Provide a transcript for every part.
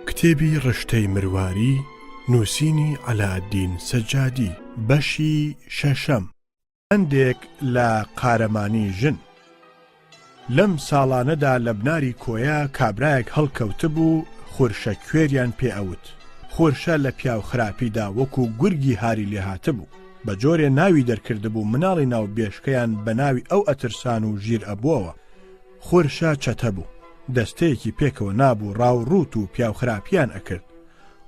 کتێبی ڕشتەی مرواری نووسینی عەلاءەددین سەجادی بەشی شەشەم. هەندێک لە قارەمانی ژن. لەم ساڵانەدا لە بناری کۆیا کابرایەک هەڵکەوتبوو خورشە کوێریان پێ ئەوت. خورشە لە پیاو خراپیدا وەکو گورگی هاری لێهاتبوو. بە جۆرێ ناوی دەرکردبوو مناڵی ناو بێشکەیان بە ناوی ئەو ئەترسان و ژیر ئەبووەوە. خورشە چەتە بوو. دەستەیەکی پێکەوە نابوو ڕاوڕوت و پیاو خراپیان ئەکرد.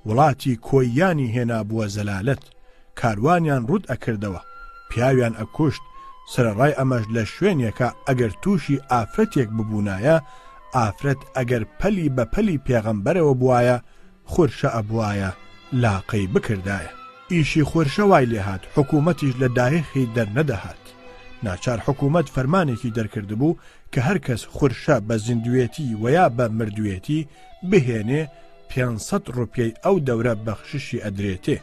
وڵاتی کۆییانی هێنا بووە زەلالەت. کاروانیان ڕوود ئەکردەوە. پیاویان ئەکوشت. سرەڕای ئەمەش لە شوێنێکە ئەگەر تووشی ئافرەتێک ببوونایە، ئافرەت ئەگەر پەلی بە پەلی پێغەمبەرەوە بوایە، خورشە ئەبوایە لاقەی بکردایە. ئیشی خورشە وای لێهات، حکوومەتیش لە دایەخی دەرنەدەهات. ناچار حکوومەت فەرمانێکی دەرکردبوو کە هەرکەس خورشە بە زیندوێتی ویا بە مردوێتی بهێنێ 500 ڕوپیەی ئەو دەورە بەخششی ئەدرێتێ.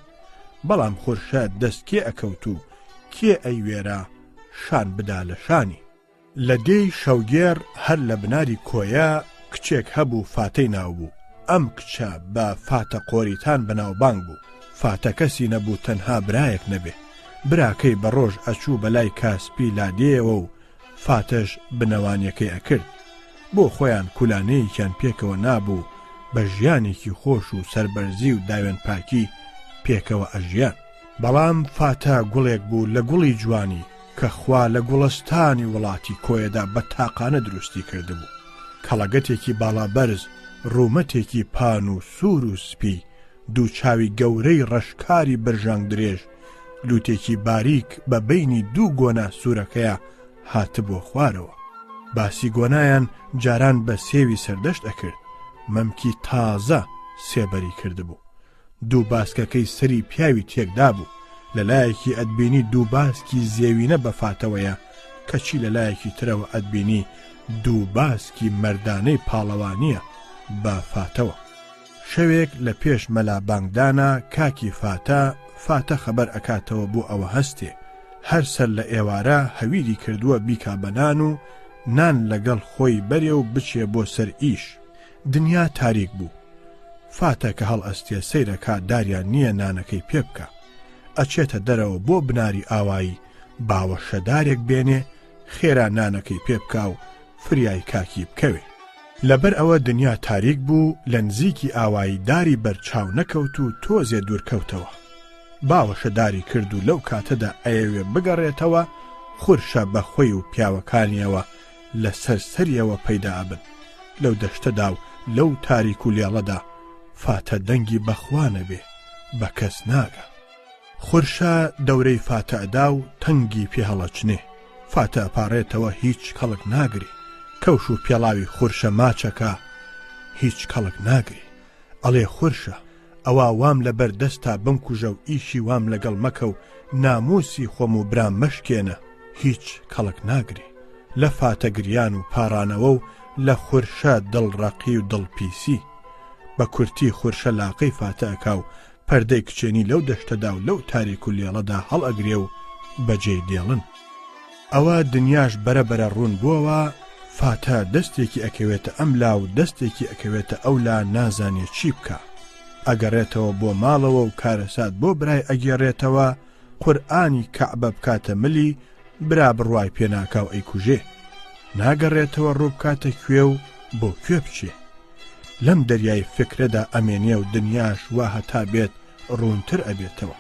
بەڵام خورشە دەست کێ ئەکەوت و کێ ئەیوێرا شان بدا لە شانی. لە دێی شەوگێر هەر لە بناری کۆیا کچێک هەبوو فاتەی ناوبوو. ئەم کچە بە فاتە قۆریتان بەناوبانگ بوو. فاتە کەسی نەبوو تەنها برایەک نەبێ. براکەی بە ڕۆژ ئەچوو بەلای کاسپی لادێەوە و فاتەش بنەوانیەکەی ئەکرد. بۆ خۆیان کولانەیەکیان پێکەوە نابوو، بە ژیانێکی خۆش و سەربەرزی و داوێن پاکی پێکەوە ئەژیان. بەڵام فاتە گوڵێک بوو لە گوڵی جوانی کە خوا لە گوڵستانی وڵاتی کۆیەدا بە تاقانە دروستی کردبوو. کەڵەگەتێکی باڵابەرز، ڕوومەتێکی پان و سوور و سپی، دوو چاوی گەورەی ڕەشکاری برژانگ درێژ، لوتێکی باریک بە بینی دوو گۆنا سوورەکەیە هاتبووە خوارەوە. باسی گۆنایان جاران بە سێوی سەردەشت ئەکرد. مەمکی تازە سێبەری کردبوو. دوو باسکەکەی سەری پیاوی تێکدا بوو. لەلایەکی ئەدبینی دوو باسکی زێوینە بەفاتەوەیە، کەچی لەلایەکی ترەوە ئەدبینی دوو باسکی مەردانەی پاڵەوانیە بەفاتەوە. شەوێک لە پێش مەلابانگدانە کاکی فاتە خەبەر ئەکاتەوە بۆ ئەوە هەستێ. هەر سەر لە ئێوارە هەویری کردووە بیکا بەنان و نان لەگەڵ خۆی بەرێ و بچێ بۆ سەر ئیش. دنیا تاریک بوو. فاتە کە هەڵ ئەستێ سەیرەکە داریان نییە نانەکەی پێ بکە. ئەچێتە دەرەوە بۆ بناری ئاوایی، باوەشەدارێک بێنێ، خێرا نانەکەی پێ بکا و فریای کاکی بکەوێ. لەبەر ئەوە دنیا تاریک بوو، لە نزیکی ئاوایی داری بەرچاو نەکەوت و تۆزێ دوورکەوتەوە. باوەشەداری کرد و لەو کاتەدا ئەیەوێ بگەڕێتەوە، خورشە بە خۆی و پیاوەکانیەوە لە سەرسەریەوە پەیدا ئەبن. لەو دەشتەدا و لەو تاریک و لێڵەدا فاتە دەنگی بەخوا نەبێ، بە کەس ناگە. خورشە دەورەی فاتە ئەدا و تەنگی پێ هەڵەچنێ. فاتە ئەپارێتەوە، هیچ کەڵک ناگری. کەوش و پێڵاوی خورشە ماچەکە، هیچ کەڵک ناگری. ئەڵێ خورشە، ئەوە وام لەبەر دەستا بمکوژە و ئیشی وام لەگەڵ مەکە و ناموسی خۆم و برام مەشکێنە، هیچ کەڵک ناگری. لە فاتە گریان و پارانەوە و لە خورشە دڵڕەقی و دڵپیسی. بە کورتی خورشە لاقەی فاتە ئەکا و پەردەی کچێنی لەو دەشتەدا و لەو تاریک و لێڵەدا هەڵ ئەگرێ و بەجێی دێڵن. ئەوە دنیاش بەرەبەرە ڕوون بووەوە. فاتە دەستێکی ئەکەوێتە ئەملا و دەستێکی ئەکەوێتە ئەولا، نازانێت چی بکە. ئەگەڕێتەوە بۆ ماڵەوە و کارەسات بۆ برای ئەگێڕێتەوە، قورئانی کەعبە بکاتە ملی، برا بڕوای پێناکا و ئەیکوژێ. ناگەڕێتەوە ڕوو بکاتە کوێ و بۆ کوێ بچێ. لەم دەریای فکرەدا ئەمێنێ و دنیاش وا هەتا بێت ڕوونتر ئەبێتەوە.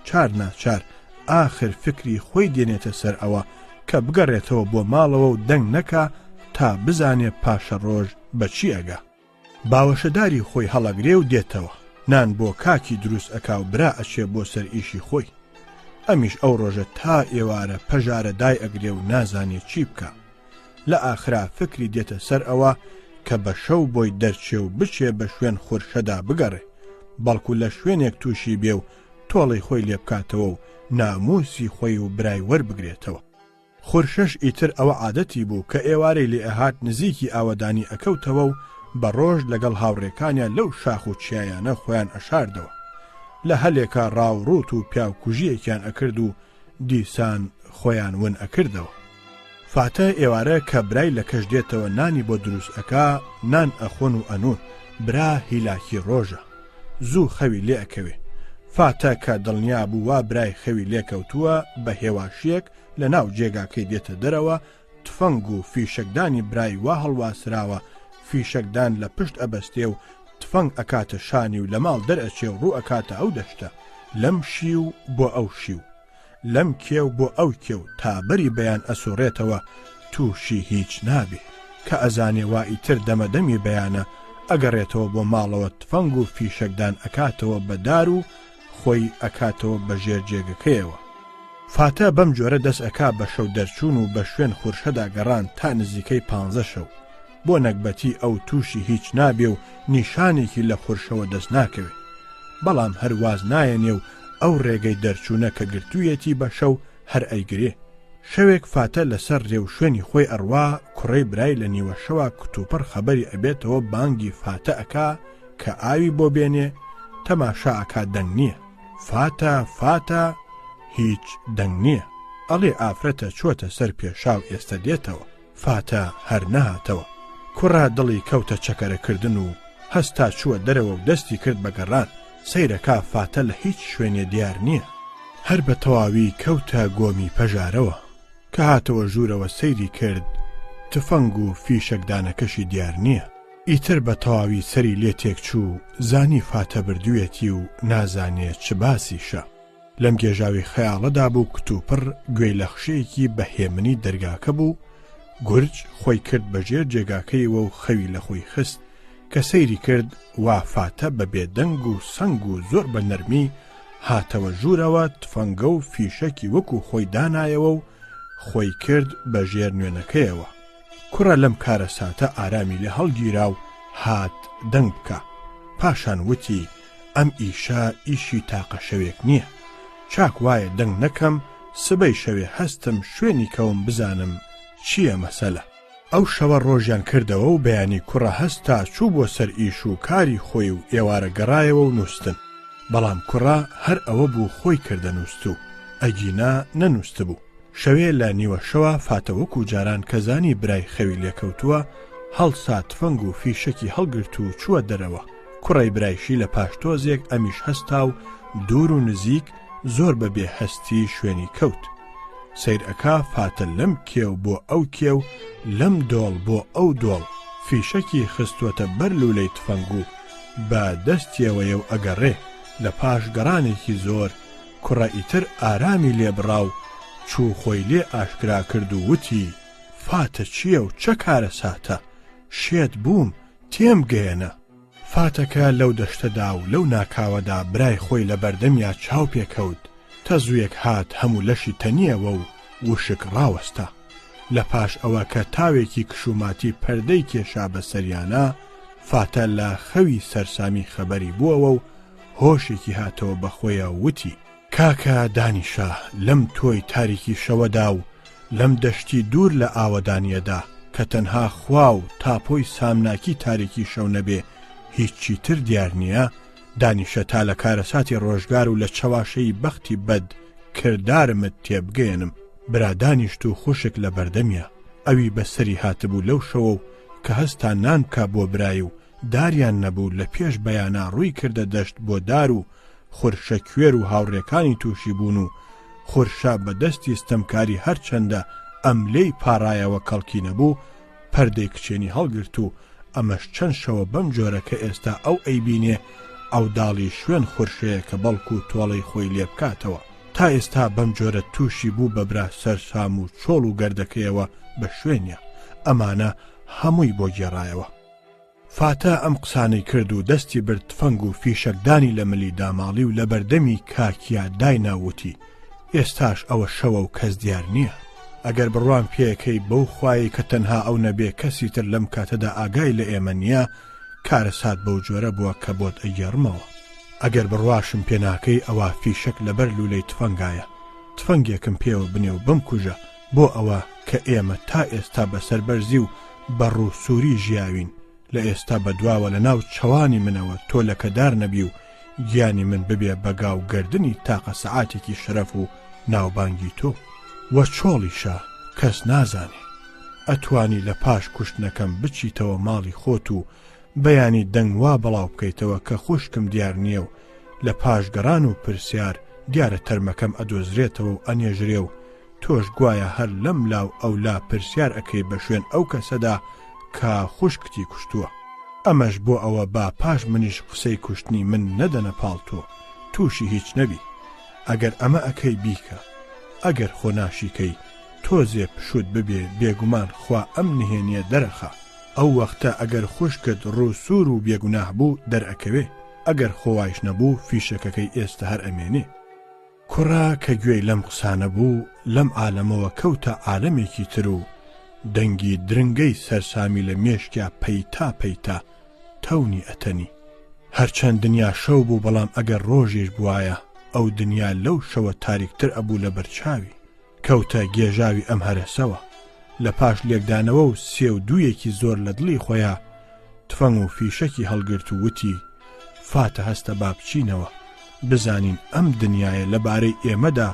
چار ناچار ئاخر فکری خۆی دێنێتە سەر ئەوە کە بگەڕێتەوە بۆ ماڵەوە و دەنگ نەکا تا بزانێ پاشە ڕۆژ بەچی ئەگا. باوەشەداری خۆی هەڵەگرێ و دێتەوە. نان بۆ کاکی دروست ئەکا و برا ئەچێ بۆ سەر ئیشی خۆی. ئەمیش ئەو ڕۆژە تا ئێوارە پەژارە دای ئەگرێ و نازانێت چی بکە. لە ئاخرا فکری دێتە سەر ئەوە کە بە شەو بۆی دەرچێ و بچێ بە شوێن خورشەدا بگەڕێ، بەڵکو لە شوێنێک تووشی بێ و تۆڵی خۆی لێ بکاتەوە و ناموسی خۆی و برای وەربگرێتەوە. خورشەش ئیتر ئەوە عادەتی بوو کە ئێوارەی لێ ئەهات نزیکی ئاوەدانی ئەکەوتەوە و بە ڕۆژ لەگەڵ هاوڕێکانیان لەو شاخ و چیایانە خۆیان ئەشاردەوە. لە هەلێکە ڕاوڕوت و پیاوکوژیەکیان ئەکرد و دیسان خۆیان ون ئەکردەوە. فاتە ئێوارە کە برای لە کەش دێتەوە نانی بۆ دروست ئەکا، نان ئەخۆن و ئەنون، برا هیلاکی ڕۆژە زوو خەوی لێ ئەکەوێ. فاتە کە دڵنیا بوو وا برای خەوی لێکەوتووە بە هێواشیەک لە ناو جێگاکەی دێتە دەرەوە، تفەنگ و فیشەکدانی برای وا هەڵواسراوە، فیشەکدان لە پشت ئەبەستێ و تفەنگ ئەکاتە شانی و لە ماڵ دەرئەچێ و ڕوو ئەکاتە ئەو دەشتە، لەم شیو بۆ ئەو شیو، لەم کێو بۆ ئەو کێو تا بەری بەیان ئەسوڕێتەوە تووشی هیچ نابێ. کە ئەزانێ وا ئیتر دەمەدەمی بەیانە ئەگەڕێتەوە بۆ ماڵەوە، تفەنگ و فیشەکدان ئەکاتەوە بەدار و خۆی ئەکاتەوە بە ژێر جێگەکەیەوە. فاتە بەم جۆرە دەست ئەکا بە شەو دەرچوون و بە شوێن خورشەدا گەڕان تا نزیکەی 15 شەو. بۆ نەکبەتی ئەو تووشی هیچ نابێ و نیشانێکی لە خورشەوە دەست ناکەوێت. بەڵام هەرواز نایەنێ و ئەو ڕێگەی دەرچوونە کە گرتوویەتی بە شەو هەر ئەیگرێ. شەوێک فاتە لەسەر ڕێو شوێنی خۆی ئەڕوا، کوڕەی برای لە نیوە شەوە کتوپەر خەبەری ئەبێتەوە بانگی فاتە ئەکا کە ئاوی بۆ بێنێ، تەماشا ئەکا دەنگ نییە. فاتە هیچ دەنگ نییە. ئەڵێ ئافرەتە چۆتە سەر پێشاو ئێستا دێتەوە. فاتە هەر نەهاتەوە. کوڕا دڵی کەوتە چەکەرەکردن و هەستا چووە دەرەوە و دەستی کرد بە گەڕان. سەیرەکا فاتە لە هیچ شوێنێ دیار نییە. هەر بە تەواوی کەوتە گۆمی پەژارەوە. کە هاتەوە ژوورەوە سەیری کرد، تفەنگ و فیشەکدانەکەشی دیار نییە. ئیتر بە تەواوی سەری لێ تێک چوو، زانی فاتە بردوویەتی و نازانێت چ باسیشە. لەم گێژاوی خەیاڵەدا بوو کتوپڕ گوێی لە خشەیەکی بەهێمنی دەرگاکە بوو. گورج خۆی کرد بەژێر جێگاکەیەوە و خەوی لە خۆی خست. کە سەیری کرد وا فاتە بە بێدەنگ و سەنگ و زۆر بە نەرمی هاتەوە ژوورەوە، تفەنگە و فیشەکی وەکو خۆی دانایەوە و خۆی کرد بە ژێر نوێنەکەیەوە. کوڕە لەم کارە ساتە ئارامی لە هەڵگیرا و هات دەنگ بکە. پاشان وتی ئەم ئیشە ئیشی تاقە شەوێک نییە. چاک وایە دەنگ نەکەم، سبەی شەوێ هەستم شوێنی کەوم بزانم چییە مەسەلە. ئەو شەوە ڕۆژیان کردەوە و بەیانی کوڕە هەستا چوو بۆ سەر ئیش و کاری خۆی و ئێوارە گەڕایەوە و نووسن. بەڵام کوڕە هەر ئەوە بوو خۆی کردە نووست و ئەگینا نەنووست بوو. شەوێ لە نیوە شەوە فاتە وەکو جاران کەزانی برای خەوی لێکەوتووە، هەڵسا تفەنگ و فیشەکی هەڵگرت و چووە دەرەوە. کوڕی برایشی لە پاشتۆزێک ئەمیش هەستا و دوور و نزیک زۆر بەبێ هەستی شوێنی کەوت. سیر ئەکا فاتە لەم کێو بۆ ئەو کێو، لەم دۆڵ بۆ ئەو دۆڵ، فیشەکی خستوەتە بەر لولەی تفەنگ و بە دەستیەوەیە و ئەگەڕێ. لە پاش گەڕانێکی زۆر کوڕە ئیتر ئارامی لێبڕا و چوو خۆی لێ ئاشکرا کرد و وتی فاتە چییە و چه کارە ساتە؟ شێت بووم تێم گەیەنە. فاتەکە لەو دەشتەدا و لەو ناکاوەدا برای خۆی لە بەردەمیا چاو پێکەوت. تەزوویەک هات هەموو لەشی تەنیەوە و وشک ڕاوەستە. لە پاش ئەوە کە تاوێکی کشوماتی پەردەی کێشا بە سەریانە، فاتە لە خەوی سەرسامی خەبەری بووەوە و هۆشێکی هاتەوە بەخۆیە وتی کاکە دانیشە لەم تۆی تاریکی شەوەدا و لەم دەشتی دوور لە ئاوەدانیەدا کە تەنها خوا و تاپۆی سامناکی تاریکی شەو نەبێ هیچی تر دیار نییە. دانیشە تا لە کارەساتی ڕۆژگار و لە چەواشەی بەختی بەد کردارمت تێبگەێنم. برا دانیشت و خوشک لە بەردەمیە. ئەوی بەسەری هاتبوو لەو شەوە و کە هەستا نان بکا بۆ برای و داریان نەبوو، لە پێش بەیانا ڕووی کردە دەشت بۆ دار و خورشە کوێر و هاوڕێکانی تووشی بوون و خورشا بە دەستی ستەمکاری هەرچەندە ئەم لێی پاڕایەوە کەڵکی نەبوو، پەردەی کچێنی هەڵگرت و ئەمەش چەند شەوە بەم جۆرە کە ئێستا ئەو ئەیبینێ ئەو داڵی شوێن خورشەیە کە بەڵکو و تۆڵەی خۆی لێ بکاتەوە. تا ئێستا بەم جۆرە تووشی بوو بەبرا سەرسام و چۆڵ و گەردەکەیەوە بە شوێنە. ئەمانە هەمووی بۆ گێڕایەوە. فاتە ئەم قسانەی کرد و دەستی برد تفەنگ و فیشەکدانی لە ملی داماڵی و لە بەردەمی کاکیا دایناوتی ئێستاش ئەوە شەوە و کەس دیار نییە. ئەگەر بڕوان پێەکەی بەو خوایی کە تەنها ئەو نەبێ کەسی تر لەم کاتەدا ئاگای لە ئێمە نییە، کارەسات بەو جۆرە بووە کە بۆت ئەگەڕمەوە. ئەگەر بڕواشم پێناکەی ئەوە فیشەک لەبەر لولەی تفەنگایە، تفەنگێکم پێوە بنێ و بمکوژە بۆ ئەوە کە ئێمە تا ئێستا بەسەر بەرزی و بەڕوو سووری ژیاوین. لە ئێستا بەدواوە لە ناو چەوانی منەوە تۆ لەکەدار نەبی و گیانی من ببێ بەگا و گردنی تاقە سەعاتێکی شەرەف و ناوبانگی تۆ وە چۆڵیشە کەس نازانێ. ئەتوانی لە پاش کوشتنەکەم بچیتەوە ماڵی خۆت و بەیانی دەنگ وا بەڵاو بکەیتەوە کە خوشکم دیار نییە و لە پاشگەڕان و پرسیار دیارە تەرمەکەم ئەدۆزرێتەوە و ئەنێژرێ و تۆش گوایە هەر لەم لاو ئەو لا پرسیار ئەەکەی بە شوێن ئەو کەسەدا کە خوشکتی کوشتووە. ئەمەش بۆ ئەوە با پاش منیش قسەی کوشتنی من نەدەنە پاڵتۆ تووشی هیچ نەبی. ئەگەر ئەمە ئەەکەی بیکە، ئەگەر خۆ ناشیکەی تۆزێ پشوت ببێ بێگومان خوا ئەم نهێنیە دەرەخە. ئەو وەختە ئەگەر خوشکت ڕووسور و بێگوناه بوو دەرئەکەوێ، ئەگەر خۆوایش نەبوو فیشەکەکەی ئێستا هەر ئەمێنێ. کوڕا کە گوێی لەم قسانە بوو لەم عالەمەوە کەوتە عالەمێکی تر و دەنگی درنگەی سەرسامی لە مێشکیا پەیتا پەیتا تەونی ئەتەنی. هەرچەند دنیا شەو بوو بەڵام ئەگەر ڕۆژێش بوایە ئەو دنیا لەو شەوە تاریکتر ئەبوو لە بەرچاوی. کەوتە گێژاوی ئەم هەرەسەوە. لە پاش لێکدانەوە و سێ و دوویەکی زۆر لە دڵی خۆیان تفەنگ و فیشەکی هەڵگرت و وتی فاتە هەستە با بچینەوە بزانین ئەم دنیاە لەبارەی ئێمەدا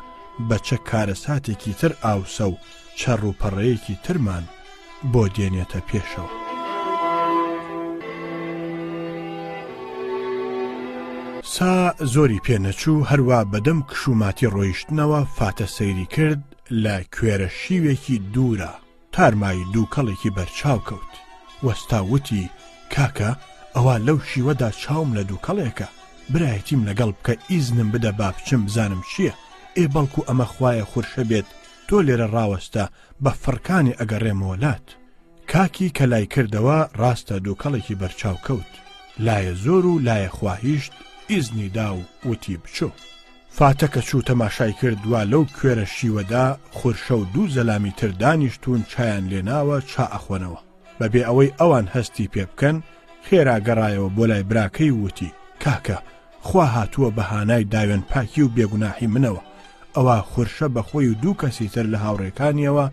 بە چە کارەساتێکی تر ئاوسە و چەڕ و پەڕەیەکی ترمان بۆ دێنێتە پێشەوە. سا زۆری پێنەچوو هەروە بەدەم کشوماتی ڕۆیشتنەوە فاتە سەیری کرد لە کوێرە شیوێکی دوورە تارمایی دووکەڵێکی بەرچاو کەوت. وەستا وتی کاکە ئەوە لەو شیوەدا چاوم لە دووکەڵێکە، برایەتیم لەگەڵ بکە ئیزنم بدە با بچم بزانم چییە. ئێ بەڵکو ئەمە خوایە خورشە بێت تۆ لێرە ڕاوەستە بە فڕکانی ئەگەڕێمەوەلات. کاکی کە لای کردەوە ڕاستە دووکەڵێکی بەرچاو کەوت، لایە زۆر و لایە خواهیشت ئیزنی دا و وتی بچۆ. فاتە کە چوو تەماشای کردووە لەو کوێرە شیوەدا خورشە و دوو زەلامی تر دانیشتون چایان لێناوە چا ئەخۆنەوە. بەبێ ئەوەی ئەوان هەستی پێ بکەن خێرا گەڕایەوە بۆ لای براکەی وتی کاکە خوا هاتووە بەهانای داوێن پاکی و بێگوناحی منەوە. ئەوە خورشە بەخۆی و دوو کەسی تر لە هاوڕێکانیەوە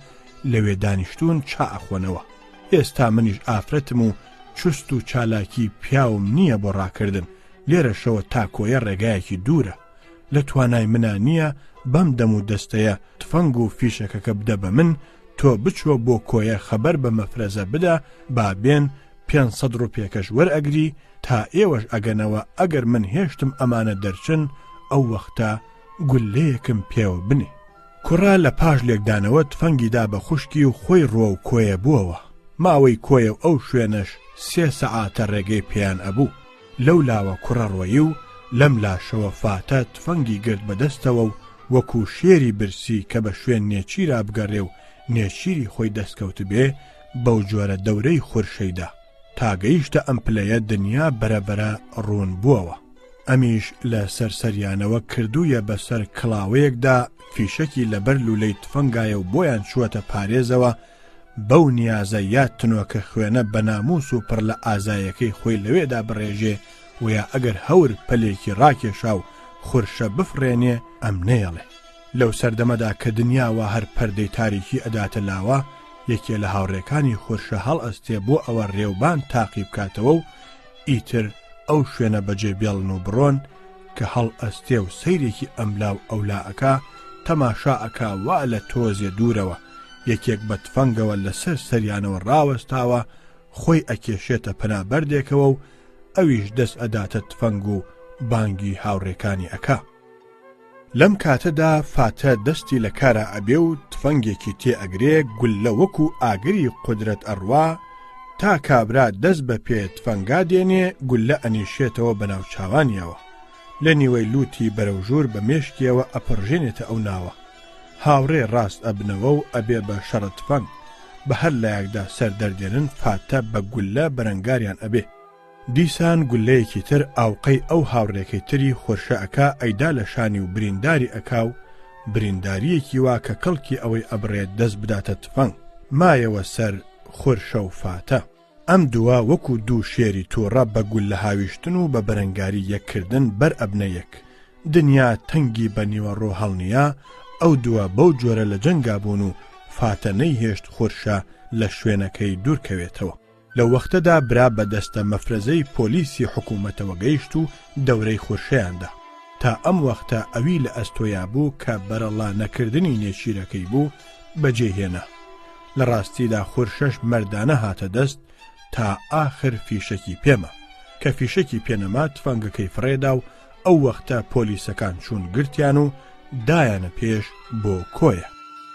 لەوێ دانیشتون چا ئەخۆنەوە. ئێستا منیش ئافرەتم و چست و چالاکی پیاوم نییە بۆ ڕاکردن، لێرە شەوە تا کۆیە ڕێگایەکی دوورە. لە توانای منە نییە بەم دەم و دەستەیە تفەنگ و فیشەکەکە بدە بە من تۆ بچوە بۆ کۆیە خەبەر بە مەفرەزە بدە با بێن 500 ڕوپێکەش وەرئەگری تا ئێوەش ئەگەنەوە ئەگەر من هێشتم ئەمانە دەرچن ئەو وەختە گولەیەکم پێوە بنێ. کوڕا لە پاش لێکدانەوە تفەنگیدا بە خوشکی و خۆی ڕۆ و کۆیە بووەوە. ماوەی کۆیە و ئەو شوێنەش 3 سەعاتە ڕێگەی پێیان ئەبوو. لەو لاوە کوڕە ڕۆیی و لەم لاشەوە فاتە تفەنگی گرت بەدەستەوە و وەکو شێری برسی کە بە شوێن نێچیرا بگەڕێ و نێچیری خۆی دەستکەوت بێ بەو جۆرە دەورەی خورشەیدا تا گەیشتە ئەم پلەیە دنیا بەرەبەرە ڕوون بووەوە. ئەمیش لە سەرسەریانەوە کردوویە بەسەر کڵاوەیەکدا فیشەکی لەبەر لولەی تفەنگایە و بۆیان چووەتە پارێزەوە بەو نیازە یاد تنۆکە خوێنە بە ناموس و پڕ لە ئازایەکەی خۆی لەوێدا بڕێژێ ویا ئەگەر هەور پەلێکی ڕاکێشا و خورشە بفرێنێ ئەم نەیەڵێ. لەو سەردەمەدا کە دنیاوە هەر پەردەی تاریکی ئەداتە لاوە یەکێ لە هاوڕێکانی خورشە هەڵ ئەستێ بۆ ئەوە ڕێوبان تاقی بکاتەوە و ئیتر ئەو شوێنە بەجێ بێڵن و بڕۆن کە هەڵ ئەستێ و سەیرێکی ئەملا و ئەولاەکە تەماشا ئەکا وا لە تۆزێ دوورەوە یەکێک بە تفەنگەوە لەسەر سەریانەوە ڕاوەستاوە خۆی ئەکێشێتە پەنابەردێکەوە و ئەویش دەست ئەداتە تفەنگ و بانگی هاوڕێکانی ئەکا. لەم کاتەدا فاتە دەستی لە کارە ئەبێ و تفەنگێکی تێ ئەگرێ گولە وەکو ئاگری قودرەت ئەڕوا تا کابرا دەست بە پێ تفەنگا دێنێ گولە ئەنیشێتەوە بەناو چاوانیەوە. لە نیوەی لوتی بەرەوژوور بە مێشکیەوە ئەپڕژێنێتە ئەو ناوە. هاوڕێ ڕاست ئەبنەوە و ئەبێ بە شەڕە تفەنگ بە هەر لایەکدا سەردەردێنن فاتە بە گولە بەرەنگاریان ئەبێ. دیسان گولەیەکی تر ئاوقەی ئەو هاوڕێکەی تری خورشە ئەکا ئەیدا لە شانی و برینداری ئەکا و برینداریەکی وا کە کەڵکی ئەوەی ئەبڕێت دەست بداتە تفەنگ مایەوە سەر خورشە و فاتە. ئەم دووە وەکو دوو شێری تۆڕە بە گولە هاویشتن و بە بەرەنگاری یەککردن بەر ئەبنەیەک. دنیا تەنگی بە نیوەڕۆ هەڵنیا ئەو دووە بەو جۆرە لە جەنگا بوون و فاتە نەیهێشت خورشە لە شوێنەکەی دوورکەوێتەوە. لەو وەختەدا برا بەدەستە مەفرەزەی پۆلیسی حکوومەتەوە گەیشت و دەورەی خورشەیاندا. تا ئەم وەختە ئەوی لە ئەستۆیا بوو کە بەرەڵا نەکردنی نێچیرەکەی بوو بەجێهێنا. لە ڕاستیدا خورشەش مەردانە هاتە دەست تا ئاخر فیشەکی پێمە کە فیشەکی پێنەما تفەنگەکەی فڕێدا و ئەو وەختە پۆلیسەکان چوون گرتیان و دایانە پێش بۆ کۆیە.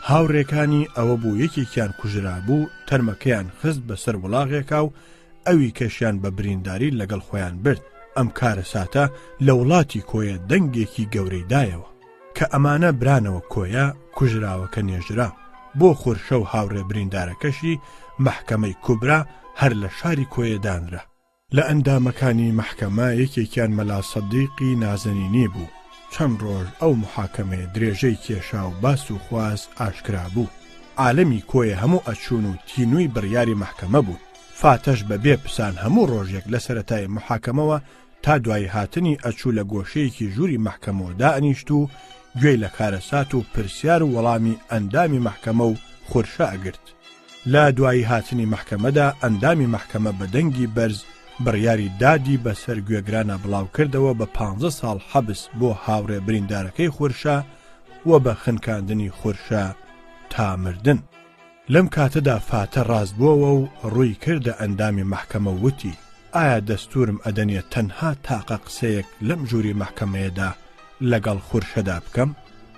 هاوڕێکانی ئەوە بوو یەکێکیان کوژرا بوو، تەرمەکەیان خست بەسەر وڵاغێکا و ئەوی کەشیان بە برینداری لەگەڵ خۆیان برد. ئەم کارە ساتە لە وڵاتی کۆیە دەنگێکی گەورەی دایەوە کە ئەمانە برانەوە کۆیە کوژراوەکە نێژرا بۆ خورشە و هاوڕێ بریندارەکەشی محکەمەی کوبرا هەر لە شاری کۆیە دانرا. لە ئەندامەکانی محکەمە یەکێکیان مەلا سەدیقی نازەنینی بوو. چەند ڕۆژ ئەو محاکەمەیە درێژەی کێشا و باس و خواست ئاشکرا بوو. عالەمی کۆیە هەموو ئەچوون و تینووی بڕیاری محکەمە بوو. فاتەش بەبێ پسان هەموو ڕۆژێک لە سەرەتای محاکەمەوە تا دوای هاتنی ئەچوو لە گۆشەیەکی ژووری محکەمەوە دائنیشت و گوێی لە کارەسات و پرسیار و وەڵامی ئەندامی محکەمە و خورشە ئەگرت. لە دوایی هاتنی محکەمەدا ئەندامی محکەمە بە دەنگی بەرز بڕیاری دادی بەسەر گوێگرانە بڵاو کردەوە بە 15 ساڵ حەبس بۆ هاوڕێ بریندارەکەی خورشە و بە خنکاندنی خورشە تا مردن. لەم کاتەدا فاتە ڕاست بووەوە و ڕووی کردە ئەندامی محکەمە وتی ئایا دەستورم ئەدەنێت تەنها تاقە قسەیەک لەم ژووری محکەمەیەدا لەگەڵ خورشەدا بکەم؟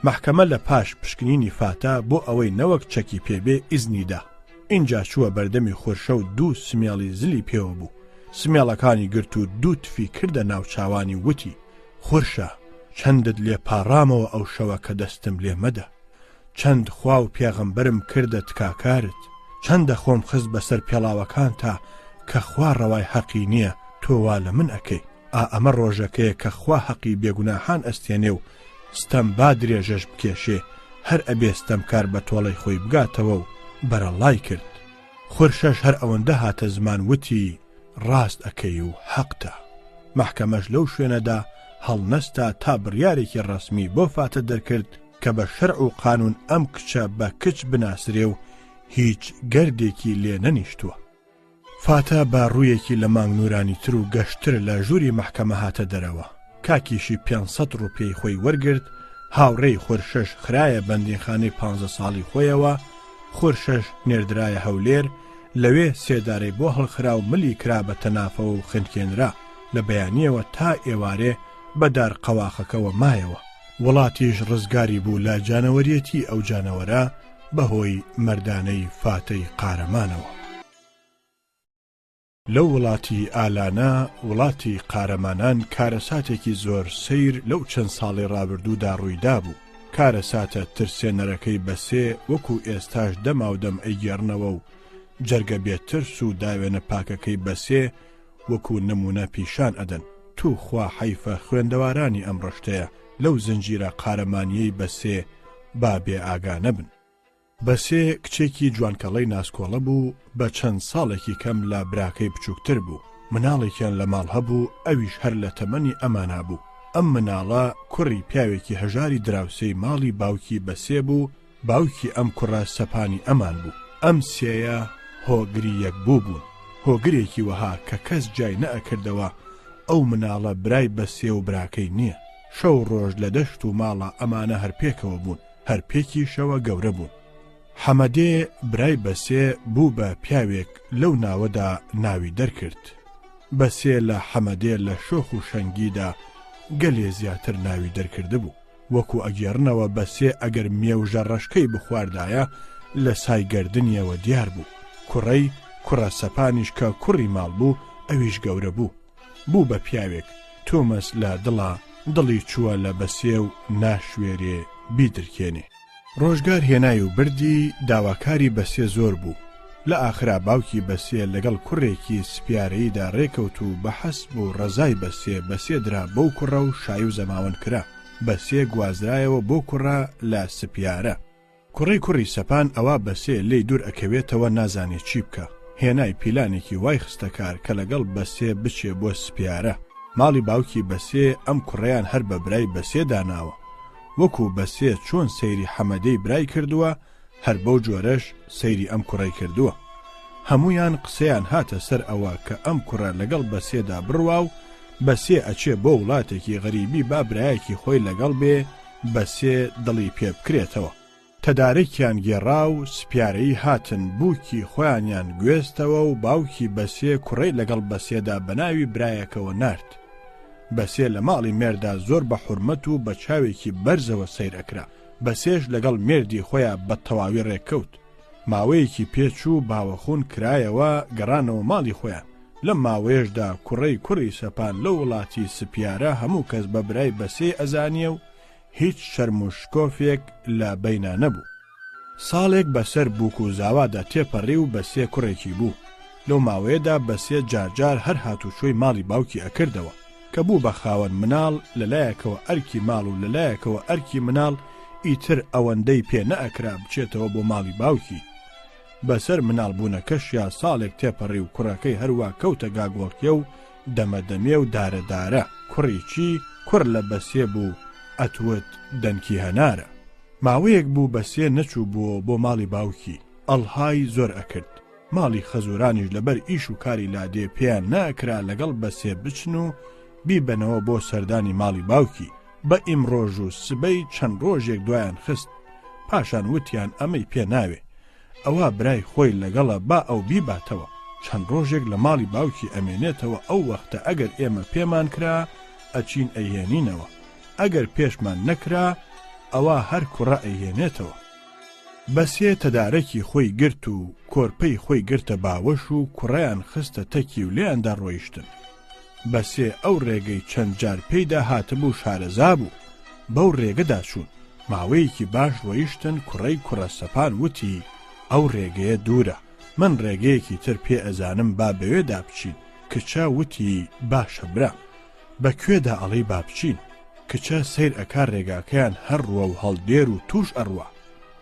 محکەمە لە پاش پشکنینی فاتە بۆ ئەوەی نەوەک چەکی پێبێ ئیزنیدا. اینجا چووە بەردەمی خورشە و 2 سمێڵی زلی پێوە بوو. سمێڵەکانی گرت و 2 تفی کردە ناوچاوانی وتی خورشە چەندت لێ پاڕامەوە ئەو شەوە کە دەستم لێ مەدە، چەند خوا و پێغەمبەرم کردە تکاکارت، چەندە خۆم خست بەسەر پێڵاوەکان تا کە خوا ڕەوای حەقی نییە تۆ وا لە من ئەکەی. ئەمە ڕۆژەکەیە کە خوا حەقی بێگوناحان ئەستێنێ و ستەم با درێژەش بکێشێ، هەر ئەبێ ستەمکار بە تۆڵەی خۆی بگاتەوە و بەرەڵای کرد. خورشەش هەر ئەوەندە هاتە زمان وتی ڕاست ئەکەی و حەقتە. محکەمەش لەو شوێنەدا هەڵنەستا تا بڕیارێکی ڕەسمی بۆ فاتە دەرکرد کە بە شەرع و قانون ئەم کچە بە کچ بناسرێ و هیچ گەردێکی لێ نەنیشتووە. فاتە با ڕوویەکی لە مانگ نورانی تر و گەشتر لە ژووری محکەمە هاتە دەرەوە. کاکیشی 500 ڕوپیەی خۆی وەرگرت. هاوڕێی خورشەش خرایە بەندیخانەی 15 ساڵی خۆیەوە. خورشەش نێردرایە هەولێر، لەوێ سێدارەی بۆ هەڵخرا و ملی کرا بە تەنافە و خنکێنرا. لە بەیانیەوە تا ئێوارێ بەدار قەواخەکەوە مایەوە. وڵاتیش ڕزگاری بوو لە جانەوەریەتی ئەو جانەوەرە بەهۆی مەردانەی فاتەی قارەمانەوە. لەو وڵاتی ئالانە، وڵاتی قارەمانان، کارەساتێکی زۆر سەیر لەو چەند ساڵی ڕابردوودا ڕوویدا بوو. کارەساتە ترسێنەرەکەی بەسێ وەکو ئێستاش دەماودەم ئەیگەڕنەوە و جەرگە بێترس و داوێنە پاکەکەی بەسێ وەکو نمونە پیشان ئەدەن. تو خوا حەیفە خوێندەوارانی ئەم ڕشتەیە لەو زنجیرە قارەمانیەی بەسێ با بێ ئاگا نەبن. بەسێ کچێکی جوانکەڵەی ناسکۆڵە بوو، بە چەند ساڵێکی کەم لە براکەی بچووکتر بوو. مناڵێکیان لە ماڵ هەبوو، ئەویش هەر لە تەمەنی ئەمانە بوو. ئەم مناڵە کوڕی پیاوێکی هەژاری دراوسەی ماڵی باوکی بەسێ بوو. باوکی ئەم کوڕە سەپانی ئەمان بوو. ئەم سێیە هۆگری یەکبوو بوون. هۆگرێکی وەها کە کەس جای نەئەکردەوە ئەو مناڵە برای بەسێ و براکەی نییە. شەو ڕۆژ لە دەشت و ماڵە ئەمانە هەرپێکەوە بوون، هەرپێکی شەوە گەورە بوون. حەمەدێ برای بەسێ بوو بە پیاوێک لەو ناوەدا ناوی دەرکرد. بەسێ لە حەمەدێ لە شۆخ و شەنگیدا گەلێ زیاتر ناوی دەرکرده بوو. وەکو ئەگێڕنەوە بەسێ ئەگەر مێوژە ڕەشکەی بخواردایە لە سایگەردنیەوە دیار بوو. کوڕە سەپانیش کە کوڕی ماڵ بوو ئەویش گەورە بوو. بوو بە پیاوێک تۆمەس لە دڵی چووە لە بەسێ و ناشوێرێ بیدرکێنێ. ڕۆژگار هێنای و بردی داواکاری بەسێ زۆر بوو. لە ئاخرا باوکی بەسێ لەگەڵ کوڕێکی سپیارەییدا ڕێکەوت و بە حەسب و ڕەزای بەسێ درا بەو کوڕە و شای و زەماوەند کرا. بەسێ گوازرایەوە بۆ کوڕە لە سپیارە. کوڕی سەپان ئەوە بەسێ لێی دوور ئەکەوێتەوە نازانێت چی بکە. هێنای پیلانێکی وای خستەکار کە لەگەڵ بەسێ بچێ بۆ سپیارە. ماڵی باوکی بەسێ ئەم کوڕیان هەر بە برای بەسێ داناوە. وەکو بەسێ چۆن سەیری حەمەدەی برای کردووە، هەر بەو جۆرەش سەیری ئەم کوڕی کردووە. هەمویان قسەیان هاتە سەر ئەوە کە ئەم کوڕە لەگەڵ بەسێدا بڕوا و بەسێ ئەچێ بۆ وڵاتێکی غەریبی با برایەکی خۆی لەگەڵ بێ، بەسێ دڵی پێ بکرێتەوە. تەدارێکیان گێڕا و سپیارەی هاتن بووکی خۆیانیان گوێستەوە و باوکی بەسێ کوڕەی لەگەڵ بەسێدا بەناوی برایەکەوە نارد. بەسێ لە ماڵی مێردا زۆر بە حورمەت و بە چاوێکی بەرزەوە سەیر ئەکرا. بەسێش لەگەڵ مێردی خۆیان بە تەواوی ڕێککەوت. ماوەیەکی پێچوو باوەخون کرایەوە گەڕانەوە ماڵی خۆیان. لەم ماوەیەشدا کوڕەی کوڕی سەپان لە وڵاتی سپیارە هەموو کەس بە برای بەسێ ئەزانیە و هیچ شەرم و شکۆفێک لە بەینا نەبوو. ساڵێک بەسەر بووک و زاوادا تێپەڕی و بەسێ کوڕێکی بوو. لەو ماوەیەدا بەسێ جارجار هەر هاتوچۆی ماڵی باوکی ئەکردەوە کە بوو بە خاوەن مناڵ لەلایەکەوە ئەرکی ماڵ و لەلایەکەوە ئەرکی مناڵ ئیتر ئەوەندەی پێ نەئەکرا بچێتەوە بۆ ماڵی باوکی. بەسەر مناڵ بوونەکەشیا ساڵێک تێپەڕی و کوڕەکەی هەروە کەوتە گاگۆڵکێ و دەمەدەمێ و دارەدارە. کوڕێکی کوڕ لە بەسێ بوو ئەتوت دەنکی هەنارە. ماوەیەک بوو بەسێ نەچوو بووە بۆ ماڵی باوکی. ئەڵهای زۆر ئەکرد. ماڵی خەزوورانیش لەبەر ئیش و کاری لادێ پێیان ناکرا لەگەڵ بەسێ بچن و بیبەنەوە بۆ سەردانی ماڵی باوکی. بە ئیمڕۆژ و سبەی چەند ڕۆژێک دوایان خست. پاشان وتیان ئەمەی پێ ناوێ، ئەوە برای خۆی لەگەڵە با ئەو بیباتەوە. چەند ڕۆژێک لە ماڵی باوکی ئەمێنێتەوە. ئەو وەختە ئەگەر ئێمە پێمان کرا ئەچین ئەیهێنینەوە، ئەگەر پێشمان نەکرا ئەوە هەر کوڕە ئەیهێنێتەوە. بەسێ تەدارەکی خۆی گرت و کۆرپەی خۆی گرتە باوەش و کوڕەیان خستە تەکی و لێیاندا ڕۆیشتن. بەسێ ئەو ڕێگەی چەند جار پێیدا هاتبوو شارەزا بوو. بەو ڕێگەدا چوون. ماوەیەکی باش ڕۆیشتن. کوڕەی کوڕە سەپان وتی ئەو ڕێگەیە دوورە، من ڕێگەیەکی تر پێ ئەزانم با بەوێدا بچین. کچە وتی باشە برا، بەکوێدا ئەڵەی با بچین؟ کچە سیر ئەکا ڕێگاکەیان هەڕوە و هەڵدێر و توش ئەڕوە.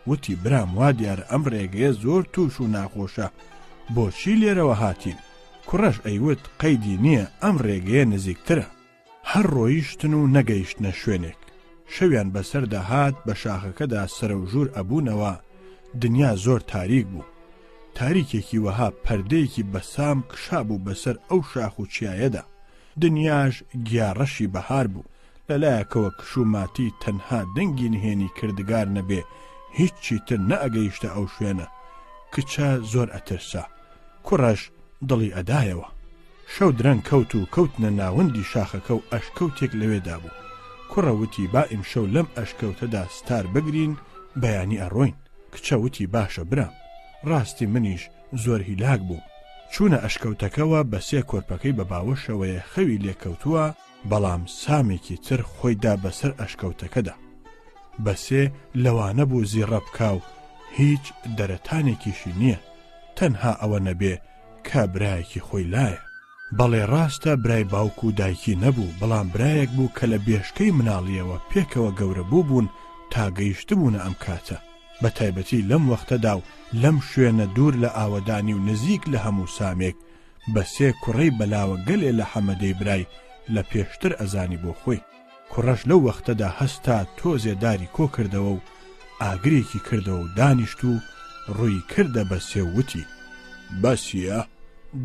وتی برام وا دیارە ئەم ڕێگەیە زۆر توش و ناخۆشە، بۆچی لێرەوە هاتین؟ کوڕەش ئەیوت قەیدی نییە، ئەم ڕێگەیە نزیکترە. هەر ڕۆیشتن و نەگەیشتنە شوێنێک. شەویان بەسەردا هات. بە شاخەکەدا سرە و ژوور ئەبوونەوە. دنیا زۆر تاریک بوو. تاریکێکی وەها پەردەیەکی بەسام کشابوو بەسەر ئەو شاخ و چیایەدا. دنیاش گیاڕەشی بەهار بوو. لەلایەکەوە کشوماتی تەنها دەنگی نهێنی کردگار نەبێ هیچی تر نەئەگەیشتە ئەو شوێنە. کچە زۆر ئەترسا. کوڕەش دڵی ئەدایەوە. شەو درەنگ کەوت و کەوتنە ناوەندی شاخەکە و ئەشکەوتێک لەوێدا بوو. کوڕە وتی با ئیمشەو لەم ئەشکەوتەدا ستار بگرین بەیانی ئەڕۆین. کچە وتی باشە برام، ڕاستی منیش زۆر هیلاک بوو. چوونە ئەشکەوتەکەوە بەسێ کۆرپەکەی بە باوەشەوەیە خەوی لێکەوتووە، بەڵام سامێکی تر خۆیدا بەسەر ئەشکەوتەکەدا. بەسێ لەوانە بوو زیڕە بکا و هیچ دەرەتانێکیشی نییە، تەنها ئەوە نەبێ کە برایەکی خۆی لایە. بەڵێ ڕاستە برای باوک و دایکی نەبوو، بەڵام برایەک بوو کە لە بێشکەی مناڵیەوە پێکەوە گەورە بوون تا گەیشتبوونە ئەم کاتە. بە تایبەتی لەم وەختەدا و لەم شوێنە دوور لە ئاوەدانی و نزیک لە هەموو سامێک بەسێ کوڕەی بەلاوە گەلێ لە حەمەدەی برای لە پێشتر ئەزانی بۆ خۆی. کوڕەش لەو وەختەدا هەستا تۆزێداری کۆ کردەوە و ئاگرێکی کردەوە و دانیشت و ڕووی کردە بەسێ وتی بەسیە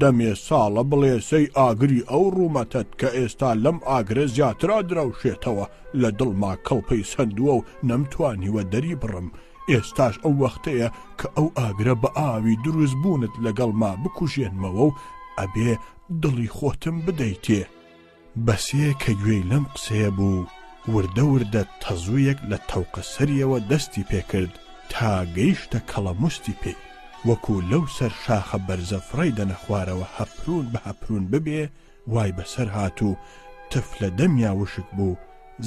دەمێ ساڵە بڵێ سەی ئاگری ئەو ڕوومەتت کە ئێستا لەم ئاگرە زیاترا دراوشێتەوە لە دڵما کەڵپەی سندووە و نەمتوانیوە دەری بڕم. ئێستاش ئەو وەختەیە کە ئەو ئاگرە بە ئاوی دروست بوونت لەگەڵما بکوژێنمەوە و ئەبێ دڵی خۆتم بدەیتێ. بەسێ کە گوێی لەم قسەیە بوو وردە وردە تەزوویەک لە تەوقە سەریەوە دەستی پێکرد تا گەیشتە کەڵەموستی پێی، وەکو لەو سەر شاخە بەرزە فڕی دەنە خوارەوە هەپرون بە هەپرون ببێ وای بەسەر هات و تفلە دەمیا وشک بوو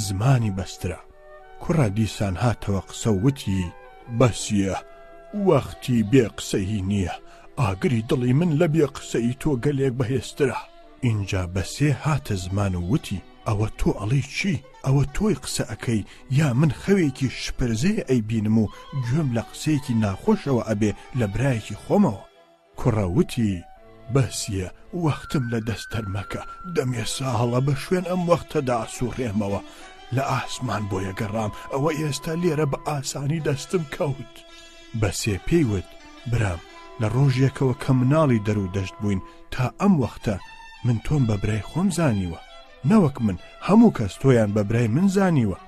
زمانی بەسترا. کوڕە دیسان هاتەوە قسە وتی بەسیە وەختی بێ قسەی نییە، ئاگری دڵی من لە بێ قسەی تۆ گەلێک بەهێزترە. اینجا بەسێ هاتە زمان و وتی ئەوە تۆ ئەڵێی چی؟ ئەوە تۆی قسە ئەەکەی یا من خەوێکی شپرزەیە ئەی بینم و گوێم لە قسەیەکی ناخۆشەوە ئەبێ لە برایەکی خۆمەوە؟ کوڕە وتی بەسیە وەختم لە دەستەر مەکە، دەمێ ساڵە بە شوێن ئەم وەختەدا ئاسوڕێمەوە، لە ئاسمان بۆیە گەڕام، ئەوە ئێستا لێرە بە ئاسانی دەستم کەوت. بەسێ پێیوت برام لە ڕۆژێکەوە کە مناڵی دەرو دەشت بووین تا ئەم وەختە من تۆم بە برای خۆم زانیوە، نەوەک من هەموو کەس تۆیان بە برای من زانیوە.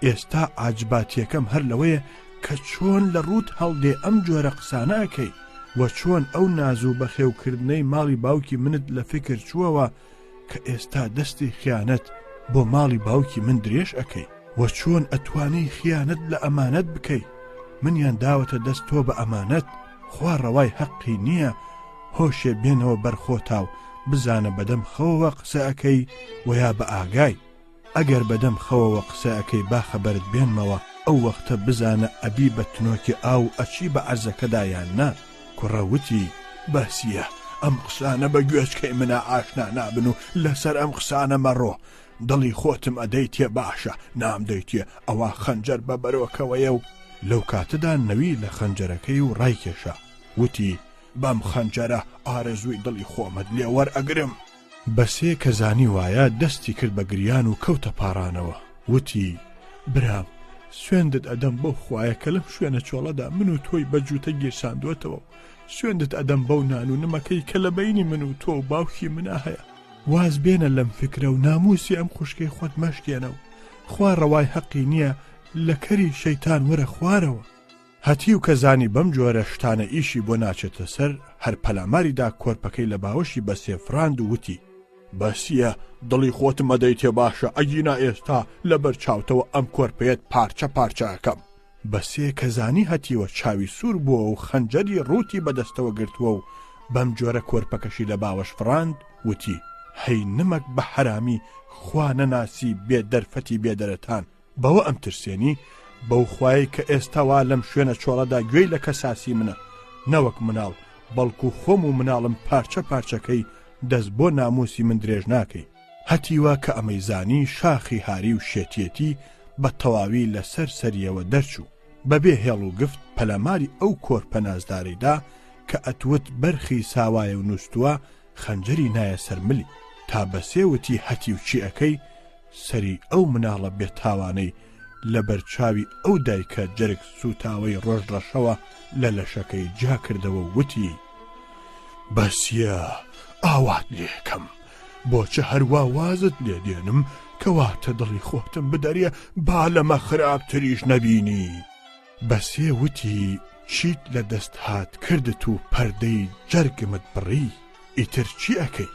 ئێستا عاجباتیەکەم هەر لەوەیە کە چۆن لە ڕوت هەڵدێ ئەم جۆرە قسانەکەی وە چۆن ئەو نازوو بەخێوکردنەی ماڵی باوکی منت لە فکر چووەوە کە ئێستا دەستی خیانەت بۆ ماڵی باوکی من درێژ ئەەکەی وە چۆن ئەتوانەی خیانەت لە ئەمانەت بکەی منیان داوەتە دەست تۆ بە ئەمانەت خوا ڕەوای حەقی نییە هۆشێ بێنەوە بەرخۆتاو بزانە بەدەم خەوەوە قسە ئەەکەی ویا بە ئاگای ئەگەر بەدەم خەوەوە قسە ئەەکەی با خەبەرت بێنمەوە ئەو وەختە بزانە ئەبی بە تنۆکی ئاو ئەچی بە عەرزەکەدا یان نا کوڕەوتی بەسیە ئەم قسانە بە گوێچکەی منە ئاشنا نابن و لەسەر ئەم قسانە مەڕۆ دڵی خۆتم ئەدەیتێ باشە نامدەیتێ ئەوە خەنجەر بە بەرۆکەوەیە و لەو کاتەدا نەوی لە خەنجەرەکەی و ڕایکێشە وتی بەم خەنجەرە ئارەزووی دڵی خۆمت لێ وەرئەگرم بەسێ کە زانی وایە دەستی کرد بە گریان و کەوتە پاڕانەوە وتی برام سوێندت ئەدەم بەو خوایە کە لەم شوێنە چۆڵەدا من و تۆی بەجووتە گێشاندوێتەوە سوێندت ئەدەم بەو نان و نمەکەی کە لە بەینی من و تۆ و باوکی منە هەیە واز بێنە لەم فکرە و ناموسی ئەم خوشکەی خۆت مەشکێنە و خوا ڕەوای حەقی نییە لە کەری شەیتان وەرە خوارەوە هەتی و کە زانی بەم جۆرە شتانە ئیشی بۆ ناچێتە سەر هەر پەلاماریدا کۆرپەکەی لە باوەشی بە سێفراند و وتی بەسیە دڵی خۆتم ئەدەیتێ باشە ئەگینا ئێستا لەبەر چاوتەوە ئەم کۆرپەیەت پارچە پارچەکەم بەسێ کە زانی هەتیوە چاوی سوور بووە و خەنجەری ڕووتی بەدەستەوە گرتووە و بەم جۆرە کۆرپەکەشی لە باوەش فراند وتی هەی نمەک بە حرامی خوا نەناسی بێ دەرفەتی بێدەرەتان بەوە ئەم ترسێنی بەو خوای کە ئێستاوا لەم شوێنە چۆڵەدا گوێی لە کەساسی منە نەوەک مناڵ بەڵکو خۆم و مناڵم پارچە پارچەکەی دەست بۆ ناموسی من درێژ ناکەی هەتیوە کە ئەمەی زانی شاخی هاری و شێتیەتی بە تەواوی لەسەر سەریەوە دەرچوو بەبێ هێڵ و گفت پەلاماری ئەو کۆرپە نازدارەیدا کە ئەتوت بەرخی ساوایە و نووسووە خەنجەری نایە سەرملی تا بەسێوتی هەتی و چی ئەەکەی سەری ئەو مناڵە بێتاوانەی لە بەرچاوی ئەو دایکە جەرگ سوتاوەی ڕۆژڕەشەوە لە لەشەکەی جا کردەوە وتی بەسیە ئاوات لێکەم بۆچە هەروە وازت لێ دێنم کەواتە دڵی خۆتم بدەریە با لەمە خراپتریش نەبینی بەسێ وتی چیت لە دەست هات کردت و پەردەی جەرگمت بڕی ئیتر چی ئەەکەی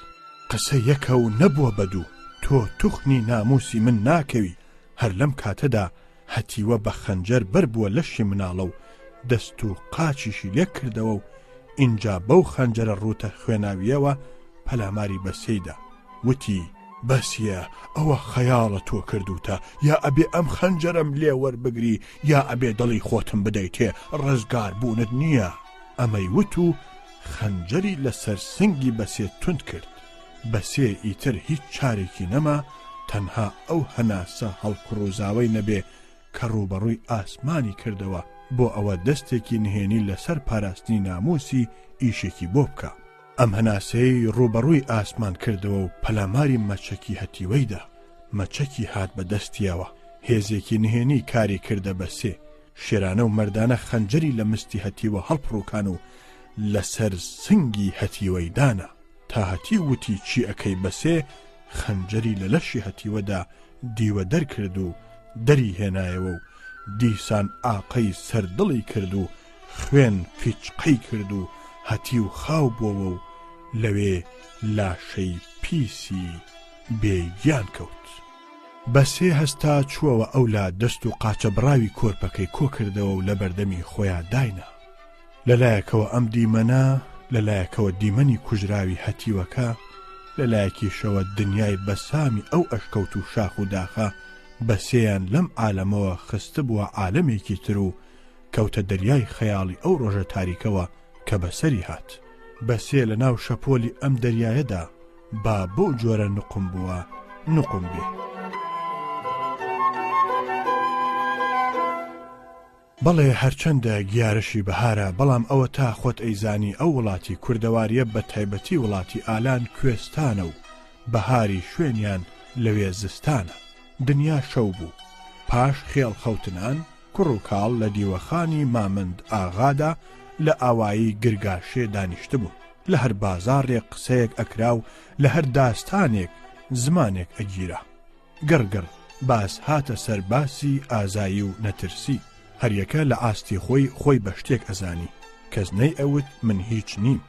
قسە یەکە و نەبووە بەدوو تۆ توخنی ناموسی من ناکەوی هەر لەم کاتەدا هەتیوە بە خەنجەر بەر بووە لەشی مناڵە و دەست و قاچیشی لێک کردەوە و اینجا بەو خەنجەرە ڕوتە خوێناویەوە پەلاماری بەسەیدا وتی بەسیە ئەوە خەیاڵە تۆ کردوتە یا ئەبێ ئەم خەنجەرم لێ وەربگری یا ئەبێ دڵی خۆتم بدەیتێ ڕزگار بوونت نییە ئەمەی وت و خەنجەری لەسەر سنگی بەسێ تند کرد بەسێ ئیتر هیچ چارێکی نەما تەنها ئەو هەناسە هەڵقڕوزاوەی نەبێ کە ڕوبەڕووی ئاسمانی کردەوە بۆ ئەوە دەستێکی نهێنی لەسەر پاراستنی ناموسی ئیشێکی بۆ بکە ئەم هەناسەی ڕوبەڕووی ئاسمان کردەوە و پەلاماری مەچەکی هەتیوەیدا مەچەکی هات بە دەستیەوە هێزێکی نهێنی کاری کردە بەسێ شێرانە و مەردانە خەنجەری لە مستی هەتیوە هەڵپڕووکان و لەسەر سنگی هەتیوەیدانە تا هەتی وتی چی ئەەکەی بەسێ خەنجەری لە لەشی هەتیوەدا دیوە دەرکرد و دەری هێنایەوە و دیسان ئاقەی سەردڵی کرد و خوێن فیچقەی کرد و هەتی و خاو بووە و لەوێ لاشەی پیسی بێگیان کەوت بەسێ هەستا چووەوە ئەولا دەست و قاچە بڕاوی کۆرپەکەی کۆ کردەوە و لە بەردەمی خۆیان داینا لەلایەکەوە ئەم دیمەنە لەلایەکەوە دیمەنی کوژراوی هەتیوەکە لەلایەکیشەوە دنیای بەسامی ئەو ئەشکەوت و شاخ و داخە بەسێیان لەم عالەمەوە خستە بووە عالەمێکی تر و کەوتە دەریای خەیاڵی ئەو ڕۆژە تاریکەوە کە بەسەری هات بەسێ لە ناو شەپۆلی ئەم دەریایەدا با بۆ جۆرە نقم بووە نقم بێ بەڵێ هەرچەندە گیارشی بەهارە بەڵام ئەوە تا خۆت ئەیزانی ئەو وڵاتی کوردەواریە بە تایبەتی وڵاتی ئالان کوێستانە و بەهاری شوێنیان لەوێ زستانە دنیا شەو بوو پاش خێڵ خەوتنان کوڕ و کاڵ لە دیوەخانی مامند ئاغادا لە ئاوایی گرگاشێ دانیشتە بوون لە هەر بازاڕێک قسەیەک ئەکرا و لە هەر داستانێک زمانێک ئەگیرا گەڕگەڕ باس هاتە سەر باسی ئازایی و نەترسی هەریەکە لە ئاستی خۆی بە شتێک ئەزانی کەس نەی ئەوت من هیچ نیم.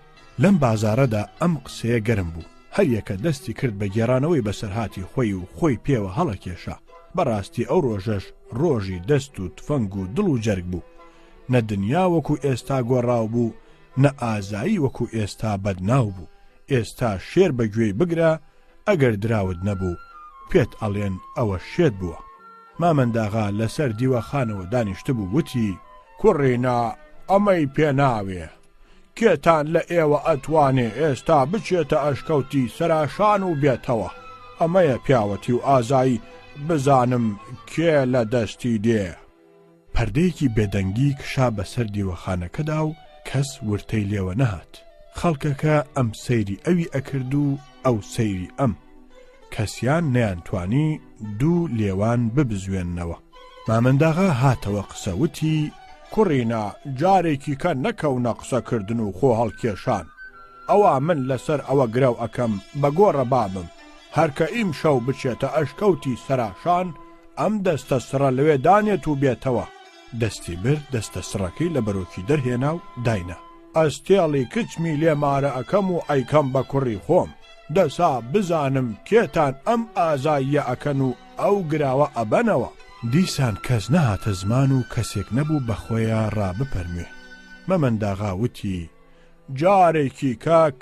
لەم بازارەدا ئەم قسەیە گەرم بوو. هەریەکە دەستی کرد بە گێڕانەوەی بەسەرهاتی خۆی و خۆی پێوە هەڵەکێشا. بەڕاستی ئەو ڕۆژەش ڕۆژی دەست و تفەنگ و دڵ و جەرگ بوو. نە دنیا وەکو ئێستا گۆڕاو بوو، نە ئازایی وەکو ئێستا بەدناو بوو. ئێستا شێر بەگوێی بگرە، ئەگەر دراوت نەبوو پێت ئەڵێن ئەوە شێت بووە. مامەنداغا لەسەر دیوەخانەوە دانیشت بوو وتی: کوڕینا ئەمەی پێ ناوێ، کێتان لە ئێوە ئەتوانێ ئێستا بچێتە ئەشکەوتی سەراشان و بێتەوە؟ ئەمەیە پیاوەتی و ئازایی، بزانم کێ لە دەستی دێ. پەردەیەکی بێدەنگی کشا بەسەر دیوەخانەکەدا و کەس ورتەی لێوە نەهات. خەڵکەکە ئەم سەیری ئەوی ئەکرد و ئەو سەیری ئەم، کەسیان نەیانتوانی دوو لێوان ببزوێننەوە. مامەنداغا هاتەوە قسەوتی: کوڕینا جارێکی کە نەکەونە قسەکردن و خۆ هەڵکێشان. ئەوە من لەسەر ئەوە گرەو ئەەکەم بە گۆڕە بابم، هەرکە ئیم شەو بچێتە ئەشکەوتی سەراشان ئەم دەستە سڕە لەوێ دانێت و بێتەوە. دەستی برد دەستە سڕەکەی لە بەرۆکی دەرهێنا و داینا. ئەستێڵی کچمی لێمارە ئەەکەم و ئەیکەم بە کوڕی خۆم. دەسا بزانم کێتان ئەم ئازاییە ئەکەن و ئەو گراوە ئەبەنەوە. دیسان کەس نەهاتە زمان و کەسێک نەبوو بە خۆیان ڕابپەرمێ. مەمەنداغا وتی: جارێکی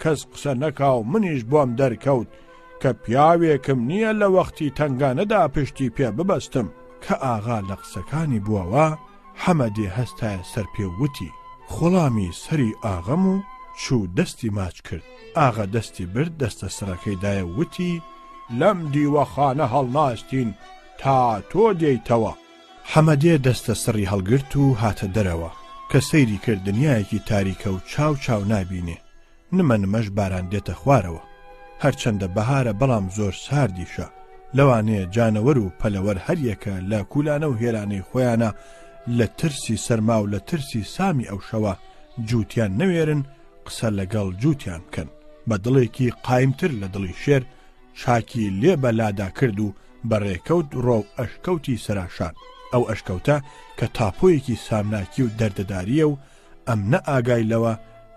کەس قسە نەکا و منیش بۆم دەرکەوت کە پیاوێکم نییە لە وەختی تەنگانەدا پشتی پێ ببەستم. کە ئاغا لە قسەکانی بووەوە حەمەدێ هەستایە سەر پێ وتی: خۆڵامی سەری ئاغەم و چوو دەستی ماچ کرد. ئاغا دەستی برد دەستە سڕەکەی دایە وتی: لەم دیوەخانە هەڵناستین تا تۆ دێیتەوە. حەمەدێ دەستە سڕی هەڵگرت و هاتە دەرەوە کە سەیری کرد دنیایەکی تاریکە و چاو نابینێ. نمەش باران دێتە خوارەوە. هەرچەندە بەهارە بەڵام زۆر ساردیشە. لەوانەیە جانەوەر و پەلەوەر هەریەکە لە کوولانە و هێرانەی خۆیانە لە ترسی سەرما و لە ترسی سامی ئەو شەوە جووتیان نەوێرن قسە لەگەڵ جووتیان بکەن. بە دڵێکی قایمتر لە دڵی شێر چاکی لێ بەلادا کرد و بەڕێکەوت ڕۆ ئەشکەوتی سەراشان. ئەو ئەشکەوتە کە تاپۆیەکی سامناکی و دەردەداریە و ئەم نە ئاگای لەوە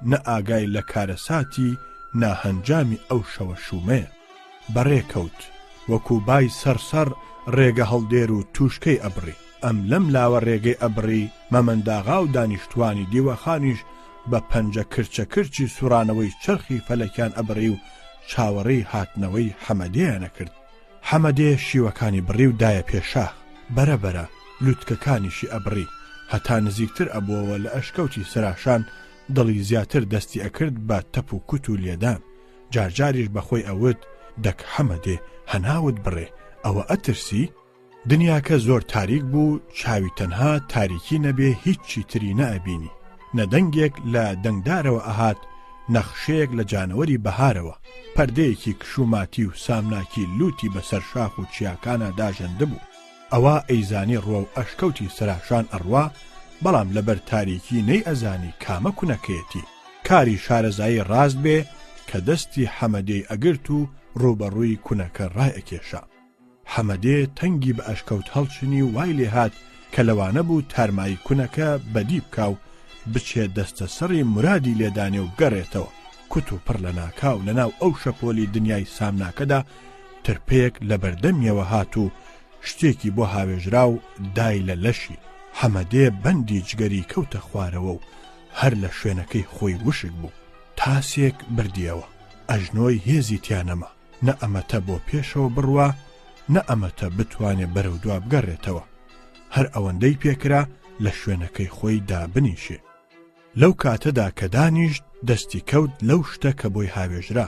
نە ئاگای لە کارەساتی ناهەنجامی ئەو شەوە شومەیە. بەڕێکەوت وەکو بای سەرسەر ڕێگە هەڵدێر و تووشکەی ئەبڕی. ئەم لەم لاوە ڕێگەی ئەبڕی مەمەنداغا و دانیشتوانی دیوەخانیش بە پەنجە کرچی سوڕانەوەی چرخی فەلەکیان ئەبڕی و چاوەڕێی هاتنەوەی حەمەدەیانە کرد. حەمەدێ شیوەکانی بڕی و دایە پێشاخ، بەرەبەرە لووتکەکانیشی ئەبڕی هەتا نزیکتر ئەبووەوە لە ئەشکەوتی سەراشان. دڵی زیاتر دەستی ئەکرد بە تەپ و کوت و لێدان. جارجاریش بەخۆی ئەوت: دەک حەمەدێ هەناوت بڕێ، ئەوە ئەترسی؟ دنیاکە زۆر تاریک بوو، چاوی تەنها تاریکی نەبێ هیچی تری نەئەبینی. نەدەنگێک لە دەنگدارەوە ئەهات، نەخشەیەک لە جانەوەری بەهارەوە. پەردەیەکی کشوماتی و سامناکی لوتی بەسەر شاخ و چیاکانە داژەندە بوو. ئەوە ئەیزانی ڕۆ و ئەشکەوتی سەراشان ئەڕوا، بەڵام لەبەر تاریکی نەی ئەزانی کامە کونەکەیەتی. کاری شارەزایی ڕاست بێ کە دەستی حەمەدەی ئەگرت و ڕوبەڕووی کونەکە ڕایەکێشا. حەمەدێ تەنگی بە ئەشکەوت هەڵچنی و وای لێ هات کە لەوانە بوو تارمایی کونەکە بەدی بکاو بچێ دەستە سەری مرادی لێدانێ و گەڕێتەوە. کوت و پڕ لە ناکاو لەناو ئەو شەپۆلی دنیای سامناکەدا ترپەیەک لە بەردەمیەوە هات و شتێکی بۆ هاوێژرا و دای لە لەشی. حەمەدێ بەندی جگەری کەوتە خوارەوە و هەر لە شوێنەکەی خۆی وشک بوو. تاسێک بردیەوە. ئەژنۆی هێزی تیانەما، نە ئەمەتە بۆ پێشەوە بڕوا، نە ئەمەتە بتوانێ بەرەو دوا بگەڕێتەوە. هەر ئەوەندەی پێکرا لە شوێنەکەی خۆی دابنیشێ. لەو کاتەدا کە دانیشت دەستی کەوت لەو شتە کە بۆی هاوێژرا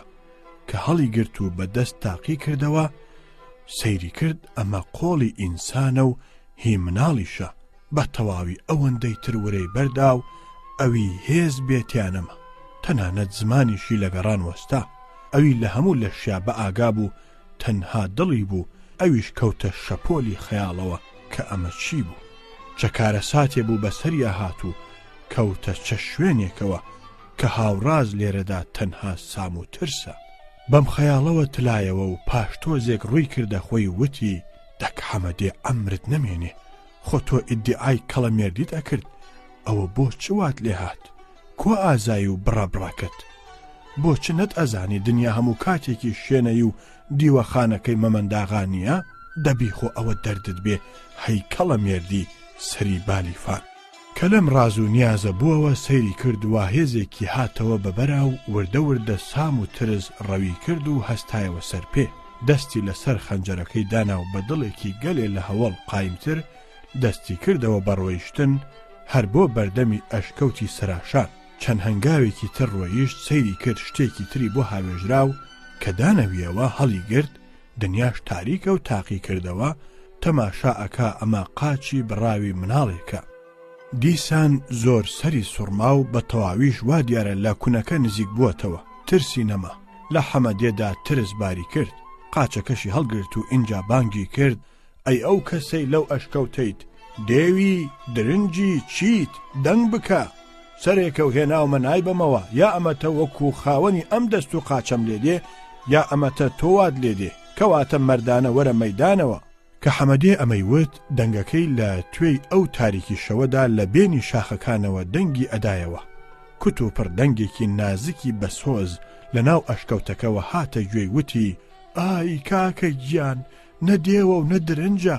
کە هەڵی گرت و بەدەست تاقی کردەوە. سەیری کرد ئەمە قۆڵی ئینسانە و هی مناڵیشە. بە تەواوی ئەوەندەی ترورەی بەردا و ئەوی هێز بێتیانەمە. تەنانەت زمانیشی لە گەڕان وەستا. ئەوی لە هەموو لە شیا بە ئاگا بوو، تەنها دڵی بوو. ئەویش کەوتە شەپۆلی خەیاڵەوە کە ئەمە چی بوو. چەکارە ساتێ بوو بەسەریا هاتوو، کەوتە چە شوێنێکەوە کە هاوڕاز لێرەدا تەنها سام و ترسە. بەم خەیاڵەوە تلایەوە و پاش تۆزێک ڕووی کردە خۆی وتی: دەک حەمەدێ ئەمرت نەمێنێ، خۆ تۆ ئیدعای کەڵەمێردیت ئەکرد ئەوە بۆ چوات لێ هات کۆ ئازایی و بڕابڕاکەت بۆ چ نەت ئەزانی دنیا هەموو کاتێکی شوێنەی و دیوەخانەکەی مەمەنداغانیە دەبی خۆ ئەوە دەردت بێ هەی کەڵەمێردی سەری بالیفان کە لەم ڕاز و نیازە بووەوە سەیری کرد و هێزێکی هاتەوە بەبەرا و وردە وردە سام و ترس ڕەوی کرد و هەستایەوە سەر پێ دەستی لەسەر خەنجەرەکەی دانا و بە دڵێکی گەلێ لە هەوڵ قایمتر دەستی کردەوە بەڕۆیشتن هەر بۆ بەردەمی ئەشکەوتی سەراشان چەند هەنگاوێکی تر ڕۆیشت سەیری کرد شتێکی تری بۆ هاوێژرا و کە دانەویەوە هەڵی گرت دنیاش تاریکە و تاقی کردەوە تەماشا ئەکا ئەمە قاچی بڕاوی مناڵێکە دیسان زۆر سەری سوڕما و بە تەواویش وا دیارە لە کوونەکە نزیک بووەتەوە ترسی نەما لە حەمەدێدا ترس باری کرد قاچەکەشی هەڵگرت و ئینجا بانگی کرد ئەی ئەو کەسەی لەو ئەشکەوتەیت دێوی درنجی چیت دەنگ بکە سەرێکە و هێناومە نایبەمەوە یا ئەمەتە وەکو خاوەنی ئەم دەست و قاچەم لێدێ یا ئەمەتە تۆوات لێدێ کەواتە مەردانە وەرە مەیدانەوە کە حەمەدێ ئەمەی وت دەنگەکەی لە توێی ئەو تاریکی شەوەدا لە بێنی شاخەکانەوە دەنگی ئەدایەوە کوت و پڕ دەنگێکی نازکی بەسۆز لە ناو ئەشکەوتەکەەوە هاتە گوێی وتی ئای کاکە گیان نەدێوە و نەدرنجە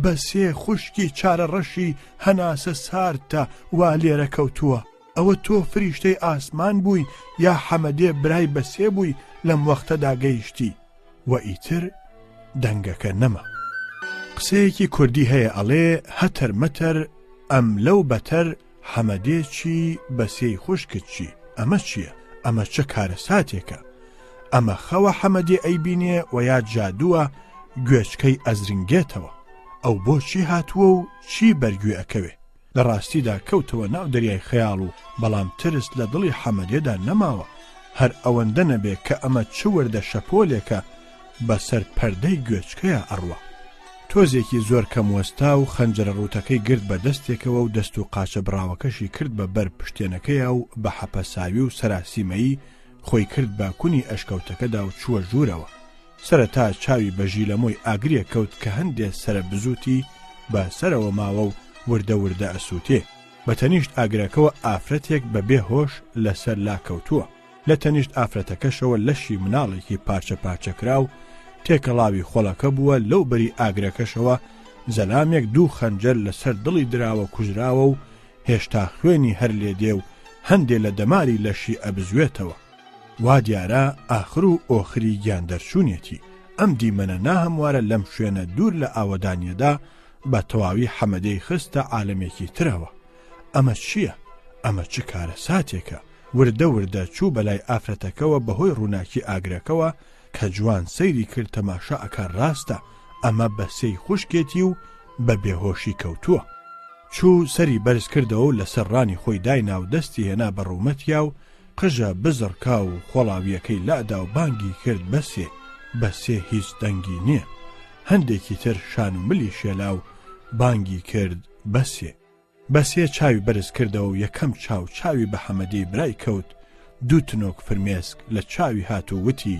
بە سێ خوشکی چارە ڕەشی هەناسە سارتە وا لێرە کەوتووە ئەوە تۆ فریشتەی ئاسمان بووی یا حەمەدێ برای بەسێ بووی لەم وەختەدا گەیشتی و ئیتر دەنگەکە نەما قسەیەکی کوردی هەیە ئەڵێ هەتەر مەتەر ئەم لەو بەتەر حەمەدێ چی بەسێی خوشکت چی ئەمە چییە ئەمە چه کارە ساتێکە ئەمە خەوە حەمەدێ ئەیبینێ و یا جادووە گوێچکەی ئەزرنگێتەوە ئەو بۆچی هاتووە و چی بەرگوێ ئەکەوێ لە ڕاستیدا کەوتەوە ناو دەریای خەیاڵ و بەڵام ترس لە دڵی حەمەدێدا نەماوە هەر ئەوەندە نەبێ کە ئەمە چ وەردە شەپۆلێکە بەسەر پەردەی گوێچکەیە ئەڕوە تۆزێکی زۆر کەم وەستا و خەنجەرە ڕووتەکەی گرت بە دەستێکەوە و دەست و قاچە براوەکەشی کرد بە بەر پشتێنەکەیە و بە حەپەساوی و سەراسیمەیی خۆی کرد بە کونی ئەشکەوتەکەدا و چووە ژوورەوە سەرەتا چاوی بەژی لە مۆی ئاگریە کەوت کە هەندێ سرە بزوتی بە سەرەوە ماوە و وردە وردە ئەسووتێ بە تەنیشت ئاگرەکەەوە ئافرەتێک بە بێهۆش لەسەر لا کەوتووە لە تەنیشت ئافرەتەکەشەوە لەشی مناڵێکی پارچە پارچەکرا و تێکەڵاوی خۆڵەکە بووە لەو بەری ئاگرەکەشەوە زەلامێک دوو خەنجەر لەسەر دڵی دراوە کوژراوە و هێشتا خوێنی هەر لێدێ و هەندێ لە دەماری لەشی ئەبزوێتەوە وا دیارە ئاخر و ئۆخری گیان دەرچوونێتی ئەم دیمەنە ناهەموارە لەم شوێنە دوور لە ئاوەدانیەدا بە تەواوی حەمەدەی خستە عالەمێکی ترەوە ئەمە چییە؟ ئەمە چ کارە ساتێکە؟ وردە وردە چوو بەلای ئافرەتەکەەوە بەهۆی ڕووناکی ئاگرەکەەوە کە جوان سەیری کرد تەماشا ئەکار ڕاستە ئەمە بەسەی خوشکێتی و بە بێهۆشی کەوتووە چوو سەری بەرز کردەوە و لەسەر ڕانی خۆی داینا و دەستی هێنا بە ڕوومەتیا و قژە بزڕکا و خۆڵاویەکەی لادا و بانگی کرد بەسێ هیچ دەنگی نییە هەندێکی تر شان و ملی شێلا و بانگی کرد بەسێ چاوی بەرز کردەوە و یەکەم چاوی بە حەمەدەی برای کەوت دوو تنۆک فرمێسک لە چاوی هات و وتی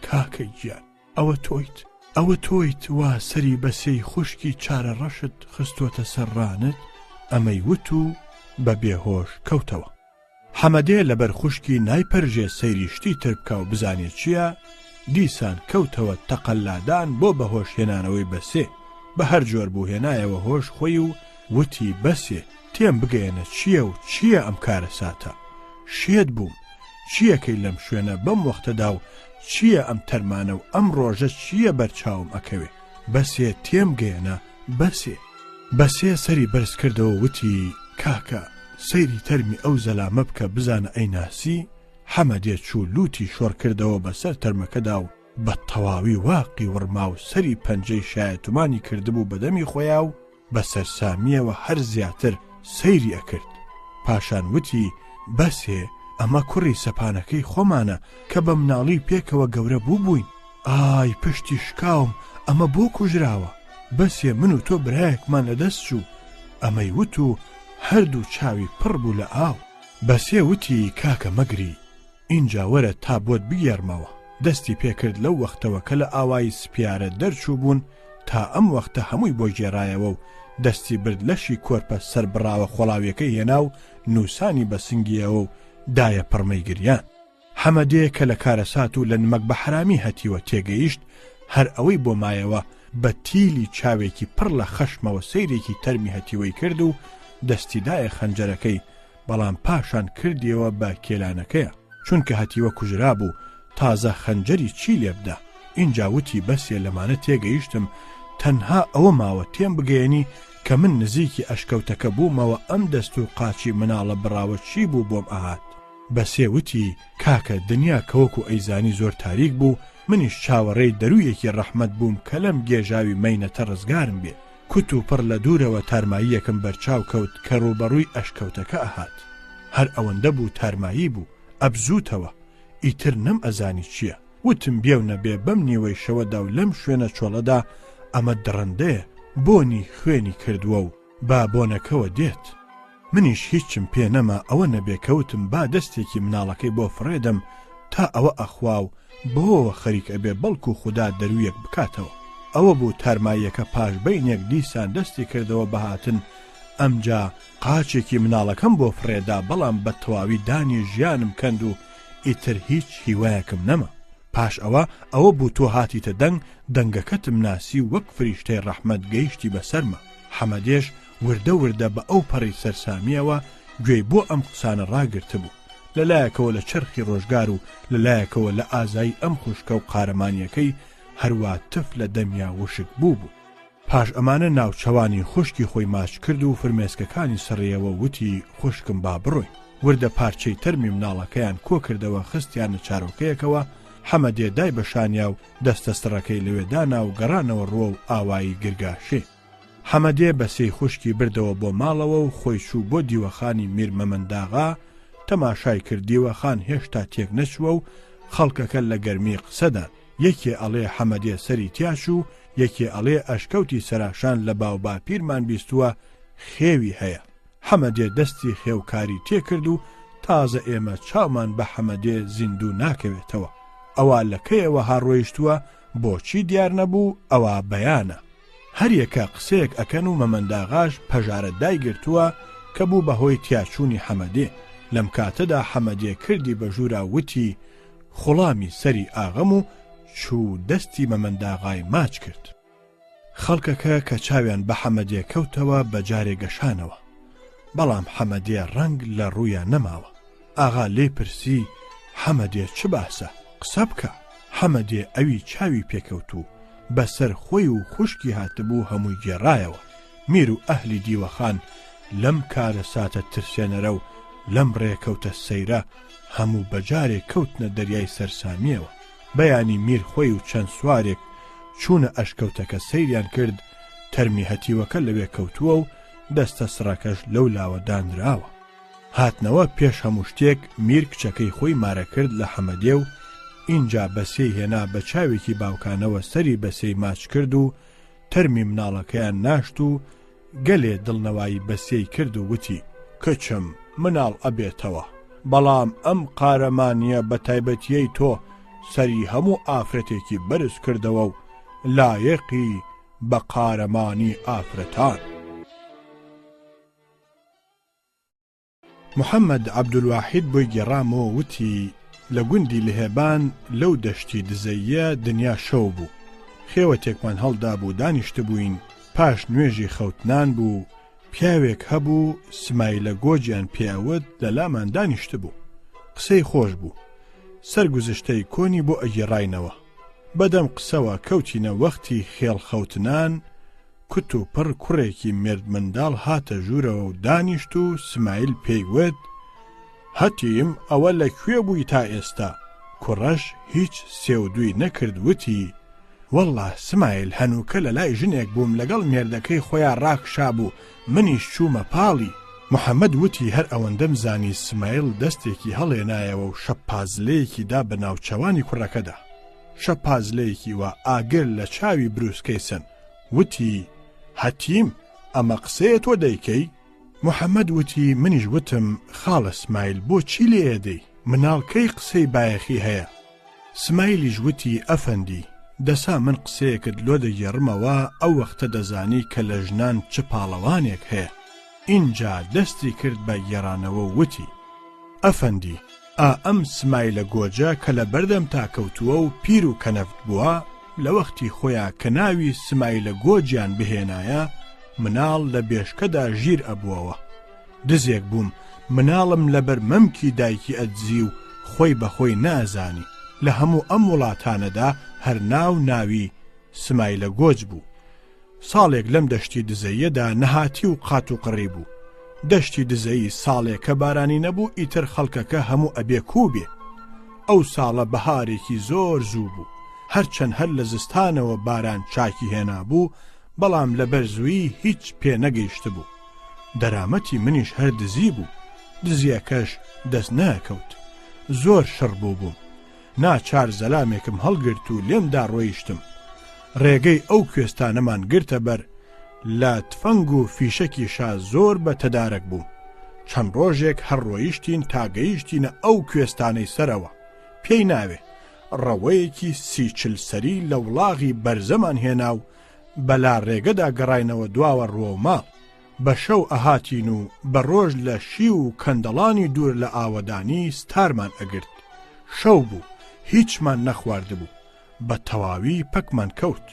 کاکە گیان ئەوە تۆیت وا سەری بەسەی خوشکی چارە ڕەشت خستۆتە سەرڕانت ئەمەی وت و بە بێهۆش کەوتەوە حەمەدێ لەبەر خوشکی نایپەرژێ سەیری شتی تر بکە و بزانێت چییە دیسان کەوتەوە تەقەلادان بۆ بەهۆش هێنانەوەی بەسێ بە هەر جۆر بوو هێنایەوە هۆش خۆی و وتی بەسێ تێم بگەێنە چییە ئەم کارە ساتە شێت بووم چیەکەی لەم شوێنە بەم وەختەدا و چییە ئەم تەرمانە و ئەم ڕۆژە چییە بەرچاوم ئەکەوێ بەسێ تێم گەێنە بەسێ سەری بەرز کردەوە وتی کاکە سەیری تەرمی ئەو زەلامە بکە بزانە ئەی ناسی حەمەدێ چوو لوتی شۆڕ کردەوە بەسەر تەرمەکەدا و بە تەواوی واقی وڕما و سەری پەنجەی شایەتومانی کردبوو بەدەمی خۆیا و بەسەر سامیەوە هەر زیاتر سەیری ئەکرد پاشان وتی بەسێ ئەمە کوڕی سەپانەکەی خۆمانە کە بە مناڵی پێکەوە گەورە بووبووین ئای پشتی شکاوم ئەمە بۆ کوژراوە بەسێ من و تۆ برایەکمان لەدەست چوو ئەمەی وت و هەردوو چاوی پڕ بوو لە ئاو بەسێ وتی کاکە مەگری ئینجا وەرە تا بۆت بگێڕمەوە دەستی پێکرد لەو وەختەوە کە لە ئاوای سپیارە دەرچوو بوون تا ئەم وەختە هەمووی بۆ گێڕایەوە و دەستی برد لەشی کۆرپە سەر بڕاوە خۆڵاویەکەی هێنا و نووسانی بە سنگیەوە و دایە پڕمەی گریان. حەمەدێ کە لە کارەسات و لە نمەک بە حرامی هەتیوە تێگەیشت، هەر ئەوەی بۆ مایەوە بە تیلی چاوێکی پڕ لە خەشمەوە سەیرێکی تەرمی هەتیوەی کرد و دەستیدایە خەنجەرەکەی، بەڵام پاشان کردیەوە بە کێلانەکەیە، چونکە هەتیوە کوژرا بوو، تازە خەنجەری چی لێبدا. اینجا وتی بەسێ لەمانە تێگەیشتم، تەنها ئەوە ماوە تێم بگەێنی کە من نزیکی ئەشکەوتەکە بوومەوە ئەم دەست و قاچی مناڵە بڕاوە چی بوو بۆم ئاهات. بەسێ وتی کاکە دنیا کەوەکو ئەیزانی زۆر تاریک بوو، منیش چاوەڕێی دەرویەکی ڕەحمەت بووم کە لەم گێژاوی مەینەتە ڕزگارم بێ. کوت و پڕ لە دوورەوە تارماییەکەم بەرچاو کەوت کە ڕوبەڕووی ئەشکەوتەکە ئاهات. هەر ئەوەندە بوو تارمایی بوو، ئەبزووتەوە، ئیتر نەم ئەزانی چییە. وتم بێونە بێ بەم نیوەی شەوەدا و لەم شوێنە چۆڵەدا ئەمە دڕندەیە، بۆنی خوێنی کردووە و با بۆنەکەوە دێت. منیش هیچم پێ نەما ئەوە نەبێ کەوتم با دەستێکی مناڵەکەی بۆ فڕێدەم تا ئەوە ئەخوا و بۆەوە خەریک ئەبێ بەڵکو خوددا دەرویەک بکاتەوە. ئەوە بوو تارماییەکە پاش بەینێک دیسان دەستی کردەوە بەهاتن. ئەمجا قاچێکی مناڵەکەم بۆ فڕێدا، بەڵام بە تەواوی دانی ژیانم کەند و ئیتر هیچ هیوایەکم نەما. پاش ئەوە بوو تۆ هاتیتە دەنگەکەتم ناسی وەک فریشتەی ڕەحمەت گەیشتی بەسەرمە. حەمەدێش وردە وردە بە ئەو پەڕی سەرسامیەوە گوێی بۆ ئەم قسانە ڕاگرتە بوو، لەلایەکەوە لە چرخی ڕۆژگار و لەلایەکەوە لە ئازایی ئەم خوشکە و قارەمانیەکەی هەروە تف لە دەمیا وشک بوو. پاش ئەمانە ناوچەوانی خوشکی خۆی ماچ کرد و فرمێسکەکانی سڕیەوە وتی خوشکم با بڕۆی. وردە پارچەی تەرمی مناڵەکەیان کۆ کردەوە، خستیانە چارۆکەیەکەوە. حەمەدێ دای بەشانیا و دەستە سڕەکەی لەوێدانا و گەڕانەوە ڕۆ و ئاوایی گرگاشێ. حەمەدێ بەسەی خوشکی بردەوە بۆ ماڵەوە و خۆی چوو بۆ دیوەخانی میر مەمەنداغا. تەماشای کرد دیوەخان هێشتا تێک نەچووە و خەڵکەکە لە گەرمی قسەدان. یەکێ ئەڵێ حەمەدێ سەری تیاش و یەکێ ئەڵێ ئەشکەوتی سەراشان لە باو باپیرمان بیستووە، خێوی هەیە. حەمەدێ دەستی خێوکاری تێکرد و تازە ئێمە چاومان بە حەمەدێ زیندوو ناکەوێتەوە. ئەوە لەکەیەوە هاڕۆیشتووە، بۆچی دیار نەبوو ئەوە بەیانە. هەریەکە قسەیەک ئەکەن و مەمەنداغاش پەژارە دایگرتووە کە بوو بەهۆی تیاچوونی حەمەدێ. لەم کاتەدا حەمەدێ کردی بە ژوورا وتی خوڵامی سەری ئاغەم و چوو دەستی مەمەنداغای ماچ کرد. خەڵکەکە کە چاویان بە حەمەدێ کەوتەوە بە جارێ گەشانەوە، بەڵام حەمەدێ ڕەنگ لە ڕوویان نەماوە. ئاغا لێ پرسی حەمەدێ چ باسە؟ قسە بکە. حەمەدێ ئەوی چاوی پێکەوت و بەسەر خۆی و خوشکی هاتبوو هەمووی گێڕایەوە. میر و ئەهلی دیوەخان لەم کارە ساتە ترسێنەرە و لەم ڕێکەوتە سەیرە هەموو بەجارێک کەوتنە دەریای سەرسامیەوە. بەیانی میر خۆی و چەند سوارێک چوونە ئەشکەوتەکە سەیریان کرد. تەرمی هەتیوەکە لەوێ کەوتووە و دەستە سڕەکەش لەو لاوە دانراوە. هاتنەوە پێش هەموو شتێک میر کچەکەی خۆی مارە کرد لە حەمەدێ و اینجا بەسەی هێنا بە چاوێکی باوکانەوە سەری بەسەی ماچ کرد و تەرمی مناڵەکەیان ناشت و گەلێ دڵنەوایی بەسەی کرد و وتی کچم مناڵ ئەبێتەوە، بەڵام ئەم قارەمانیە بە تایبەتیەی تۆ سەری هەموو ئافرەتێکی بەرز کردەوە و لایەقی بە قارەمانی ئافرەتان. محەممەد عەبدولواحید بۆی گێڕامەوە وتی لە گوندی لهێبان لەو دەشتی دزەیە دنیا شەو بوو. خێوەتێکمان هەڵدا بوو، دانیشت بووین. پاش نوێژی خەوتنان بوو، پیاوێک هەبوو سمایلە گۆجیان پێوت لە لامان دانیشت بوو. قسەی خۆش بوو، سەرگوزشتەی کۆنی بۆ ئەگێڕاینەوە. بەدەم قسەوە کەوتینە وەختی خێڵ خەوتنان. کوت و پڕ کوڕێکی مرد منداڵ هاتە ژوورەوە و دانیشت و سمایل پێیوت هەتیم ئەوە لەکوێ بووی تا ئێستا؟ کوڕەش هیچ سێودووی نەکرد، وتی وەڵڵا سمایل هەنووکە لە لای ژنێک بووم، لەگەڵ مێردەکەی خۆیان ڕاکشا بوو، منیش چوومە پاڵی. محەممەد وتی هەر ئەوەندەم زانی سمایل دەستێکی هەڵێنایەوە و شەپازلەیەکی دا بە ناوچەوانی کوڕەکەدا. شەپازلەیەکی وە ئاگر لە چاوی بروسکەی سن. وتی هەتیم ئەمە قسەیە تۆ دەیکەی؟ محەممەد وتی منیش وتم خاڵە سمایل بۆ چی لێدەی؟ مناڵکەی قسەی بایەخی هەیە. سمایلیش وتی ئەفەندی دەسا من قسەیەکت لۆ دەگێڕمەوە ئەو وەختە دەزانی کە لە ژنان چ پاڵەوانێک هەیە. اینجا دەستی کرد بە گێڕانەوە وتی: ئەفەندی، ئەم سمایلە گۆجە کە لە بەردەم تاکەوتووە و پیر و کەنەفت بووە، لە وەختی خۆیان کە ناوی سمایلە گۆجیان بهێنایە، مناڵ لە بێشکەدا ژیر ئەبووەوە. دزێک بووم، مناڵم لەبەر مەمکی دایکی ئەدزی و خۆی بەخۆی نازانی. لە هەموو ئەم وڵاتانەدا هەر ناوی سمایلە گۆج بوو. ساڵێک لەم دەشتی دزەیەدا نەهاتی و قات و قڕی بوو. دەشتی دزەیی ساڵێک کە بارانی نەبوو، ئیتر خەڵکەکە هەموو ئەبێ کوبێ. ئەو ساڵە بەهارێکی زۆر زوو بوو، هەرچەند هەر لە زستانەوە باران چاکی هێنا بوو، بەڵام لەبەر زووی هیچ پێ نەگەیشت بوو. دەرامەتی منیش هەر دزی بوو، دزیەکەش دەست نەکەوت. زۆر شڕ بووم، ناچار زەلامێکم هەڵگرت و لێمدا ڕۆیشتم. ڕێگەی ئەو کوێستانەمان گرتە بەر، لە تفەنگ و فیشەکی شا زۆر بە تەدارەک بووم. چەند ڕۆژێک هەر ڕۆیشتین تا گەیشتینە ئەو کوێستانەی سەرەوە. پێی ناوێ ڕەوەیەکی 30-40 سەری لە وڵاغی بەرزەمان هێنا و بەلا ڕێگەدا گەڕاینەوە دواوە ڕوە و ماڵ. بە شەو ئەهاتین و بە ڕۆژ لە شی و کەندەڵانی دوور لە ئاوەدانی ستارمان ئەگرت. شەو بوو، هیچمان نەخواردبوو، بە تەواوی پەکمان کەوت.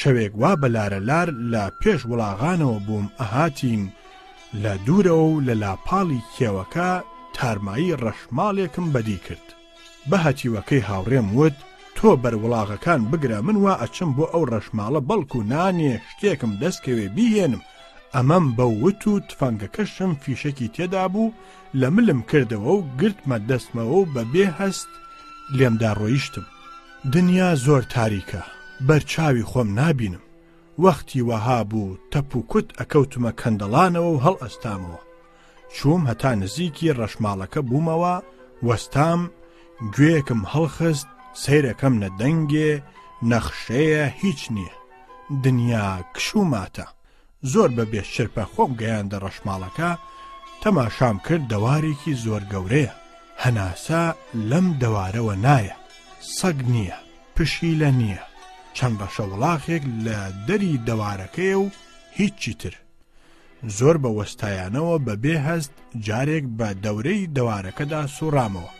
شەوێک وا بەلارەلار لە پێش وڵاغانەوە بووم، ئەهاتین لە دوورەوە و لە لاپاڵی کێوەکە تارمایی ڕەشماڵێکم بەدی کرد. بە هەتیوەکەی هاوڕێم وت: تۆ بەروڵاغەکان بگرە، من وا ئەچم بۆ ئەو ڕەشماڵە، بەڵکو نانێ شتێکم دەستکەوێ بیهێنم. ئەمەم بەوت و تفەنگەکەشم فیشەکی تێدا بوو، لە ملم کردەوە و گرتمە دەستمەوە و بەبێ هەست لێمدا ڕۆیشتم. دنیا زۆر تاریکە، بەرچاوی خۆم نابینم. وەختی وەها بوو تەپ و کوت ئەکەوتمە کەندەڵانەوە و هەڵ ئەستامەوە. چووم هەتا نزیکی ڕەشماڵەکە بوومەوە، وەستام، گوێیەکم هەڵخست، سەیرەکەم نەدەنگێ، نەخشەیە، هیچ نییە. دنیا کشوماتە. زۆر بەبێ شرپە خۆم گەیاندە ڕەشماڵەکە، تەماشام کرد دەوارێکی زۆر گەورەیە. هەناسا لەم دەوارەوە نایە، سەگ نییە، پشیلە نییە، چەند ڕەشە وڵاغێک لە دەری دەوارەکەیە و هیچی تر. زۆر بە وەستایانەوە بەبێ هەست جارێک بە دەورەی دەوارەکەدا سوڕامەوە.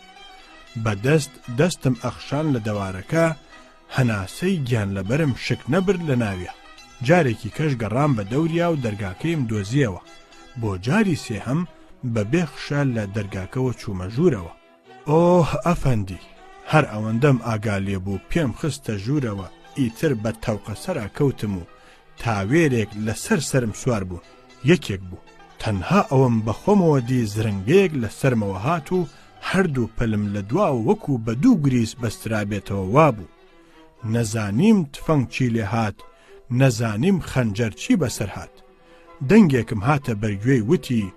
بەدەست دەستم ئەخشان لە دەوارەکە، هەناسەی گیان لەبەرم شک نەبرد لە ناویە. جارێکی کەش گەڕام بە دەوریا و دەرگاکەیم دۆزیەوە. بۆ جاری سێهەم بەبێ خشە لە دەرگاکەوە چوومە ژوورەوە. ئۆه ئەفەندی، هەر ئەوەندەم ئاگالێ بوو پێم خستە ژوورەوە، ئیتر بە تەوقە سەرا کەوتم و تاوێرێک لەسەر سرم سوار بوو. یەکێک بوو، تەنها ئەوەم بەخۆمەوە دی زرنگەیەک لە سەرمەوە هات و هەردوو پەلم لە دواوە وەکو بە دوو گریس بەسترابێتەوە وابوو. نەزانیم تفەنگ چی لێ هات، نەزانیم خەنجەر چی بەسەر هات. دەنگێکم هاتە بەرگوێی وتی: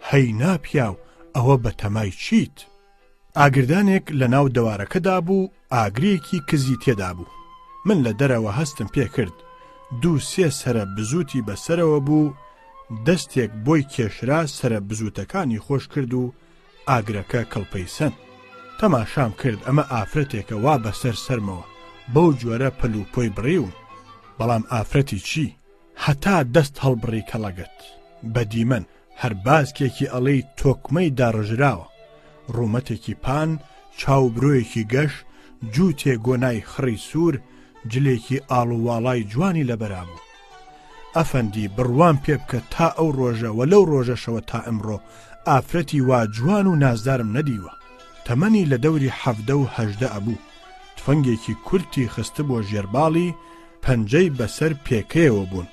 هەی ناپیاو، ئەوە بە تەمای چیت؟ ئاگردانێک لە ناو دەوارەکەدا بوو، ئاگرێکی کزی تێدا بوو. من لە دەرەوە هەستم پێ کرد. 2-3 سرە بزوتی بەسەرەوە بوو، دەستێک بۆی کێشرا سرە بزوتەکانی خۆش کرد و ئاگرەکە کەڵپەیسەن. تەماشام کرد ئەمە ئافرەتێکە وا بەسەر سەرمەوە، بەو جۆرە پەلوپۆی بڕیوم. بەڵام ئافرەتی چی؟ هەتا دەست هەڵبڕی کەڵەگەت. بەدیمەن هەر باسکێکی ئەڵەی تۆکمەی داڕژراوە، ڕوومەتێکی پان، چاوبرۆیەکی گەش، جووتێ گۆنای خڕی سوور، جلێکی ئاڵوواڵای جوانی لەبەرا بوو. ئەفەندی، بڕوان پێ بکە تا ئەو ڕۆژە و لەو ڕۆژەشەوە تا ئەمڕۆ ئافرەتی وا جوان و نازدارم نەدیوە. تەمەنی لە دەوری 17 و 18 ئەبوو. تفەنگێکی کورتی خستە بۆ ژێرباڵی، پەنجەی بەسەر پێکەیەوە بوون.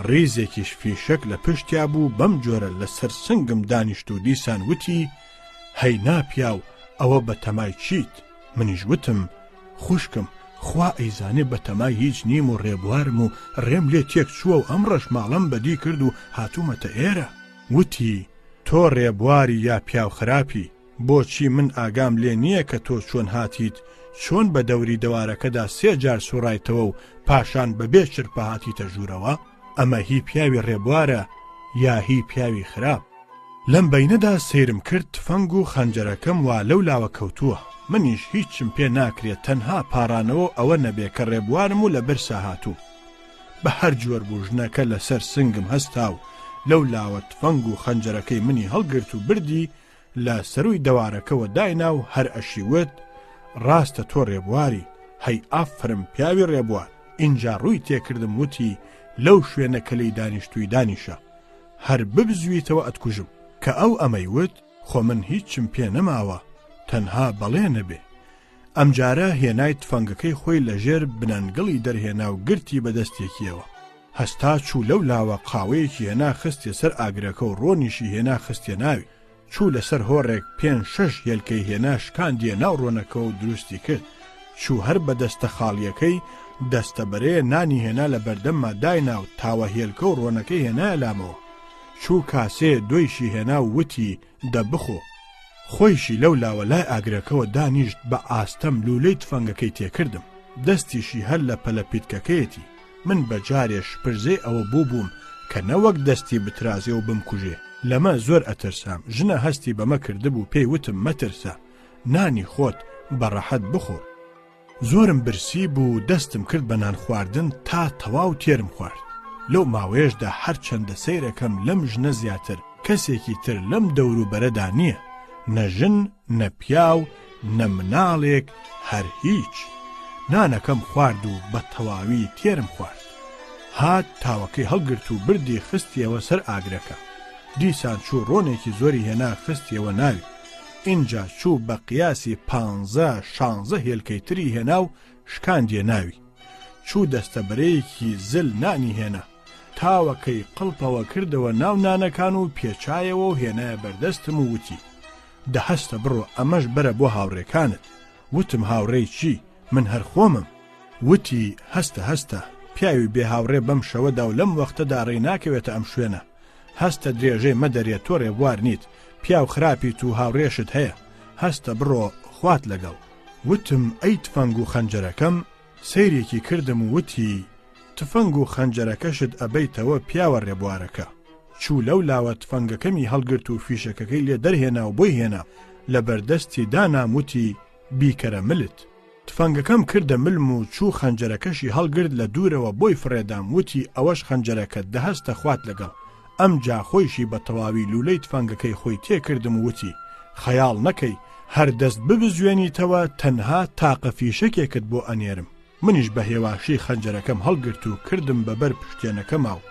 ڕیزێکیش فیشەک لە پشتیا بوو. بەم جۆرە لەسەر سنگم دانیشت و دیسان وتی: هەی ناپیاو، ئەوە بە تەمای چیت؟ منیش وتم: خوشکم، خوا ئەیزانێ بە تەمای هیچ نیم و ڕێبوارم و ڕێم لێ تێک چووە و ئەم ڕەشماڵەم بەدی کرد و هاتوومەتە ئێرە. وتی: تۆ ڕێبواری یا پیاو خراپی، بۆچی من ئاگام لێ نییە کە تۆ چۆن هاتیت، چۆن بە دەوری دەوارەکەدا 3 جار سوڕایتەوە و پاشان بەبێ شرپە هاتیتە ژوورەوە؟ ئەمە هی پیاوی ڕێبوارە یا هی پیاوی خراپ؟ لەم بەینەدا سەیرم کرد تفەنگ و خەنجەرەکەم وا لەو لاوە کەوتووە. منیش هیچم پێ ناکرێت تەنها پارانەوە ئەوە نەبێ کە ڕێبوارم و لە بەرسا هاتوو. بە هەر جۆر بوژنەکە لەسەر سنگم هەستا و لەو لاوە تفەنگ و خەنجەرەکەی منی هەڵگرت و بردی لە سەروی دەوارەکەەوە داینا و هەر ئەشیوت ڕاستە تۆ ڕێبواری، هەی ئافرم پیاوی ڕێبوار. اینجا ڕووی تێکردم وتی لەو شوێنە کە لەی دانیشتووی دانیشە، هەر ببزویتەوە ئەتکوژم. کە ئەو ئەمەیوت خۆ من هیچم پێ نەماوە، تەنها بەڵێ نەبێ. ئەمجارە هێنای تفەنگەکەی خۆی لەژێر بنەنگڵی دەرهێنا و گرتی بەدەستێکیەوە. هەستا چوو لەو لاوە قاوەیەکی هێنا خستێ سەر ئاگرەکە و ڕۆنیشی هێنا خستێ ناوی. چوو لەسەر هۆڕێک 5-6 هێلکەی هێنا شکاندیە ناو ڕۆنەکە و دروستی کرد. چوو هەر بە دەستە خاڵیەکەی دەستەبەرەیە نانی هێنا لە بەردەمما داینا و تاوە هێلکە و ڕۆنەکەی هێنایە لامەوە. چوو کاسێ دۆیشی هێنا و وتی دەبخۆ. خۆیشی لەو لاوە لای ئاگرەکەەوە دانیشت بە ئاستەم لولەی تفەنگەکەی تێکردم. دەستیشی هەر لە پەلەپیتکەکەیەتی. من بە جارێش پرزەی ئەوە بووبووم کە نەوەک دەستی بترازێ و بمکوژێ. لەمە زۆر ئەترسام. ژنە هەستی بەمە کردبوو پێی وتم مەترسە، نانی خۆت بەڕەحەت بخۆ. زۆرم برسی بوو دەستم کرد بە نان خواردن تا تەواو تێرم خوارد. لەو ماوەیەشدا هەر چەندە سەیرەکەم لەم ژنە زیاتر کەسێکی تر لەم دەوروبەرەدا نییە، نە ژن نە پیاو نە مناڵێک، هەر هیچ. نانەکەم خوارد و بە تەواوی تێرم خوارد. هات تاوەکەی هەڵگرت و بردی خستیەوە سەر ئاگرەکە. دیسان چوو ڕۆنێکی زۆری هێنا خستیەوە ناوی. اینجا چوو بە قیاسی 15-16 هێلکەی تری هێنا و شکاندیە ناوی. چوو دەستەبەرەیەکی زل نانی هێنا. تاوەکەی قڵپەوە کردەوە ناو نانەکان و پێچایەوە و هێنایە بەردەستم و وتی دەهەستە بڕۆ ئەمەش بەرە بۆ هاوڕێکانت. وتم هاوڕێی چی؟ من هەر خۆمم. وتی هەستە پیاوی بێ هاوڕێ بەم شەوەدا و لەم وەختەدا ڕێی ناکەوێتە ئەم شوێنە. هەستە درێژەی مەدەرێت تۆ ڕێبوار نیت، پیاو خراپیت و هاوڕێشت هەیە، هەستە بڕۆ خوات لەگەڵ. وتم ئەی تفەنگ و خەنجەرەکەم. سەیرێکی کردم و وتی تفەنگ و خەنجەرەکەشت ئەبەیتەوە پیاوە ڕێبوارەکە. چوو لەو لاوە تفەنگەکەمی هەڵگرت و فیشەکەکەی لێ دەرهێنا و بۆی هێنا لە بەردەستی داناموتی بیکەرە ملت. تفەنگەکەم کردە ملم و چوو خەنجەرەکەشی هەڵگرت لە دوورەوە بۆی فڕێدام وتی ئەوەش خەنجەرەکەت دەهەستە خوات لەگەڵ. ئەم جا خۆیشی بە تەواوی لولەی تفەنگەکەی خۆی تێکردم و وتی خەیاڵ نەکەی هەر دەست ببزوێنیتەوە تەنها تاقە فیشەکێکت بۆ ئەنێرم. منیش بە هێواشی خەنجەرەکەم هەڵگرت و کردم بەبەر پشتێنەکەما و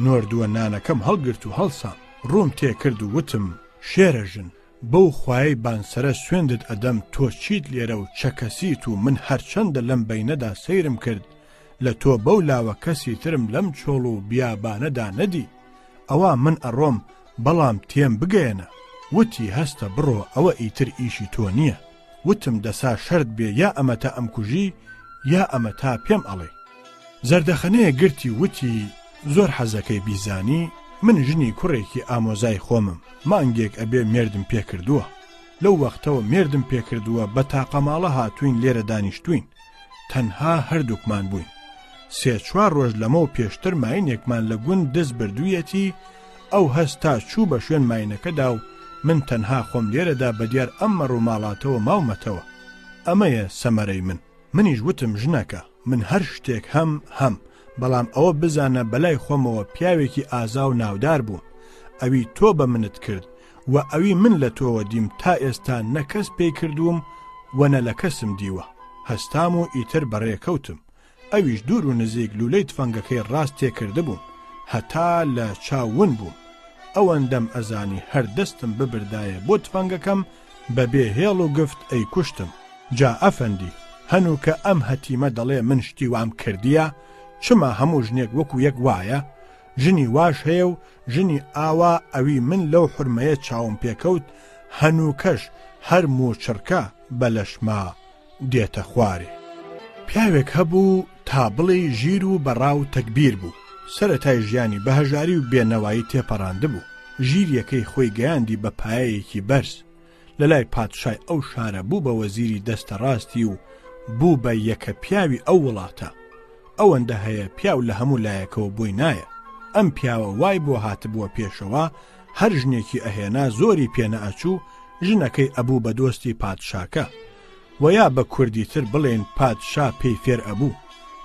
نۆردووە نانەکەم هەڵگرت و هەڵسام. ڕووم تێکرد و وتم شێرە ژن، بەو خوای بانسەرە سوێندت ئەدەم تۆ چیت لێرە و چەکەسیت و من هەرچەندە لەم بەینەدا سەیرم کرد لە تۆ بەو لاوە کەسی ترم لەم چۆڵ و بیابانەدا نەدی. ئەوە من ئەڕۆم بەڵام تێم بگەێنە. وتی هەستە بڕۆ ئەوە ئیتر ئیشی تۆ نییە. وتم دەسا شەرت بێ یا ئەمە تا ئەم کوژی یا ئەمە تا پێم ئەڵێ. زەردەخەنەیە گرتی وتی زۆر حەزەکەی بیزانی من ژنی کوڕێکی ئامۆزای خۆمم، مانگێک ئەبێ مێردم پێکردووە. لەو وەختەوە مێردم پێکردووە بە تاقەماڵە هاتوین لێرە دانیشتوین. تەنها هەردووکمان بووین. 3-4 ڕۆژ لەمە و پێشتر ماینێکمان لە گوند دەست بردوویەتی. ئەو هەستا چوو بە شوێن ماینەکەدا و من تەنها خۆم لێرەدا بەدیار ئەمە ڕووماڵاتەوە ماومەتەوە. ئەمەیە سەمەرەی من. منیش وتم ژنەکە من هەر شتێک هەم بەڵام ئەوە بزانە بەلای خۆمەوە پیاوێکی ئازا و ناودار بووم. ئەوی تۆ بە منت کرد و ئەوی من لە تۆوە دیم تا ئێستا نەکەس پێی کردووم و نە لە کەسم دیوە. هەستام و ئیتر بەڕێکەوتم. ئەویش دوور و نزیک لولەی تفەنگەکەی ڕاست تێکرده بووم هەتا لە چاون بووم. ئەوەندەم ئەزانی هەر دەستم ببردایە بۆ تفەنگەکەم بەبێ هێڵ و گفت ئەی کوشتم. جا ئەفەندی هەنوو کە ئەم هەتیمە دەڵێ من شتی وام کردیە، چما هەموو ژنێک وەکو یەک وایە؟ ژنی واش هەیە و ژنی ئاوا ئەوی من لەو حرمەیە چاوم پێکەوت هەنوو کەش هەر موچڕکە بە لەشما دێتە خوارێ. پیاوێک هەبوو تا بڵێ ژیر و بەڕاو تەکبیر بوو. سەرەتای ژیانی بە هەژاری و بێنەوایی تێپەڕاندە بوو. ژیریەکەی خۆی گەیاندی بە پایەیەکی بەرز. لە لای پادشای ئەو شارە بوو بە وەزیری دەستە ڕاستی و بوو بە یەکە پیاوی ئەو وڵاتە. ئەوەندە هەیە پیاو لە هەموو لایەکەوە بووی نایە. ئەم پیاوە وای بۆ هاتبووە پێشەوە هەر ژنێکی ئەهێنا زۆری پێنە ئەچوو ژنەکەی ئەبوو بە دۆستی پادشاکە و یا بە کوردی تر بڵێن پادشا پێی فێر ئەبوو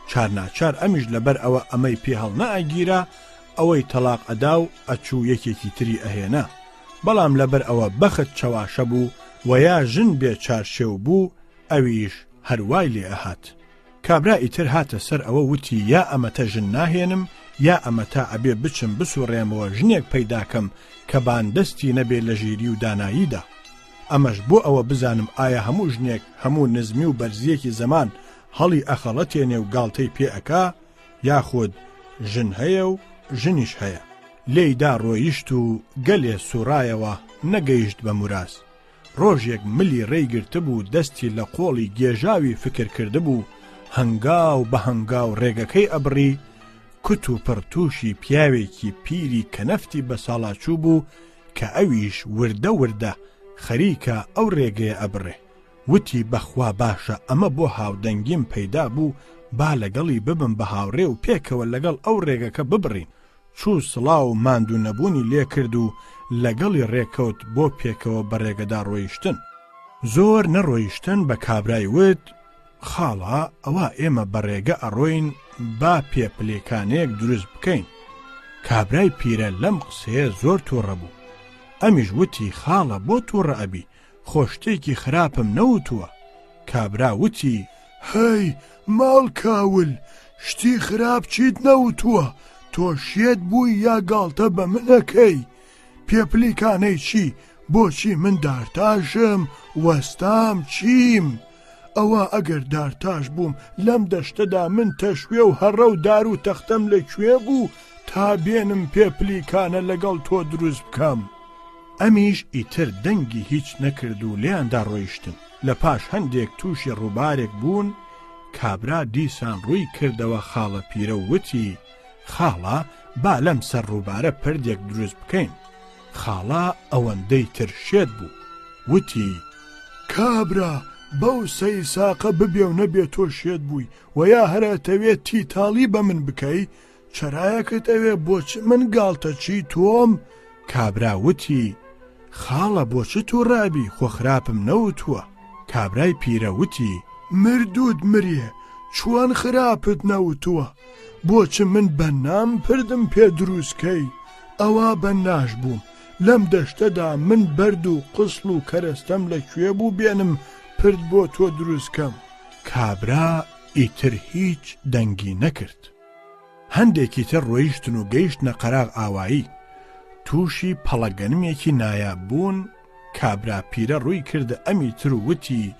چارناچار ئەمیش لەبەر ئەوە ئەمەی پێ هەڵ نەئەگیرا ئەوەی تەلاق ئەدا و ئەچوو یەکێکی تری ئەهێنا بەڵام لەبەر ئەوە بەخت چەواشە بوو و یا ژن بێ چارشێو بوو ئەویش هەروای لێ ئەهات کابرا ئیتر هاتە سەر ئەوە وتی یا ئەمەتە ژن ناهێنم یا ئەمەتا ئەبێ بچم بسوڕێمەوە ژنێک پەیداکەم کە باندەستی نەبێ لە ژیری و داناییدا ئەمەش بۆ ئەوە بزانم ئایا هەموو ژنێک هەموو نزمی و بەرزیەکی زەمان هەڵی ئەخەڵەتێنێ و گاڵتەی پێ ئەکا یاخود ژن هەیە و ژنیش هەیە لێیدا ڕۆیشت و گەلێ سوڕایەوە نەگەیشت بە موراس ڕۆژێک ملی ڕێیگرتە بوو دەستی لە قۆڵی گێژاوی فکر کرده بوو هەنگاو بە هەنگاو ڕێگەکەی ئەبڕی کت و پڕتوشی پیاوێکی پیری کە نەفتی بە ساڵاچوو بوو کە ئەویش وردە وردە خەریکە ئەو ڕێگەیە ئەبڕێ وتی بەخوا باشە ئەمە بۆ هاودەنگیم پەیدا بوو با لەگەڵی ببم بە هاوڕێ و پێکەوە لەگەڵ ئەو ڕێگەکە ببڕین چوو سڵاو ماندوو نەبوونی لێ کرد و لەگەڵی ڕێکەوت بۆ پێکەوە بە ڕێگەدا ڕۆیشتن زۆر نەڕۆیشتن بە کابرای وت خاڵە ئەوە ئێمە بە ڕێگە ئەڕۆین با پێپلێکانەیەک دروست بکەین کابرای پیرە لەم قسەیە زۆر تووڕە بوو ئەمیش وتی خاڵە بۆ تووڕە ئەبی خۆشتێکی خراپم نەوتووە کابرا وتی هەی ماڵ کاول شتی خراپ چیت نەوتووە تۆ شێت بووی یا گاڵتە بە منەکەی پێپلیکانەی چی بۆچی من دارتاشم وەستام چیم ئەوە ئەگەر دارتاش بووم لەم دەشتەدا من تەشوێ و هەڕە و دار و تەختەم لەکوێ بوو تا بێنم پێپلیکانە لەگەڵ تۆ دروست بکەم ئەمیش ئیتر دەنگی هیچ نەکرد و لێیاندا ڕۆیشتن لە پاش هەندێک تووشی ڕووبارێک بوون کابرا دیسان ڕووی کردەوە خاڵە پیرە و وتی خاڵە با لەم سەر ڕووبارە پردێک دروست بکەین خاڵە ئەوەندەی تر شێت بوو وتی کابرا بەو سەی ساقە ببێ و نەبێ تۆ شێت بووی و یا هەرەتەوێت تیتاڵی بە من بکەی چرایەکت ئەوێ بۆچ من گاڵتە چی تۆم کابرا وتی خاڵە بۆچ تو ڕابی خۆ خراپم نەوتووە کابرای پیرە وتی مردود مریێ چۆن خراپت نەوتووە بۆچ من بەنام پردم پێ دروستکەی ئەوە بەناش بووم لەم دەشتەدا من بەرد و قسڵ و کەرەستەم لەکوێ بوو بێنم پرد بۆ تۆ دروستکەم کابرا ئیتر هیچ دەنگی نەکرد هەندێکی تر ڕۆیشتن و گەیشتنە قەراغ ئاوایی تووشی پەڵەگەنمێکی نایاب بوون کابرا پیرە ڕووی کردە ئەمی تر و وتی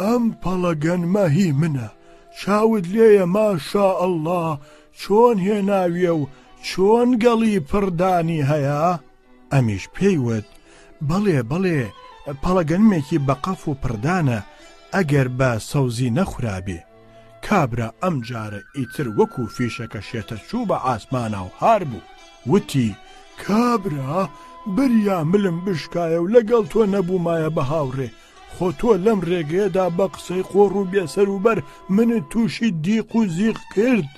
ئەم پەڵەگەنمە هی منە چاوت لێیە ماشا ئەڵڵا چۆن هێناویە و چۆن گەڵی پڕدانی هەیە ئەمیش پێیوت بەڵێ بەڵێ پەڵەگەنمێکی بە قەف و پڕدانە ئەگەر بە سەوزی نەخورابێ کابرا ئەم جارە ئیتر وەکو فیشەکە شێتە چوو بە ئاسمانە و هار بوو وتی کابرا بریا ملم بشکایە و لەگەڵ تۆ نەبوومایە بە هاوڕێ خۆ تۆ لەم ڕێگەیەدا بە قسەی قۆڕ و بێسەر و بەر منت تووشی دیق و زیق کرد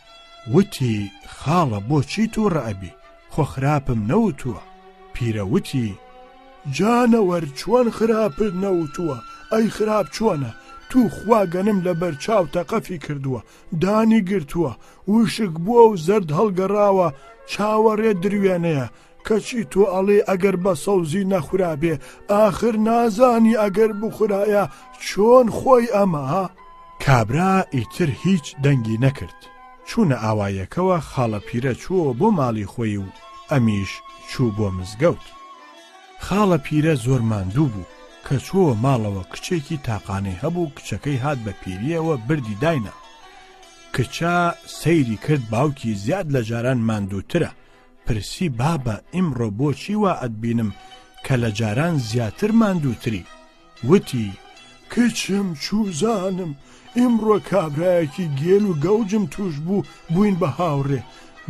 وتی خاڵە بۆچی تۆ ڕەبی خۆ خراپم نەوتووە پیرە وتی جانەوەر چۆن خراپت نەوتووە ئەی خراپ چۆنە تو خواگەنم لە بەرچاو تەقەفی کردووە دانی گرتووە وشک بووە و زەرد هەڵگەڕاوە چاوەڕێ دروێنەیە کەچی تۆ ئەڵێ ئەگەر بە سەوزی نەخورابێ ئاخر نازانی ئەگەر بخورایە چۆن خۆی ئەمە کابرا ئیتر هیچ دەنگی نەکرد چوونە ئاوایەکەوە خاڵە پیرە چووە بۆ ماڵی خۆی و ئەمیش چوو بۆ مزگەوت خاڵە پیرە زۆر ماندوو بوو کە چووە ماڵەوە کچێکی تاقانەی هەبوو کچەکەی هات بە پیریەوە بردی داینا کچە سەیری کرد باوکی زیاد لە جاران ماندووترە پرسی بابە ئیمڕۆ بۆچی وا ئەتبینم کە لە جاران زیاتر ماندووتری وتی کچم چووزانم ئیمڕۆ کابرایەکی گێل و گەوجم توش بوو بووین بە هاوڕێ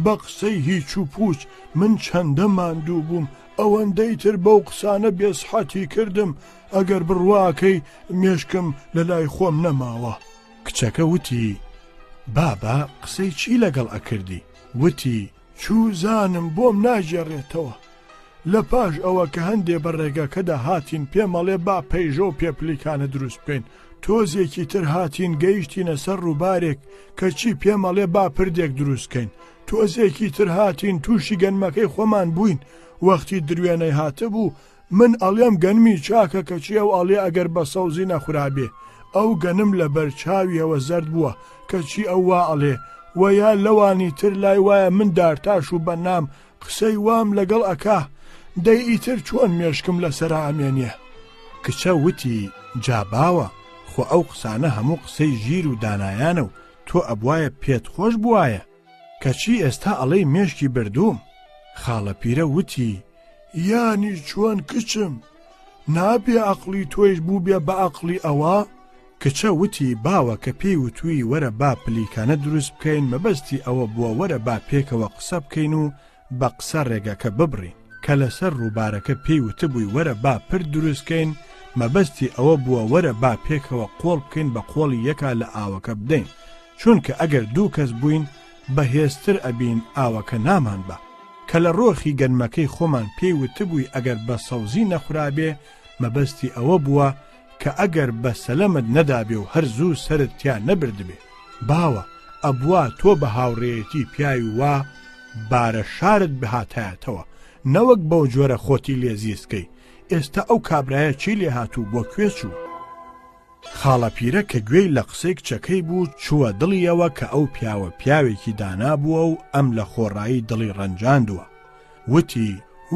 بە قسەی هیچ و پوچ من چەندە ماندوو بووم ئەوەندەی تر بەو قسانە بێسحەتی کردم ئەگەر بڕواکەی مێشکم لە لای خۆم نەماوە کچەکە وتی بابا قسەی چی لەگەڵ ئەکردی وتی چووزانم بۆم ناژێڕێتەوە لە پاش ئەوە کە هەندێ بەڕێگەکەدا هاتین پێمەڵێ با پەیژە و پێپلیکانە دروست بکەین تۆزێکی تر هاتین گەیشتینە سەر ڕووبارێک کەچی پێمەڵێ با پردێک دروستکەین تۆزێکی تر هاتین تووشی گەنمەکەی خۆمان بووین وەختی دروێنەی هاتە بوو من ئەڵێم گەنمی چاکە کەچی ئەو ئەڵێ ئەگەر بە سەوزی نەخورابێ ئەو گەنم لە بەرچاویەوە زەرد بووە کەچی ئەو وا ئەڵێ وەیا لەوانی تر لای وایە من دارتاش و بەنام قسەی وام لەگەڵ ئەکا دەی ئیتر چۆن مێشکم لەسەر ئامێنیە کچە وتی جاباوە خۆ ئەو قسانە هەموو قسەی ژیر و دانایانە و تۆ ئەبوایە پێت خۆش بوایە کەچی ئێستا ئەڵەی مێشکی بردووم خاڵە پیرە وتی یانی چۆن کچم نابێ عەقڵی تۆیش بوو بێ بە عەقڵی ئەوە کچە وتی باوە کە پێی وتووی وەرە با پلیکانە دروست بکەین مەبەستی ئەوە بووە وەرە با پێکەوە قسە بکەین و بە قسە ڕێگەکە ببڕین کە لەسەر ڕووبارەکە پێی وتبووی وەرە با پر دروستکەین مەبەستی ئەوە بووە وەرە با پێکەوە قۆڵ بکەین بە قۆڵی یەکا لە ئاوەکە بدەین چونکە ئەگەر دوو کەس بووین بەهێزتر ئەبین ئاوەکە نامان بە کە لە ڕۆخی گەنمەکەی خۆمان پێی وتبووی ئەگەر بە سەوزی نەخورابێ مەبەستی ئەوە بووە کە ئەگەر بە سەلەمت نەدابێ و هەر زوو سەرت تیان نەبردبێ باوە ئەبوا تۆ بە هاوڕێیەتی پیاوی وا بارە شارت بهاتایەتەوە نەوەک بەو جۆرە خۆتی لێزیستکەی ئێستا ئەو کابرایە چی لێ هاتوو بۆ کوێ چوو خاڵە پیرە کە گوێی لە قسەی کچەکەی بوو چووە دڵیەوە کە ئەو پیاوە پیاوێکی دانا بووە و ئەم لە خۆڕایی دڵی ڕەنجاندووە وتی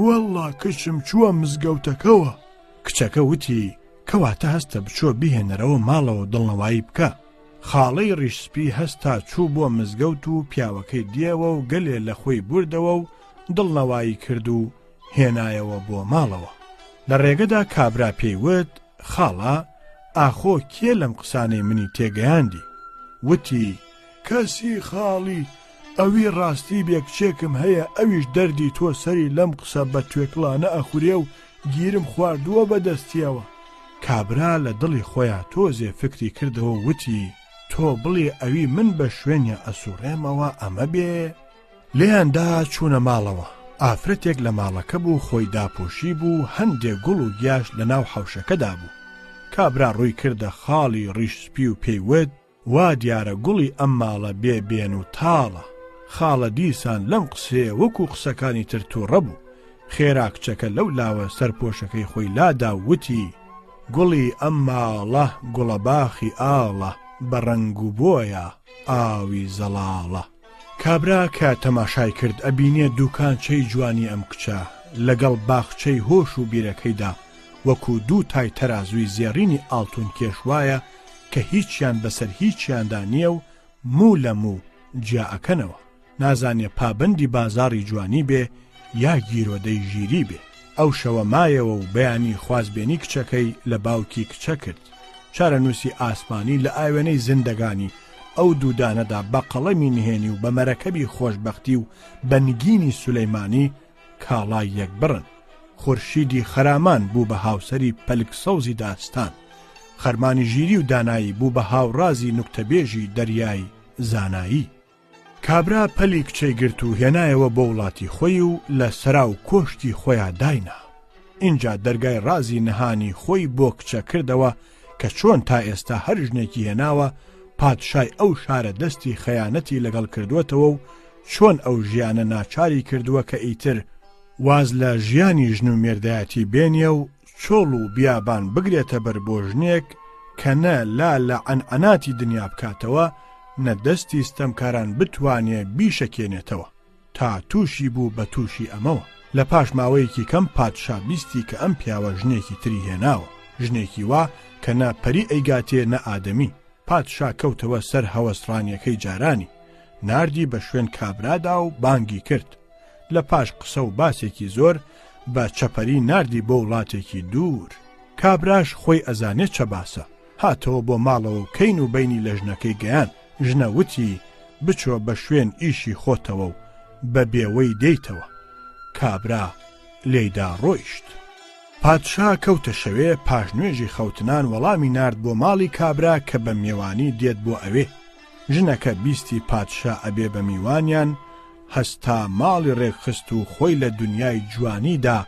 وەڵڵا کچم چووە مزگەوتەکەوە کچەکە وتی کەواتە هەستە بچۆ بیهێنەرەوە ماڵەوە دڵنەوایی بکە خاڵەی ڕیشسپی هەستا چوو بۆ مزگەوت و پیاوەکەی دیەوە و گەلێ لە خۆی بوردەوە و دڵنەوایی کرد و هێنایەوە بۆ ماڵەوە لە ڕێگەدا کابرا پێیوت خاڵە ئاخۆ کێ لەم قسانەی منی تێگەیاندی وتی کەسی خاڵی ئەوی ڕاستی بێکچێکم هەیە ئەویش دەردی تۆ سەری لەم قسە بە توێکڵانە ئەخورێ و گیرم خواردووە بەدەستیەوە کابرا لە دڵی خۆیان تۆزێ فکری کردەوە وتی تۆ بڵێ ئەوی من بە شوێنە ئەسوڕێمەوە ئەمە بێ لێیاندا چوونە ماڵەوە ئافرەتێک لە ماڵەکە بوو خۆی داپۆشی بوو هەندێک گوڵ و گیاش لە ناو حەوشەکەدا بوو کابرا ڕووی کردە خاڵی ڕیشسپی و پێیوت وا دیارە گوڵی ئەم ماڵە بێن و تاڵە خاڵە دیسان لەم قسەیە وەکو قسەکانی تر تووڕە بوو خێرا کچەکە لەو لاوە سەرپۆشەکەی خۆی لادا وتی گوڵی ئەم ماڵە گوڵە باخی ئاڵە بە ڕەنگ و بۆیە ئاوی زەڵاڵە کابرا کە تەماشای کرد ئەبینێ دووکانچەی جوانی ئەم کچە لەگەڵ باخچەی هۆش و بیرەکەیدا وەکو دوو تای تەرازووی زێڕینی ئاڵتون کێشوایە کە هیچیان بەسەر هیچیاندا نییە و موو لە موو جیاەکەنەوە نازانێ پابندی بازاڕی جوانی بێ یا گیرۆدەی ژیری بێ ئەو شەوە مایەوە و بەیانی خوازبێنی کچەکەی لە باوکی کچە کرد چارەنووسی ئاسمانی لە ئاوێنەی زیندەگانی ئەو دوودانەدا بە قەڵەمی نهێنی و بە مەرەکەبی خۆشبەختی و بەنگینی سولەیمانی کاڵای یەک بڕن خورشیدی خەرامان بوو بە هاوسەری پەلک سەوزی داستان خەرمانی ژیری و دانایی بوو بە هاوڕازی نوکتەبێژی دەریایی زانایی کابرا پەلی کچەی گرت و هێنایەوە بۆ وڵاتی خۆی و لە سەرا و کۆشتی خۆیان داینا اینجا دەرگای رازی نەهانی خۆی بۆ کچە کردەوە کە چۆن تا ئێستا هەر ژنێکی هێناوە پادشای ئەو شارە دەستی خەیانەتی لەگەڵ کردووەتەوە و چۆن ئەو ژیانە ناچاری کردووە کە ئیتر واز لە ژیانی ژن و مێردایەتی بێنیە و چۆڵ و بیابان بگرێتە بەر بۆ ژنێک کە نە لا لە عەنعەناتی دنیا بکاتەوە نە دەستی ستەمکاران بتوانێ بیشەکێنێتەوە تا تووشی بوو بە تووشی ئەمەوە لە پاش ماوەیەکی کەم پادشا بیستی کە ئەم پیاوە ژنێکی تری هێناوە ژنێکی وا کە نە پەری ئەیگاتێ نە ئادەمی پادشا کەوتەوە سەر هەوەسڕانیەکەی جارانی ناردی بە شوێن کابرادا و بانگی کرد لە پاش قسە و باسێکی زۆر بە چەپەری ناردی بۆ وڵاتێکی دوور کابراش خۆی ئەزانێت چە باسە هاتەوە بۆ ماڵەوە و کەین و بینی لە ژنەکەی گەیان ژنە وتی بچۆ بە شوێن ئیشی خۆتەوە و بە بێوەی دەیتەوە کابرا لێیدا ڕۆیشت پادشا کەوتە شەوێ پاشنوێژی خەوتنان وەڵامی نارد بۆ ماڵی کابرا کە بە میێوانی دێت بۆ ئەوێ ژنەکە بیستی پادشا ئەبێ بە میوانیان هەستا ماڵی ڕێکخست و خۆی لە دنیای جوانیدا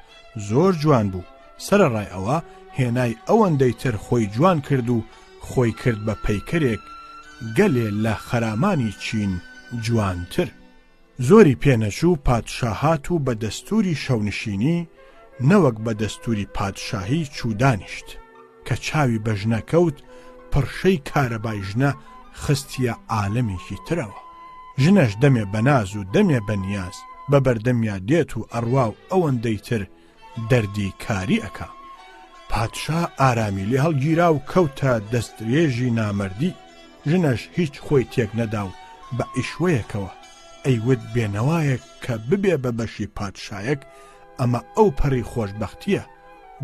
زۆر جوان بوو. سەرەڕای ئەوە هێنای ئەوەندەی تر خۆی جوان کرد و خۆی کرد بە پەیکەرێک گەلێ لە خەرامانی چین جوانتر. زۆری پێنەچوو پادشاهات و بە دەستوری شەونشینی نەوەک بە دەستوری پادشاهی چوودانیشت کە چاوی بە ژنە کەوت پڕشەی کارەبای ژنە خستیە عالەمێکی ترەوە. ژنەش دەمێ بە ناز و دەمێ بە نیاز بە بەردەمیا دێت و ئەڕوا و ئەوەندەی تر دەردی کاری ئەکا. پادشا ئارامی لێ هەڵگیرا و کەوتە دەستدرێژی نامەردی. ژنەش هیچ خۆی تێک نەدا و بە ئیشوەیەکەوە ئەیوت بێنەوایەک کە ببێ بە بەشی پادشایەک ئەمە ئەو پەڕی خۆشبەختیە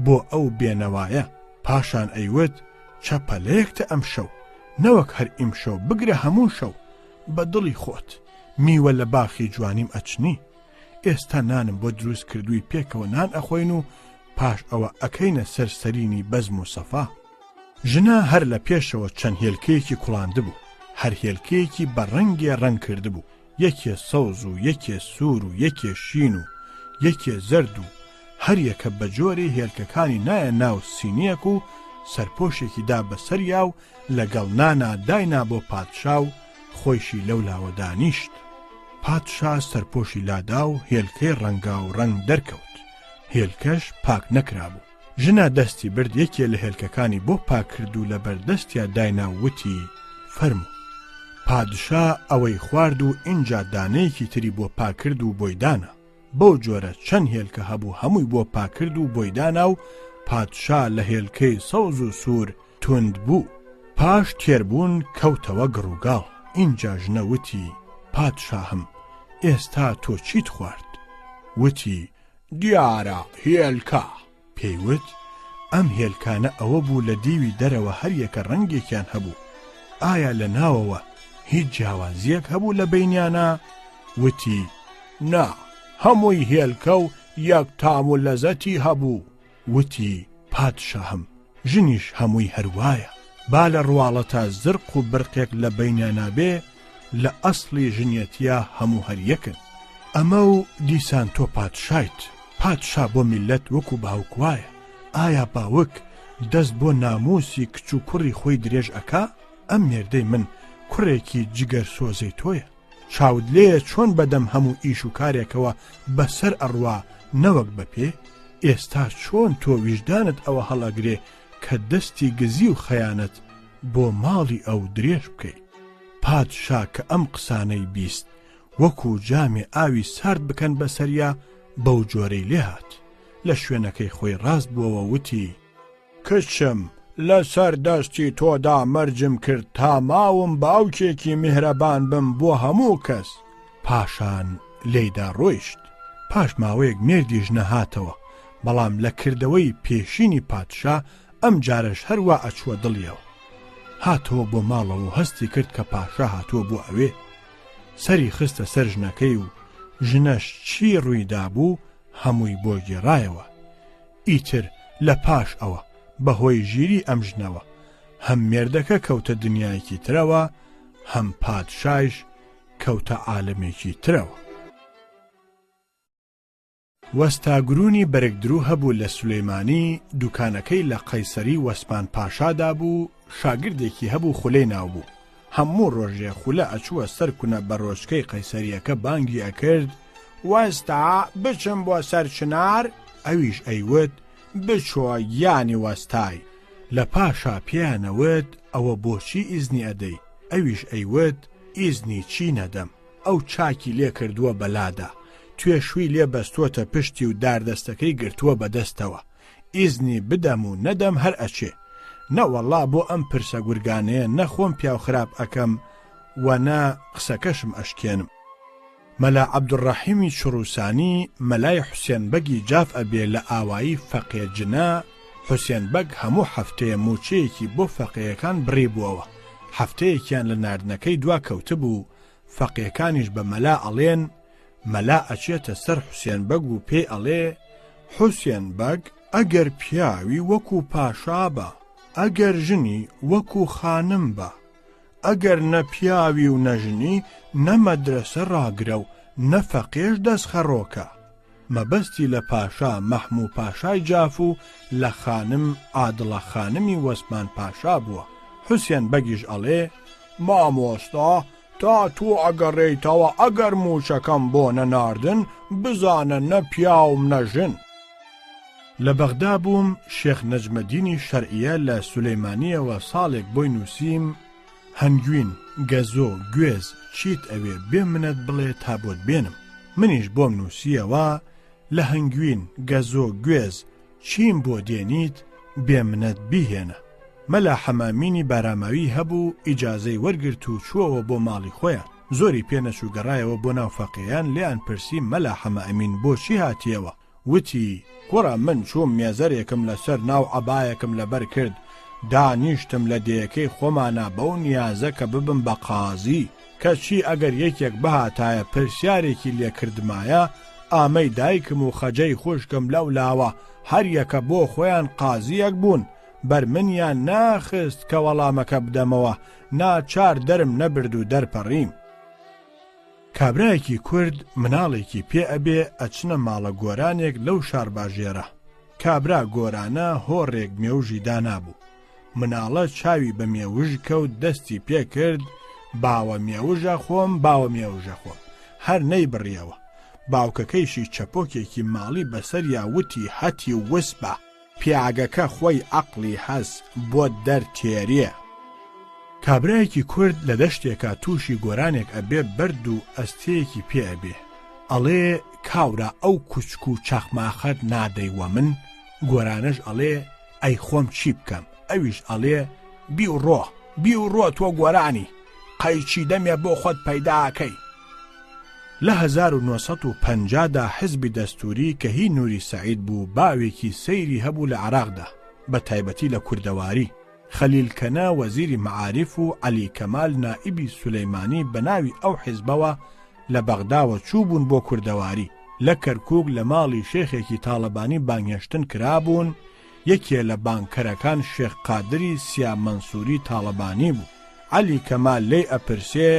بۆ ئەو بێنەوایە. پاشان ئەیوت چەپەلەیەکتە ئەم شەو نەوەک هەر ئیمشەو بگرە هەموو شەو بە دڵی خۆت میوە لە باخی جوانیم ئەچنی. ئێستا نانم بۆ دروست کردووی پێکەوە نان ئەخۆین و پاش ئەوە ئەکەینە سەرسەرینی بەزم و سەفا. ژنە هەر لە پێشەوە چەند هێلکەیەکی کوڵاندە بوو. هەر هێلکەیەکی بە ڕەنگێ ڕەنگ کرده بوو. یەکێ سەوز و یەکێ سوور و یەکێ شین و یەکێ زەرد و هەر یەکە بە جۆرەی هێلکەکانی نایە ناو سینیەک و سەرپۆشێکی دا بەسەریا و لەگەڵ نانا داینا بۆ پادشا و خۆیشی لەولاوە دانیشت. پادشا سەرپۆشی لادا و هێلکەی ڕەنگا و ڕەنگ دەرکەوت. هێلکەش پاک نەکرابوو. ژنە دەستی برد یەکێ لە هێلکەکانی بۆ پاک کرد و لەبەردەستیا داینا وتی فەرموو. پادشا ئەوەی خوارد و ئینجا دانەیەکی تری بۆ پاک کرد و بۆی دانا. بەو جۆرە چەند هێلکە هەبوو هەمووی بۆ پاک کرد و بۆی دانا و پادشا لە هێلکەی سەوز و سوور توند بوو. پاش تێربوون کەوتەوە گڕووگاڵ. ئینجا ژنە وتی پادشاهم ئێستا تۆ چیت خوارد؟ وتی دیارە هێلکە. پێیوت ئەم هێلکانە ئەوە بوو لە دیوی دەرەوە هەر یەکە ڕەنگێکیان هەبوو. ئایا لە ناوەوە هیچ جیاوازیەک هەبوو لە بینیانە؟ وتی نا هەمووی هێلکە و یەک تام و لەزەتی هەبوو. وتی پادشاهم ژنیش هەمووی هەروایە. با لە ڕواڵەتە زرق و برقێک لە بینیانە بێ لە ئەسڵی ژنیەتیە هەموو هەریەکن. ئەمە و دیسان تۆ پادشایت. پادشا بۆ میلەت وەکو باوکوایە. ئایا باوک دەست بۆ ناموسی کچ و کوڕی خۆی درێژ ئەکا؟ ئەم مێردەی من کوڕێکی جگەر سۆزەی تۆیە. چاود لێ چۆن بەدەم هەموو ئیش و کارێکەوە بەسەر ئەڕوا نەوەک بەپێ؟ ئێستا چۆن تۆ ویژدانت ئەوە هەڵەگرێ کە دەستی گزی و خەیانەت بۆ ماڵی ئەو درێژ بکەیت؟ پادشا کە ئەم قسانەی بیست وەکو جامێ ئاوی سارد بکەن بەسەریا بەو جۆرەی لێهات. لە شوێنەکەی خۆی ڕاست بووەوە وتی کچم لەسەر دەستی تۆدا مەرجم کرد تا ماوم باوکێکی میهرەبان بم بۆ هەموو کەس. پاشان لێیدا ڕۆیشت. پاش ماوەیەک مێردیش نەهاتەوە بەڵام لە کردەوەی پێشینی پادشا ئەم جارش هەروە ئەچووە دڵیەوە. هاتەوە بۆ ماڵەوە و هەستی کرد کە پاشا هاتووە بۆ ئەوێ. سەری خستە سەر ژنەکەی و ژنەش چی ڕوویدا بوو هەمووی بۆ گێڕایەوە. ئیتر لە پاش ئەوە بەهۆی ژیری ئەم ژنەوە هەم مێردەکە کەوتە دنیایەکی ترەوە هەم پادشایش کەوتە عالەمێکی ترەوە. وەستاگرونی بەرگدرو هەبوو لە سولەیمانی دوکانەکەی لە قەیسەری وەسپان پاشادا بوو. شاگردێکی هەبوو خولەی ناو بوو. هەموو ڕۆژێ خولە ئەچووە سەر کونە بەڕۆژکەی قەیسەریەکە بانگی ئەکرد وەستا بچم بۆ سەر چنار؟ ئەویش ئەیوت بچۆ یانی وەستای. لە پاشا پێیانەوت ئەوە بۆچی ئیزنی ئەدەی؟ ئەویش ئەیوت ئیزنی چی نەدەم. ئەو چاکی لێ کردووە بەلادا توێشووی لێ بەستۆتە پشتی و داردەستەکەی گرتووە بەدەستەوە. ئیزنی بدەم و نەدەم هەر ئەچێ. نەوەڵا بۆ ئەم پرسە گورگانەیە نەخۆم پیاو خراپ ئەکەم و نە قسەکەشم ئەشکێنم. مەلا عەبدوڕەحیمی چڕووسانی مەلای حوسێن بەگی جاف ئەبێ لە ئاوایی فەقێ جنە. حوسێن بەگ هەموو هەفتەیە موچەیەکی بۆ فەقێیەکان بڕێ بووەوە. هەفتەیەکیان لە ناردنەکەی دوا کەوتە بوو. فەقێکانیش بە مەلا ئەڵێن. مەلا ئەچێتە سەر حوسێن بەگ و پێی ئەڵێ حوسێن بەگ ئەگەر پیاوی وەکو پاشا بە، ئەگەر ژنی وەکو خانم بە، ئەگەر نە پیاوی و نەژنی نە مەدرسە ڕاگرە و نە فەقێش دەست خەڕۆکە. مەبەستی لە پاشا مەحموو پاشای جاف و لە خانم عادڵە خانمی وەسمان پاشا بووە. حوسێن بەگیش ئەڵێ مامۆستا تا تو ئەگەڕێیتەوە ئەگەر موچەکەم بۆ نەناردن بزانە نە پیاوم نەژن. لە بەغدا بووم شێخ نەجمەدینی شەرعیە لە سولەیمانیەوە ساڵێک بۆی نووسیم هەنگوین گەزۆ گوێز چیت ئەوێ بێ منەت بڵێ تا بۆت بێنم. منیش بۆم نووسیەوە لە هەنگوین گەزۆ گوێز چیم بۆ دێنیت بێ منەت بیهێنە. مەلا حەمامینی باراماوی هەبوو ئیجازەی وەرگرت و چووەوە بۆ ماڵی خۆیان. زۆری پێنەچوو گەڕایەوە بۆ ناو فەقییان لێیان پرسی مەلا حەمامین بۆچی هاتیەوە؟ وتی کوڕە من چووم مێزەرێکم لەسەر ناو عەبایەکم لەبەر کرد دانیشتم لە دێیەکەی خۆمانە بەو نیازە کە ببم بە قازی کەچی ئەگەر یەکێک بەهاتایە پرسیارێکی لێکردمایە ئامەی دایکم و خەجەی خوشکم لەو لاوە هەر یەکە بۆ خۆیان قازیەک بوون بەرمنیان ناخست کە وەڵامەکە بدەمەوە ناچار دەرم نەبرد و دەرپەڕیم. کابرایەکی کورد مناڵێکی پێ ئەبێ ئەچنە ماڵە گۆرانێک لەو شارباژێرە. کابرا گۆرانە هۆڕێک مێوژی دانابوو. مناڵە چاوی بە مێوژ کەوت دەستی پێ کرد باوە مێوژە خۆم باوە مێوژە خۆم هەر نەی بڕیەوە. باوکەکەیشی چەپۆکێکی ماڵی بەسەریا وتی هەتی وسبە پیاگەکە خۆی عەقڵی هەس بۆ دەرتێریە. کابرایەکی کورد لە دەشتێکە تووشی گۆرانێک ئەبێ بەرد و ئەستەیەکی پێ ئەبێ ئەڵێ کاورە ئەو کوچک و چەخماخەت نادەیوە من؟ گۆرانەش ئەڵێ ئەی خۆم چی بکەم؟ ئەویش ئەڵێ بی و ڕۆ تۆ گۆرانی قەیچی دەمێ بۆ خۆت پەیداکەی. لە 1950دا حزبی دەستوری کە هی نووری سەعید بوو باوێکی سەیری هەبوو لە عێراقدا بە تایبەتی لە کوردەواری. خەلیل کەنا وەزیری مەعاریف و عەلی کەمال نائیبی سولەیمانی بە ناوی ئەو حیزبەوە لە بەغداوە چوو بوون بۆ کوردەواری. لە کەرکووک لە ماڵی شێخێکی تاڵەبانی بانگهێشتن کرابوون. یەکێ لە بانکەرەکان شێخ قادری سیا مەنسووری تاڵەبانی بوو. عەلی کەمال لێی ئەپرسێ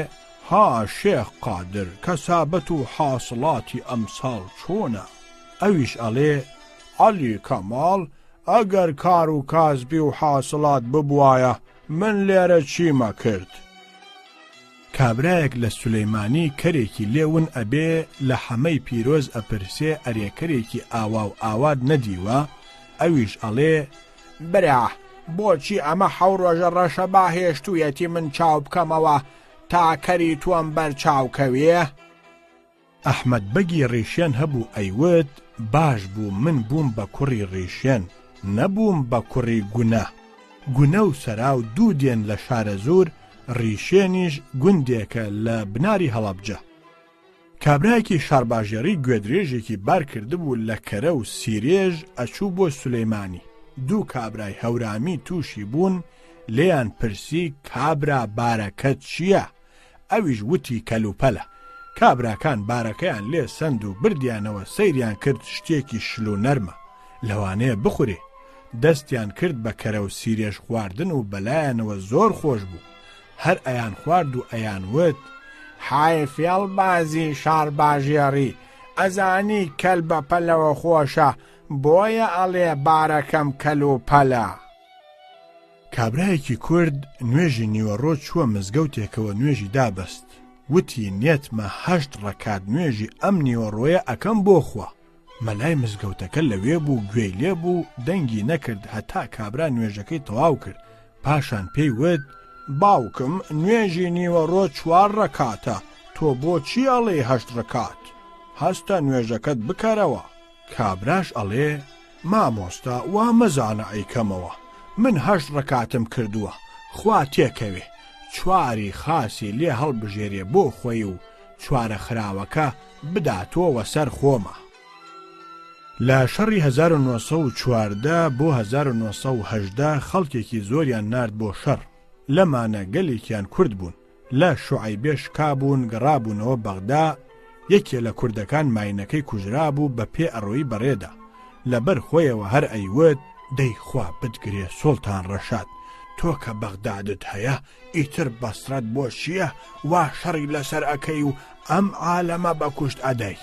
ها شێخ قادر کەسابەت و حاصڵاتی ئەمساڵ چۆنە؟ ئەویش ئەڵێ عەلی کەماڵ ئەگەر کار و کاسبی و حاصڵات ببوایە من لێرە چیمە کرد؟ کابرایەک لە سولەیمانی کەرێکی لێون ئەبێ لە حەمەی پیرۆز ئەپرسێ ئەرێکەرێکی ئاوا و ئاواد نەدیوە. ئەویش ئەڵێ برا بۆچی ئەمە حەو ڕۆژە ڕەشە باهێشتوویەتی من چاو بکەمەوە تا کەری تۆم بەرچاوکەوێ؟ ئەحمەد بەگی ڕیشێن هەبوو ئەیوت باش بوو من بووم بە کوڕی ڕیشێن نەبووم بە کوڕی گونە. گونە و سەرا و دوو دێن لە شارە زۆر ڕیشێنیش گوندێکە لە بناری هەڵەبجە. کابرایەکی شارباژێری گوێدرێژێکی بار کردبوو لە کەرە و سیرێژ ئەچوو بۆ سولەیمانی. دوو کابرای هەورامی تووشی بوون لێیان پرسی کابرا بارەکەت چییە؟ ئەویش وتی کەلوپەلە. کابراکان بارەکەیان لێ سند و بردیانەوە سەیریان کرد شتێکی شل و نەرمە لەوانەیە بخورێ. دەستیان کرد بە کەرە و سیرێژ خواردن و بەلایەنەوە زۆر خۆش بوو. هەر ئەیان خوارد و ئەیان وت حای فێڵ بازی شارباژێری ئەزانی کەل بە پەلەوە خۆشە بۆیە ئەڵێ بارەکەم کەلوپەلە. کابرایەکی کورد نوێژی نیوەڕۆ چووە مزگەوتێکەوە نوێژی دابەست. وتی نێتمە 8 ڕەکات نوێژی ئەم نیوەڕۆیە ئەکەم بۆ خوا. مەلای مزگەوتەکە لەوێ بوو گوێی لێ بوو دەنگی نەکرد هەتا کابرا نوێژەکەی تەواو کرد. پاشان پێی وت باوکم نوێژی نیوەڕۆ 4 ڕەکاتە تۆ بۆچی ئەڵێ 8 ڕەکات؟ هەستە نوێژەکەت بکەرەوە. کابراش ئەڵێ مامۆستا وا مەزانە ئەیکەمەوە من 8 ڕەکاتم کردووە خوا تێکەوێ 4 خاسی لێ هەڵبژێرێ بۆ خۆی و 4 خراوەکە بداتۆوە سەر خۆمە. لە شەڕی 1940 بۆ 1980 خەڵکێکی زۆریان نارد بۆ شەڕ. لەمانە گەلێکیان کورد بوون. لە شوعیبێش کابوون گەڕابوونەوە بەغدا. یەکێ لە کوردەکان ماینەکەی کوژرا بوو بە پێ ئەڕۆیی بەڕێدا. لەبەر خۆیەوە هەر ئەیوت دەی خوا بتگرێ سوڵتان ڕەشاد تۆ کە بەغدادت هەیە ئیتر بەسرەت بۆ چییە وا شەڕی لەسەر ئەکەی و ئەم عالەمە بە کوشت ئەدەی؟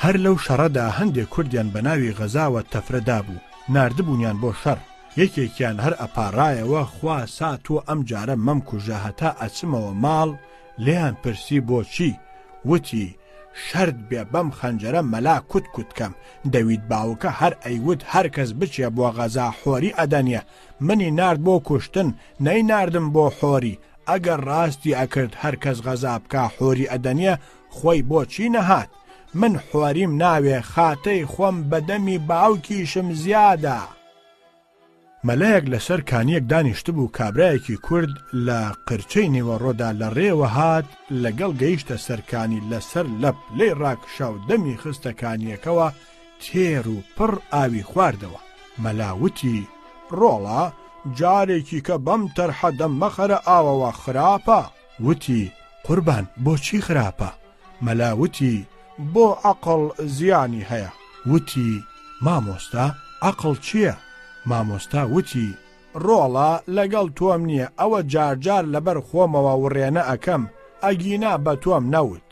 هەر لەو شەڕەدا هەندێک کوردیان بە ناوی غەزاوە تەفرەدا بوو ناردبوونیان بۆ شەڕ یەکێکیان هەر ئەپاڕایەوە خوا ساتووە ئەم جارە مەم کوژە هەتا ئەچمەوە ماڵ لێیان پرسی بۆچی وتی شەرد بێ بەم خەنجەرە مەلا کوت کوتکەم دەوید باوکە هەر ئەیوت هەر کەس بچێ بۆ غەزا حۆری ئەدەنیە منی نارد بۆ کوشتن نەی ناردم بۆ حۆری ئەگەر ڕاستی ئەکرد هەر کەس غەزا بکە حۆری ئەدەنیە خۆی بۆچی نەهات من حۆریم ناوێ خاتەی خۆم بەدەمی باوکیشم زیادە مەلایەک لەسەر کانیەک دانیشت بوو کابرایەکی کورد لە قرچەی نێوەڕۆدا لە ڕێوە هات لەگەڵ گەیشتە سەرکانی لەسەر لەپ لێی ڕاکشا و دەمی خستە کانیەکەوە تێر و پڕ ئاوی خواردەوە مەلاوتی ڕۆڵا جارێکی کە بەم تەرحە دەم مەخەرە ئاوەوە خراپە وتی قوربان بۆچی خراپە مەلاوتی بۆ عەقڵ زیانی هەیە وتی مامۆستا عەقڵ چییە مامۆستا وتی ڕۆڵە لەگەڵ تۆم نییە ئەوە جارجار لەبەر خۆمەوە وڕێنە ئەەکەم ئەگینا بە تۆم نەوت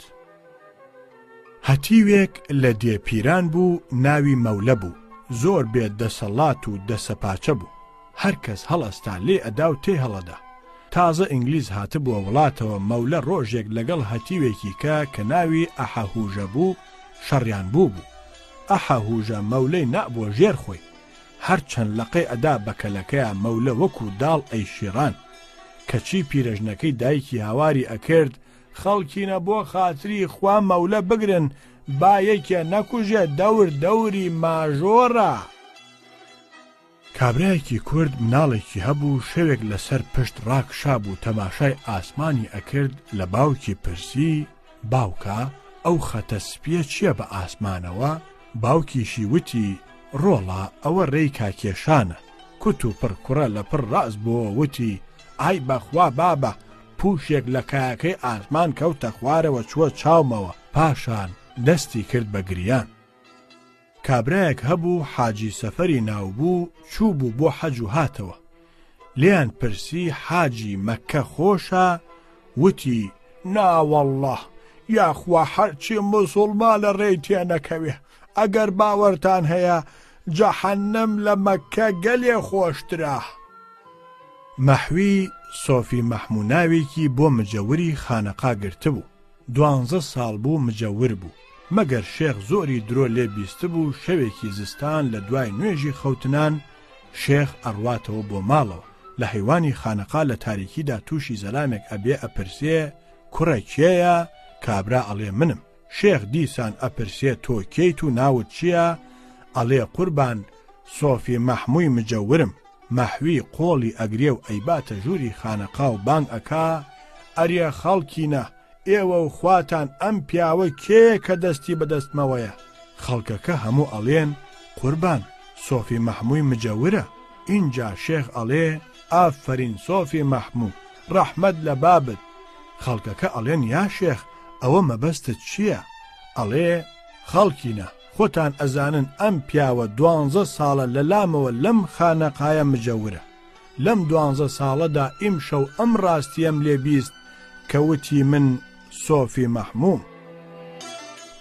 هەتیوێک لە دێپیران بوو ناوی مەولە بوو زۆر بێت دەسەڵات و دەسەپاچە بوو هەر کەس هەڵەستا لێ ئەدا و تێ هەڵەدا تازە ئینگلیز هاتبووە وڵاتەوە مەولە ڕۆژێک لەگەڵ هەتیوێکی کە ناوی ئەحەهوژە بوو شەڕیان بوو ئەحەهوژە مەولەی نابووە ژێر خۆی هەرچەند لەقەی ئەدا بەکەلەکەیە مەولە وەکو داڵ ئەیشیڕان کەچی پیرەژنەکەی دایکی هاواری ئەکرد خەڵکینە بۆ خاتری خوا مەولە بگرن با یەکێ نەکوژێ دەور دەوری ماژۆرە کابرایەکی کورد مناڵێکی هەبوو شەوێک لەسەر پشت ڕاکشا بوو تەماشای ئاسمانی ئەکرد لە باوکی پرسی باوکە ئەو خەتە سپیە چییە بە ئاسمانەوە باوکیشی وتی ڕۆڵا ئەوە ڕێی کاکێشانە کوت و پڕکوڕە لە پڕ ڕاست بۆ وتی ئای بەخوا بابە پوشێک لە کایەکەی ئاسمان کەوتە خوارەوە چووە چاومەوە پاشان دەستی کرد بە گریان کابرایەک هەبوو حاجی سەفەری ناوبوو چوو بوو بۆ حەج و هاتەوە لێیان پرسی حاجی مەککە خۆشە وتی ناوەڵڵە یاخوا هەرچی موسڵمان لە ڕێی تێنەکەوێ ئەگەر باوەرتان هەیە جەحەنەم لە مەککە گەلێ خۆشترە مەحوی سۆفی مەحموو ناوێکی بۆ مجەوری خانەقا گرتبوو 12 ساڵ بوو مجەور بوو مەگەر شێخ زۆری درۆ لێ بیست بوو شەوێکی زستان لە دوای نوێژی خەوتنان شێخ ئەڕواتەوە بۆ ماڵەوە لە حیوانی خانەقا لە تاریکیدا تووشی زەلامێک ئەبێ ئەپرسێ کوڕە کێیە کابرا ئەڵێ منم شێخ دیسان ئەپرسێ تۆ کەیت و ناوت چییە ئەڵێ قوربان سۆفی مەحمووی مجەورم مەحوی قۆڵی ئەگرێ و ئەیباتە ژووری خانەقا و بانگ ئەکا ئەریە خەڵکینە ئێوە و خواتان ئەم پیاوە کێ کە دەستی بەدەستمەوەیە خەڵکەکە هەموو ئەڵێن قوربان سۆفی مەحمووی مجەورە اینجا شێخ ئەڵێ ئافرین سۆفی مەحموو ڕەحمەت لە بابت خەڵکەکە ئەڵێن یا شێخ ئەوە مەبەستت چییە ئەڵێ خەڵکینە خۆتان ئەزانن ئەم پیاوە 12 ساڵە لە لامەوە لەم خانەقایە مجەورە لەم 12 ساڵەدا ئیم شەو ئەم ڕاستیم لێ بیست کەوتی من سۆفی مەحمووم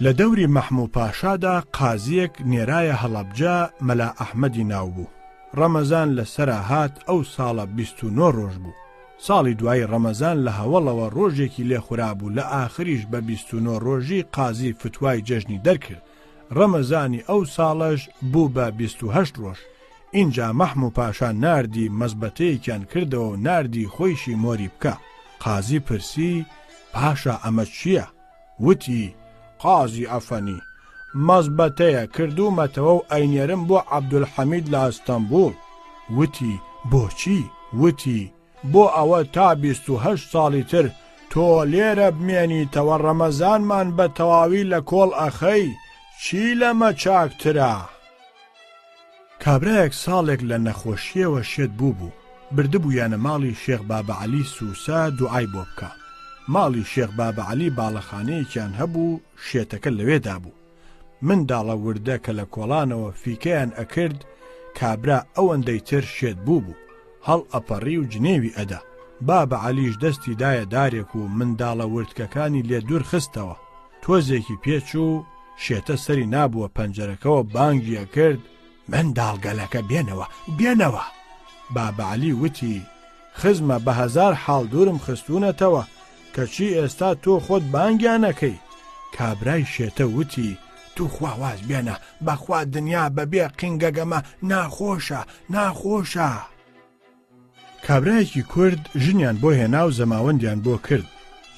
لە دەوری مەحموو پاشادا قازیەک نێرایە هەڵەبجە مەلا ئەحمەدی ناو بوو ڕەمەزان لەسەرا هات ئەو ساڵە 29 ڕۆژ بوو ساڵی دوای ڕەمەزان لە هەوڵەوە ڕۆژێکی لێخورا بوو لە ئاخریش بە 29 ڕۆژی قازی فتوای جەژنی دەرکرد ڕەمەزانی ئەو ساڵەش بوو بە 28 ڕۆژ اینجا مەحموو پاشا ناردی مەزبەتەیەکیان کردەوە و ناردی خۆیشی مۆری بکە قازی پرسی پاشا ئەمە چییە وتی قازی ئەفەنی مەزبەتەیە کردومەتەوە و ئەینێرم بۆ عەبدولحەمید لە ئەستەمبوڵ وتی بۆچی وتی بۆ ئەوە تا 28 ساڵی تر تۆ لێرە بمێنیتەوە ڕەمەزانمان بە تەواوی لە کۆڵ ئەخەی چی لەمە چاکترە کابرایەک ساڵێک لە نەخۆشیەوە شێت بوو بردبوویانە ماڵی شێخ بابەعەلی سووسە دوعای بۆ بکە ماڵی شێخ بابەعەلی باڵەخانەیەکیان هەبوو شێتەکە لەوێدا بوو منداڵە وردە کە لە کۆڵانەوە فیکەیان ئەکرد کابرا ئەوەندەی تر شێت بوو هەڵ ئەپەڕی و جنێوی ئەدا بابەعەلیش دەستی دایە دارێک و منداڵە وردکەکانی لێ دوور خستەوە تۆزێکی پێچوو شێتە سەری نابووە پەنجەرەکەەوە بانگیە کرد منداڵگەلەکە بێنەوە. بابە عەلی وتی خزمە بە 1000 حاڵ دوورم خستوونەتەوە کەچی ئێستا تۆ خۆت بانگیانەکەی. کابرای شێتە وتی تو خواواز بێنە بەخوا دنیا بەبێ قینگەگەمە ناخۆشە. کابرایەکی کورد ژنیان بۆ هێنا و زەماوەندیان بۆ کرد.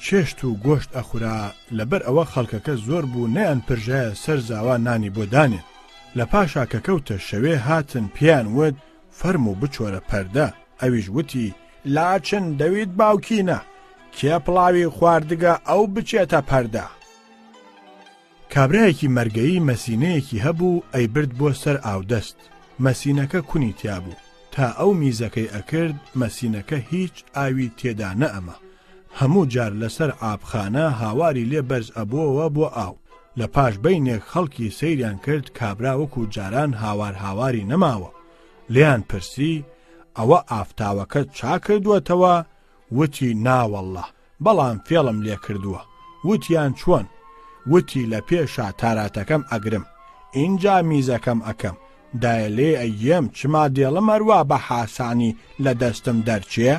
چێشت و گۆشت ئەخورا لەبەر ئەوە خەڵکەکە زۆر بوو نەیان پرژایە سەر زاوا نانی بۆ دانێن. لە پاشا کە کەوتە شەوێ هاتن پیان وت فەرم و بچۆرە پەردە. ئەویش وتی لاچن دەویت باوکینە کێ پڵاوی خواردگە ئەو بچێتە پەردە. کابرایەکی مەرگەیی مەسینەیەکی هەبوو ئەی برد بۆ سەر ئاودەست. مەسینەکە کونی تیابوو تا ئەو میزەکەی ئەکرد مەسینەکە هیچ ئاوی تێدا نەئەمە. هەموو جار لەسەر ئابخانە هاواری لێ بەرز ئەبووەوە بۆ ئاو. لە پاش بەینێک خەڵکی سەیریان کرد کابرا وەکو جاران هاواری نەماوە. لیان پرسی ئەوە ئافتاوەکە چا کردووەتەوە؟ وتی ناوەڵڵە بەڵام فێڵم لێ کردووە. وتیان چۆن؟ وتی لە پێشا تاراتەکەم ئەگرم ئینجا میزەکەم ئەکەم دایە لێ ئەیەم چما دێڵم هەروە بە حاسانی لە دەستم دەرچێ؟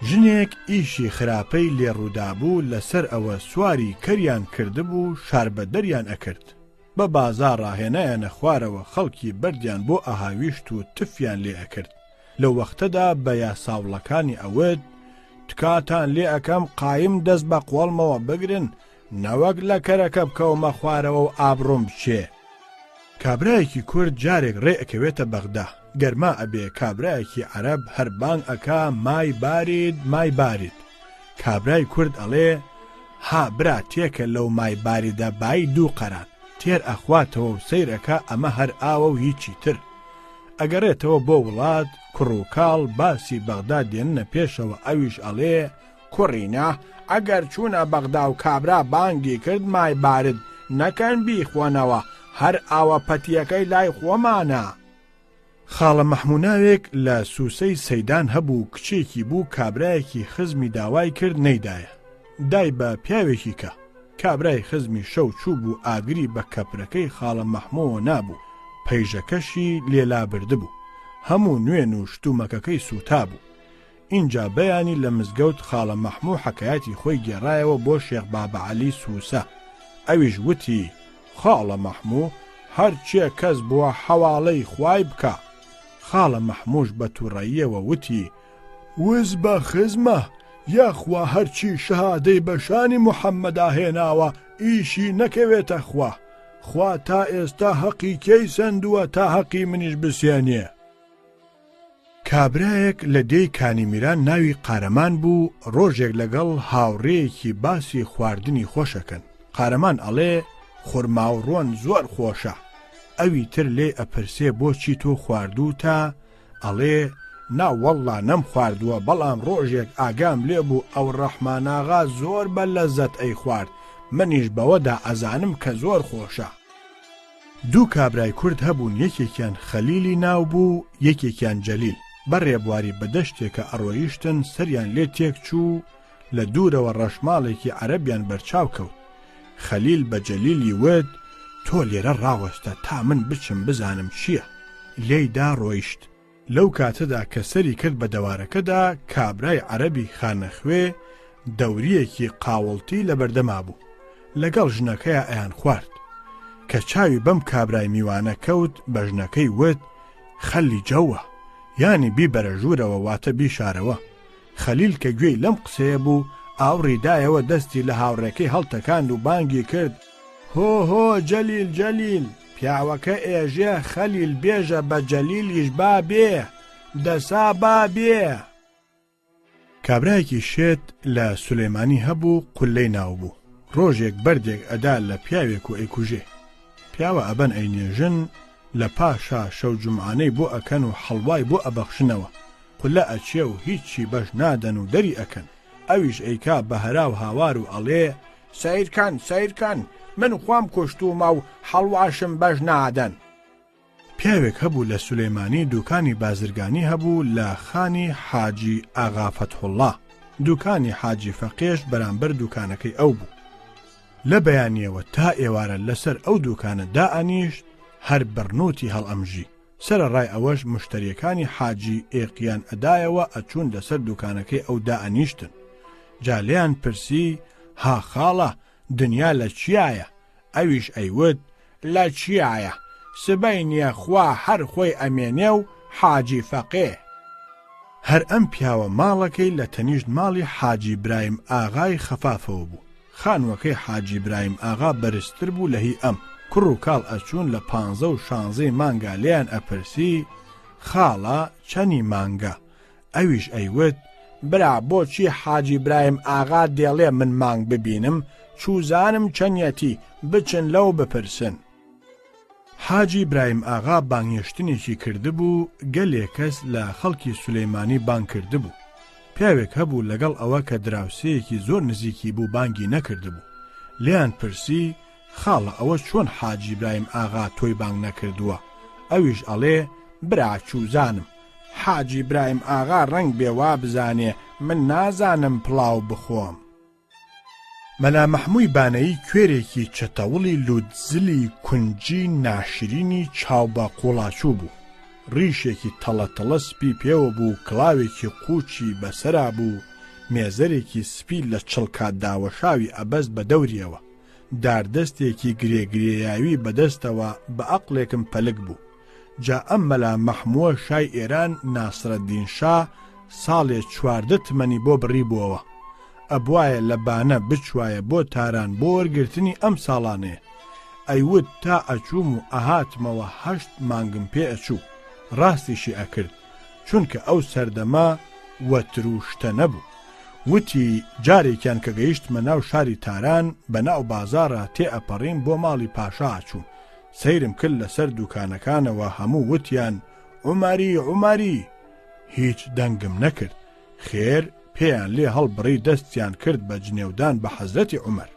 ژنێک ئیشی خراپەی لێڕوودابوو لەسەر ئەوە سواری کەریان کردبوو شاربە دەریان ئەکرد. بە بازار ڕاهێنایانە خوارەوە خەڵکی بەردیان بۆ ئاهاویشت و تفیان لێ ئەکرد. لەو وەختەدا بە یاساوڵەکانی ئەوەت تکاتان لێ ئەەکەم قایم دەست بە قۆڵمەوە بگرن نەوەک لە کەرەکە بکەومە خوارەوە و ئابڕۆم بچێ. کابرایەکی کورد جارێک ڕێ ئەکەوێتە بەغدا گەرما ئەبێ کابرایەکی عەرەب هەر بانگ ئەکا مای بارید. کابرای کورد ئەڵێ ها برا تێکە لەو مای باریدە بای 2 قەران تێر ئەخواتەوە و سەیرەکە ئەمە هەر ئاوە و هیچی تر. ئەگەڕێتەوە بۆ وڵات کوڕ و کاڵ باسی بەغدا دێننە پێشەوە ئەویش ئەڵێ کوڕینە ئەگەر چوونە بەغدا و کابرا بانگی کرد مای بارد نەکەن بیخۆنەوە هەر ئاوە پەتیەکەی لای خۆمانە. خاڵە مەحمووناوێک لە سووسەی سەیدان هەبوو کچێکی بوو کابرایەکی خزمی داوای کرد نەیدایە. دای بە پیاوێکی کە کابرای خزمی شەو چوو بوو ئاگری بە کەپرەکەی خاڵە مەحمووە نابوو پەیژەکەشی لێلا بردبوو هەموو نوێن و شتومەکەکەی سوتا بوو. اینجا بەیانی لە مزگەوت خاڵە مەحموو حەکایەتی خۆی گێڕایەوە بۆ شێخ بابە عەلی سووسە. ئەویش وتی خاڵە مەحموو هەرچێ کەس بووە حەواڵەی خوای بکە. خاڵە مەحمووش بە تووڕەییەوە وتی وز بە خزمە یاخوا هەرچی شەهادەی بەشانی موحەممەدا هێناوە ئیشی نەکەوێتە خوا تا ئێستا حەقی کەی سندووە تا حەقی منیش بسێنێ. کابرایەک لە دێی کانیمیران ناوی قارەمان بوو ڕۆژێک لەگەڵ هاوڕێیەکی باسی خواردنی خۆشەکەن. قارەمان ئەڵێ خورما و ڕۆن زۆر خۆشە. ئەوی تر لێ ئەپرسێ بۆچی تۆ خواردوو تا ئەڵێ ناوەڵڵا نەم خواردووە بەڵام ڕۆژێک ئاگام لێ بوو ئەو ڕەحماناغا زۆر بە لەزەت ئەی خوارد منیش بەوەدا ئەزانم کە زۆر خۆشە. 2 کابرای کورد هەبوون یەکێکیان خەلیلی ناو بوو یەکێکیان جەلیل. بەڕێبواری بەدەشتێکە ئەڕۆیشتن سەریان لێ تێک چوو لە دوورەوە ڕەشماڵێکی عەرەبیان بەرچاو کەوت. خەلیل بە جەلیلی وت تۆ لێرە ڕاوەستە تا من بچم بزانم چییە. لێیدا ڕۆیشت. لەو کاتەدا کە سەری کرد بە دەوارەکەدا کابرای عەرەبی خانەخوێ دەوریەکی قاوڵتی لە بەردەما بوو لەگەڵ ژنەکەیە ئەیان خوارد. کە چاوی بەم کابرای میوانە کەوت بە ژنەکەی وت خەلی جەوە یانی بیبەرە ژوورەوە واتە بیشارەوە. خەلیل کە گوێی لەم قسەیە بوو ئاوڕیدایەوە دەستی لە هاوڕێکەی هەڵتەکاند و بانگی کرد هۆ جەلیل پیاوەکە ئێژێ خەلیل بێژە بە جەلیلیش با بێ دەسا با بێ. کابرایەکی شێت لە سولەیمانی هەبوو قولەی ناو بوو. ڕۆژێک بەردێک ئەدا لە پیاوێک و ئەیکوژێ. پیاوە ئەبەن ئەینێژن لە پاشا شەو جومعانەی بۆ ئەکەن و حەڵوای بۆ ئەبەخشنەوە. قولە ئەچێ و هیچی بەش نادەن و دەری ئەکەن. ئەویش ئەیکا بە هەرا و هاوار و ئەڵێ سەیرکەن من خوام کوشتومە و حەڵواشم بەش نادەن. پیاوێک هەبوو لە سولەیمانی دوکانی بازرگانی هەبوو لە خانی حاجی ئاغا فەتحوڵڵا. دوکانی حاجی فەقێش بەرامبەر دوکانەکەی ئەو بوو. لە بەیانیەوە تا ئێوارە لەسەر ئەو دوکانە دائەنیشت هەر بڕنوتی هەڵئەمژی. سەرەڕای ئەوەش مشتریەکانی حاجی ئێقیان ئەدایەوە ئەچوون لەسەر دوکانەکەی ئەو دائەنیشتن. جا لێیان پرسی ها خاڵە دنیا لە چیایە؟ ئەویش ئەیوت لە چیایە؟ سبەی نییە خوا هەر خۆی ئەمێنێ و حاجی فەقێ. هەر ئەم پیاوە ماڵەکەی لە تەنیشت ماڵی حاجی برایم ئاغای خەفافەوە بوو. خانوەکەی حاجی برایم ئاغا بەرزتر بوو لە هی ئەم. کوڕ و کاڵ ئەچوون لە 15 و 16 مانگا لێیان ئەپرسی خاڵە چەنی مانگە؟ ئەویش ئەیوت برا بۆچی حاجی برایم ئاغا دێڵێ من مانگ ببینم چوزانم چەنیەتی بچن لەو بپرسن. حاجی برایم ئاغا بانگهێشتنێکی کردبوو گەلێک کەس لە خەڵکی سولەیمانی بانگ کردبوو. پیاوێک هەبوو لەگەڵ ئەوە کە دراوسەیەکی زۆر نزیکی بوو بانگی نەکردبوو. لێیان پرسی خاڵە ئەوە چۆن حاجی برایم ئاغا تۆی بانگ نەکردووە؟ ئەویش ئەڵێ برا چوزانم حاجی برایم ئاغا ڕەنگ بێوا بزانێ من نازانم پڵاو بخۆم. مەلا مەحمووی بانەیی کوێرێکی چەتەوڵی لودزلی کونجی ناشرینی چاو بە قوڵاچوو بوو. ڕیشێکی تەڵەتەڵە سپی پێوە بوو، کڵاوێکی قوچی بەسەرا بوو، مێزەرێکی سپی لە چڵکات داوەشاوی ئەبەست بە دەوریەوە، داردەستێکی گرێگرێیاوی بەدەستەوە بە عەقڵێکم پەلک بوو. جا ئەم مەلا مەحمووە شای ئێران ناسرەدین شا ساڵێ 14 تمەنی بۆ بڕی بووەوە. ئەبوایە لە بانە بچوایە بۆ تاران بۆ وەرگرتنی ئەم ساڵانەیە. ئەیوت تا ئەچووم و ئەهاتمەوە 8 مانگم پێ ئەچوو. ڕاستیشی ئەکرد چونکە ئەو سەردەما وەتروشتە نەبوو. وتی جارێکیان کە گەیشتمە ناو شاری تاران بە ناو بازارە تێ ئەپەڕین بۆ ماڵی پاشا ئاچووم. سەیرم کرد لەسەر دوکانەکانەوە هەموو وتیان عومەری عومەری. هیچ دەنگم نەکرد. خێر پێیان لێ هەڵبڕی دەستیان کرد بە جنێودان بە حەزرەتی عومەر.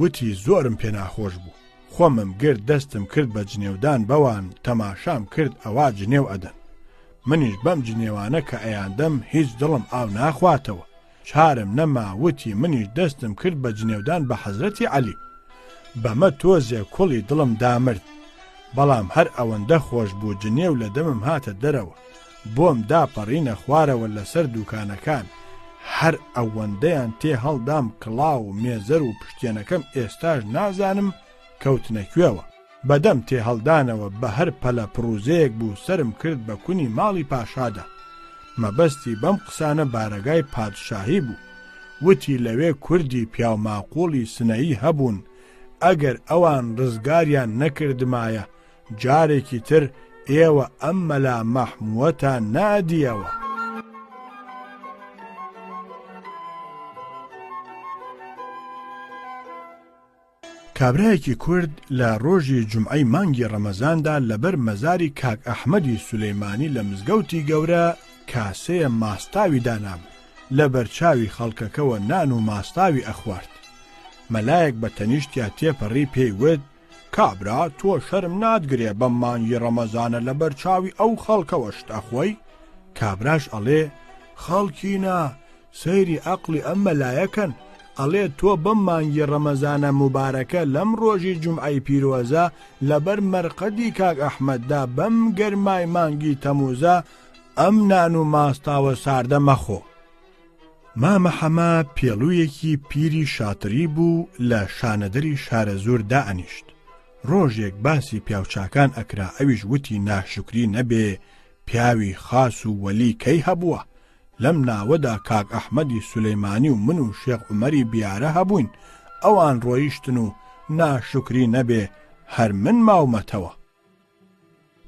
وتی زۆرم پێ ناخۆش بوو. خۆمم گرت دەستم کرد بە جنێودان بەوان تەماشام کرد ئەوا جنێو ئەدەن. منیش بەم جنێوانە کە ئەیاندەم هیچ دڵم ئاو ناخواتەوە. چارم نەما وتی منیش دەستم کرد بە جنێودان بە حەزرەتی عەلی. بەمە تۆزێ کوڵی دڵم دامرد. بەڵام هەر ئەوەندە خۆش بوو جنێو لە دەمم هاتە دەرەوە. بۆم داپەڕینە خوارەوە لەسەر دوکانەکان. هەر ئەوەندەیان تێ هەڵدام کڵاو و مێزەر و پشتێنەکەم ئێستاش نازانم کەوتنەکوێوە. بەدەم تێ هەڵدانەوە بە هەر پەلە پرۆزەیەک بوو سرم کرد بە کونی ماڵی پاشادا. مەبەستی بەم قسانە بارەگای پادشاهی بوو. وتی لەوێ کوردی پیاوماقوڵی سنەیی هەبوون، ئەگەر ئەوان ڕزگاریان نەکردمایە جارێکی تر ئێوە ئەم مەلا مەحمووەتان نادیەوە. کابرایەکی کورد لە ڕۆژی جومعەی مانگی ڕەمەزاندا لەبەر مەزاری کاک ئەحمەدی سولەیمانی لە مزگەوتی گەورە کاسەیە ماستاوی دانابوو. لە بەرچاوی خەڵکەکەوە نان و ماستاوی ئەخوارد. مەلایەک بە تەنیشتیا تێپەڕی پێی وت کابرا تۆ شەرم نادگرێ بەم مانگی ڕەمەزانە لە بەرچاوی ئەو خەڵکەوە شت ئەخۆی؟ کابراش ئەڵێ خەڵکینە سەیری عەقڵی ئەم مەلایەکەن. ئەڵێ تۆ بەم مانگی ڕەمەزانە مبارەکە لەم ڕۆژی جومعەی پیرۆزە لەبەر مەرقەدی کاک ئەحمەددا بەم گەرمای مانگی تەمووزە ئەم نان و ماستاوە ساردە مەخۆ. مامە حەما پێڵوویەکی پیری شاتری بوو لە شانەدەری شارە زۆر دائەنیشت. ڕۆژێک باسی پیاوچاکان ئەکرا ئەویش وتی ناشکری نەبێ پیاوی خاس و وەلی کەی هەبووە. لەم ناوەدا کاک ئەحمەدی سولەیمانی و من و شێخ عومەری بیارە هەبووین. ئەوان ڕۆیشتن و ناشکری نەبێ هەر من ماومەتەوە.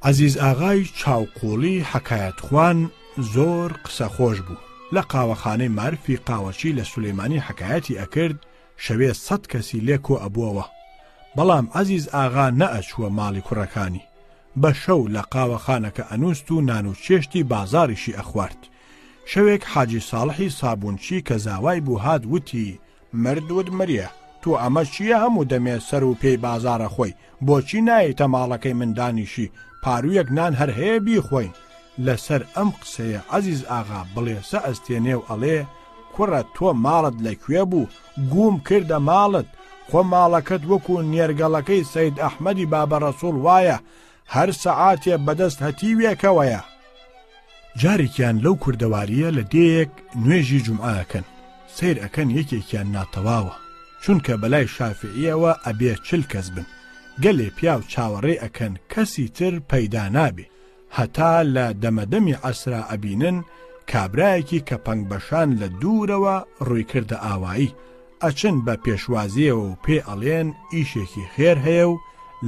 عەزیز ئاغای چاوقۆڵی حەکایەتخوان زۆر قسە خۆش بوو. لە قاوەخانەی معرفی قاوەچی لە سولەیمانی حەکایەتی ئەکرد شەوێ 100 کەسی لێ کۆ ئەبووەوە. بەڵام عەزیز ئاغا نەئەچووە ماڵی کوڕەکانی. بە شەو لە قاوەخانەکە ئەنووست و نان و چێشتی بازاڕیشی ئەخوارد. شەوێک حاجی ساڵحی سابوونچی کە زاوای بوو هات وتی مردود مریە تۆ ئەمە چییە هەموو دەمێ سەر و پێی بازارە خۆی بۆچی نایتە ماڵەکەی من دانیشی پارویەک نان هەر هەیە بیخۆین. لەسەر ئەم قسەیە عەزیز ئاغا بڵێسە ئەستێنێ و ئەڵێ کوڕە تۆ ماڵت لەکوێ بوو گوم کردە ماڵت خۆ ماڵەکەت وەکو نێرگەڵەکەی سەید ئەحمەدی بابە ڕەسوڵ وایە هەر سەعاتێ بەدەست هەتیوێکەوەیە. جارێکیان لەو کوردەواریە لە دێیەک نوێژی جومعەکەن، سیر ئەکەن یەکێکیان ناتەواوە، چونکە بەلای شافعیەوە ئەبێ 40 کەس بن، گەلێ پیا و چاوەڕێ ئەکەن کەسی تر پەیدا نابێ، هەتا لە دەمەدەمی عەسرا ئەبینن کابرایەکی کە پەنگبەشان لە دوورەوە ڕووی کردە ئاوایی، ئەچن بە پێشوازیەوە و پێ ئەڵێن ئیشێکی خێر هەیە و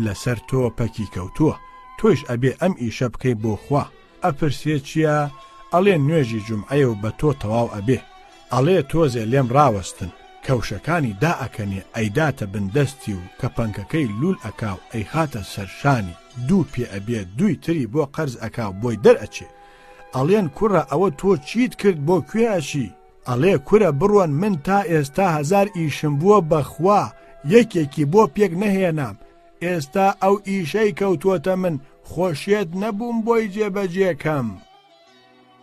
لەسەر تۆ پەکی کەوتووە، تۆیش ئەبێ ئەم ئیشە بکەی بۆ خوا. ئەپرسێ چییە؟ ئەڵێ نوێژی جومعەیە و بە تۆ تەواو ئەبێ. ئەڵێ تۆزێ لێم ڕاوەستن، کەوشەکانی دائەکەنێ ئەیداتە بندەستی و کە پەنکەکەی لول ئەکاو ئەی خاتە سەرشانی، دوو پێ ئەبێ دوی تری بۆ قەرز ئەکاو بۆی دەرئەچێ. ئەڵێن کوڕە ئەوە تۆ چیت کرد بۆ کوێ ئەچی؟ ئەڵێ کورە بڕۆن من تا ئێستا 1000 ئیشم بووە بەخوا یەکێکی بۆ پێک نەهێنام، ئێستا ئەو ئیشەی کەوتووەتە من خۆشیێت نەبووم بۆی جێبەجێکەم.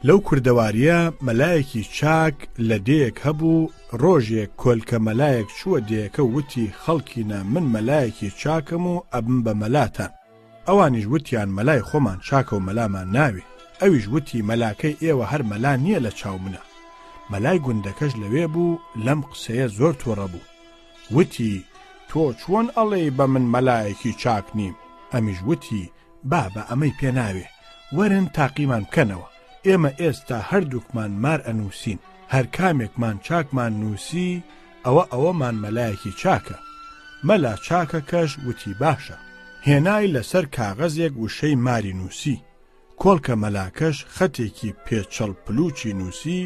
لەو کوردەواریە مەلایەکی چاک لە دێیەک هەبوو، ڕۆژێک کۆلکە مەلایەک چووە دێیەکە وتی خەڵکینە من مەلایەکی چاکم و ئەبم بە مەلاتان. ئەوانیش وتیان مەلای خۆمان چاکە و مەلامان ناوێ. ئەویش وتی مەلاکەی ئێوە هەر مەلا نییە لە چاو منە. مەلای گوندەکەش لەوێ بوو، لەم قسەیە زۆر تۆڕە بوو، وتی تۆ چۆن ئەڵێ بە من مەلایەکی چاک نیم؟ ئەمیش وتی بابە ئەمەی پێ ناوێ، وەرن تاقیمان بکەنەوە، ئێمە ئێستا هەردووکمان مار ئەنووسین، هەر کامێکمان چاکمان نووسی ئەوەمان مەلایەکی چاکە. مەلا چاکەکەش وتی باشە، هێنای لەسەر کاغەزێک وشەی ماری نووسی، کۆڵکە مەلاکەش خەتێکی پێچەڵ پلوچی نووسی،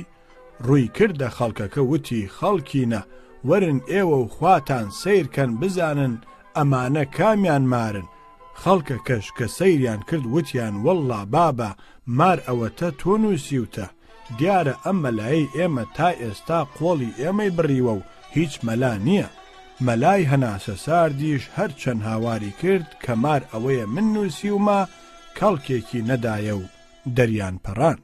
ڕووی کردە خەڵکەکە وتی خەڵکینە وەرن ئێوە و خواتان سیرکەن بزانن ئەمانە کامیان مارن. خەڵکەکەش کە سەیریان کرد وتیان وەڵڵا بابە مار ئەوەتە تۆ نووسیوتە، دیارە ئەم مەلایی ئێمە تا ئێستا قۆڵی ئێمەی بڕیوە و هیچ مەلا نییە. مەلای هەناسە ساردیش هەر چەند هاواری کرد کە مار ئەوەیە من نووسیومە، کەڵکێکی نەدایە و دەریان پەڕان.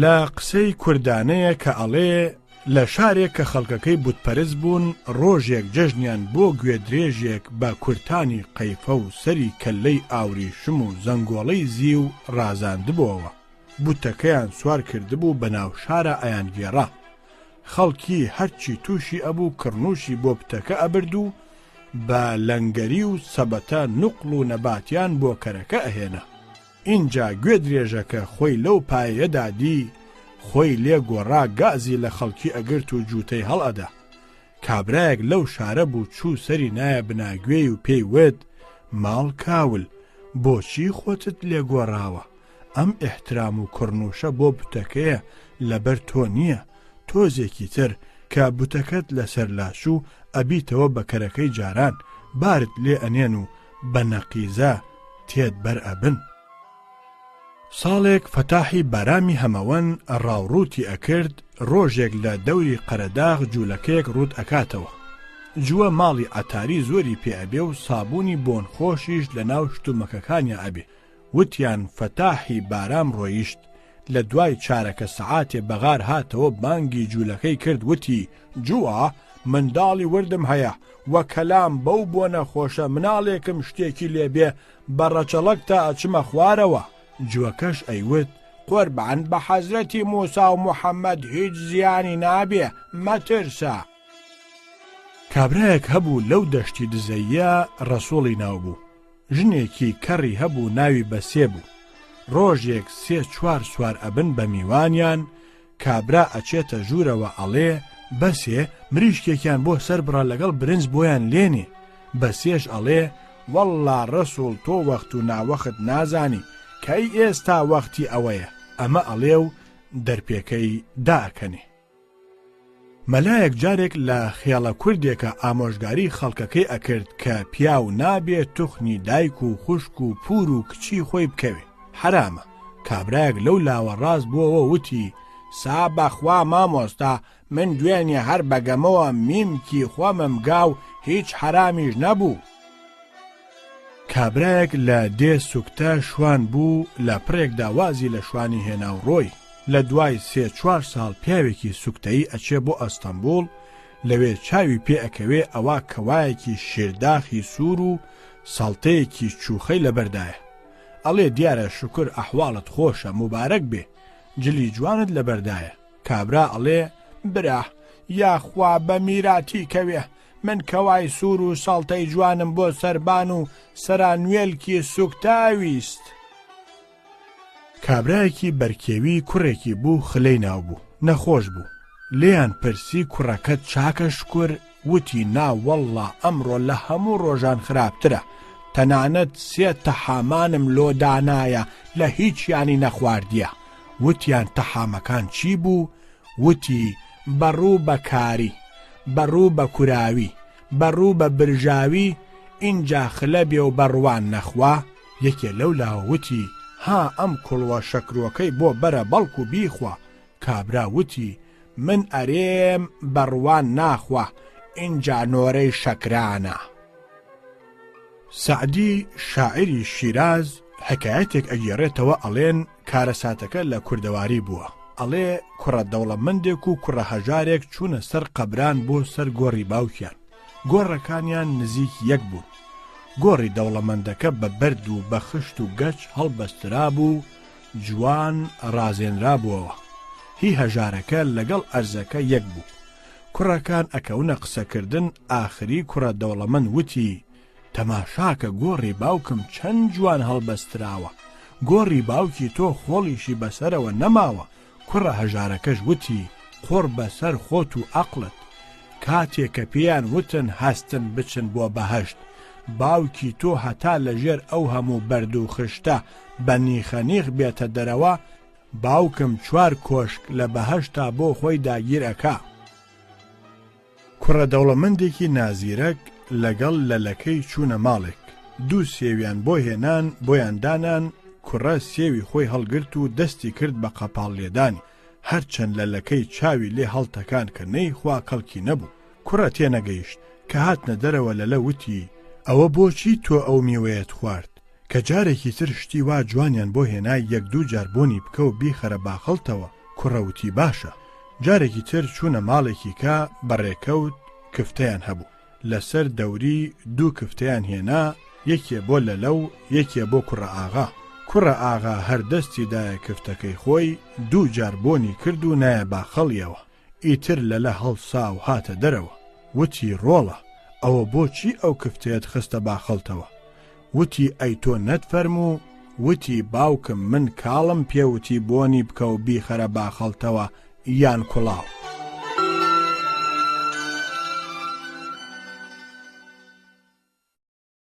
لە قسەی کوردانەیە کە ئەڵێ لە شارێک کە خەڵکەکەی بوتپەرست بوون، ڕۆژێک جەژنیان بۆ گوێدرێژێک بە کورتانی قەیفە و سەری کەلەی ئاوریشم و زەنگۆڵەی زی و ڕازاندبووەوە. بوتەکەیان سوار کردبوو بە ناو شارە ئەیان گێڕا. خەڵکی هەرچی تووشی ئەبوو کڕنووشی بۆ بتەکە ئەبرد و بە لەنگەری و سەبەتە نوقڵ و نەباتیان بۆ کەرەکە ئەهێنا. اینجا گوێدرێژەکە خۆی لەو پایەدا دی، خۆی لێ گۆڕا گازی لە خەڵکی ئەگرت و جووتەی هەڵئەدا. کابرایەک لەو شارە بوو چوو سەری نایە بناگوێی و پێی وت ماڵ کاول بۆچی خۆتت لێ گۆڕاوە؟ ئەم ئیحترام و کڕنووشە بۆ بوتەکەیە لەبەر تۆ نییە، تۆزێکی تر کە بوتەکەت لەسەر لاشوو ئەبیتەوە بە کەرەکەی جاران بارت لێ ئەنێن و بە نەقیزە تێت بەر ئەبن. ساڵێک فەتاحی بارامی هەمەوەن ڕاوڕووتی ئەکرد، ڕۆژێک لە دەوری قەرەداغ جوولەکەیەک ڕوود ئەکاتەوە. جووە ماڵی ئەتاری زۆری پێ ئەبێ و سابوونی بۆن خۆشیش لە ناو شتومەکەکانیە ئەبێ. وتیان فەتاحی بارام ڕۆیشت، لە دوای چارەکە سەعاتێ بەغار هاتەوە بانگی جوولەکەی کرد، وتی جووە منداڵی وردم هەیە وە کەلام بەو بۆ نەخۆشە مناڵێکم شتێکی لێبێ بە ڕەچەڵک تا ئەچمە خوارەوە. جووەکەش ئەیوت قوربان بە حەزرەتی موسا و موحەممەد هیچ زیانی نابێ مەترسە. کابرایەک هەبوو لەو دەشتی دزەیە ڕەسوڵی ناو بوو، ژنێکی کەڕی هەبوو ناوی بەسێ بوو. ڕۆژێک 3-4 سوار ئەبن بە میوانیان، کابرا ئەچێتە ژوورەوە ئەڵێ بەسێ مریشکێکیان بۆ سەر بڕا لەگەڵ برنج بۆیان لێنێ. بەسێش ئەڵێ وەڵڵا ڕەسوڵ تۆ وەخت و ناوەخت نازانی، کەی ئێستا وەختی ئەوەیە. ئەمە ئەڵێ و دەرپێکەی داکەنێ. مەلایەک جارێک لە خێڵە کوردێکە ئامۆژگاری خەڵکەکەی ئەکرد کە پیاو نابێت توخنی دایک و خوشک و پور و کچی خۆی بکەوێ، حرامە. کابرایەک لەو لاوە ڕاست بووەوە وتی سا بەخوا مامۆستا من دوێنێ هەر بەگەمەوە میمکی خۆمم گاو هیچ حرامیش نەبوو. کابرایەک لە دێ سوکتە شوان بوو، لە پڕێکدا وازی لە شوانی هێنا و ڕۆی. لە دوای 3-4 ساڵ پیاوێکی سوکتەی ئەچێ بۆ ئەستەمبوڵ، لەوێ چاوی پێ ئەکەوێ ئەوە کەوایەکی شێرداخی سوور و ساڵتەیەکی چووخەی لەبەردایە. ئەڵێ دیارە شکر ئەحواڵت خۆشە مبارەک بێ، جلی جوانت لەبەردایە. کابرا ئەڵێ برا یاخوا بە میراتی کەوێ، من کەوای سوور و ساڵتەی جوانم بۆ سەربان و سەرانوێلکی سوکتاویست. کابرایەکی بەرکێوی کوڕێکی بوو خلەی ناو بوو، نەخۆش بوو. لێیان پرسی کوڕەکەت چاکە شکر؟ وتی ناوەڵڵا ئەمڕۆ لە هەموو ڕۆژان خراپترە، تەنانەت 3 تەحامانم لۆدانایە لە هیچیانی نەخواردیە. وتیان تەحامەکان چی بوو؟ وتی بەڕوو بە کاری، بەڕوو بە کوراوی، بەڕوو بە برژاوی، اینجا خلە بێ و بەڕوان نەخوا. یەکێ لەولاوە وتی ها ئەم کوڵوە شەکرۆکەی بۆ بەرە بەڵکو بیخوا. کابرا وتی من ئەرێم بەڕوان ناخوا، اینجا نۆرەی شەکرانە. سعدی شاعری شیراز حکایەتێک ئەگێڕێتەوە ئەڵێن کارەساتەکە لە کوردەواری بووە. ئەڵێ کوڕە دەوڵەمەندێک و کوڕە هەژارێک چوونە سەر قەبران بۆ سەر گۆڕی باوکیان. گۆڕەکانیان نزیک یەک بوون. گۆڕی دەوڵەمەندەکە بە بەرد و بە خشت و گەچ هەڵبەسترا بوو، جوان ڕازێنرا بووەوە. هی هەژارەکە لەگەڵ ئەرزەکە یەک بوو. کوڕەکان ئەکەونە قسەکردن، ئاخری کوڕە دەوڵەمەند وتی تەماشاکە گۆڕی باوکم چەند جوان هەڵبەستراوە، گۆڕی باوکی تۆ خۆڵیشی بەسەرەوە نەماوە. کوڕە هەژارەکەش وتی قۆڕ بەسەر خۆت و عەقڵت، کاتێک کە پێیان وتن هەستن بچن بۆ بەهەشت، باوکی تۆ هەتا لەژێر ئەو هەموو بەرد و خشتە بە نیخەنیخ بێتە دەرەوە، باوکم 4 کۆشک لە بەهەشتا بۆ خۆی داگیرەکە. کوڕە دەوڵەمەندێکی نازیرەک لەگەڵ لەلەکەی چوونە ماڵێک. 2 سێویان بۆ هێنان بۆیان دانان. کوڕە سێوی خۆی هەڵگرت و دەستی کرد بە قەپاڵ لێدانی. هەرچەند لەلەکەی چاوی لێ هەڵتەکان کە نەیخوا کەڵکی نەبوو. کوڕە تێنەگەیشت کە هاتنە دەرەوە لەلە وتی ئەوە بۆچی تۆ ئەو میوەیەت خوارد؟ کە جارێکی تر شتی وا جوانیان بۆ هێنای 1-2 جار بۆنی بکە و بیخەرە باخەڵتەوە. کوڕەوتی باشە. جارێکی تر چوونە ماڵێکی کا بەڕێکەوت کفتەیان هەبوو. لەسەر دەوری 2 کفتەیان هێنا، یەکێ بۆ لەلەو، یەکێ بۆ کوڕە ئاغا. کوڕە ئاغا هەردەستی دایە کفتەکەی خۆی 2 جار بۆنی کرد و نایە باخەڵیەوە. ئیتر لەلە هەڵسا و هاتە دەرەوە. وتی ڕۆڵە ئەوە بۆچی ئەو کفتەیەت خستە باخەڵتەوە؟ وتی ئەی تۆ نەتفەرموو؟ وتی باوکم من کاڵم پێوتی بۆنی بکە و بیخەرە باخەڵتەوە یان کوڵاو.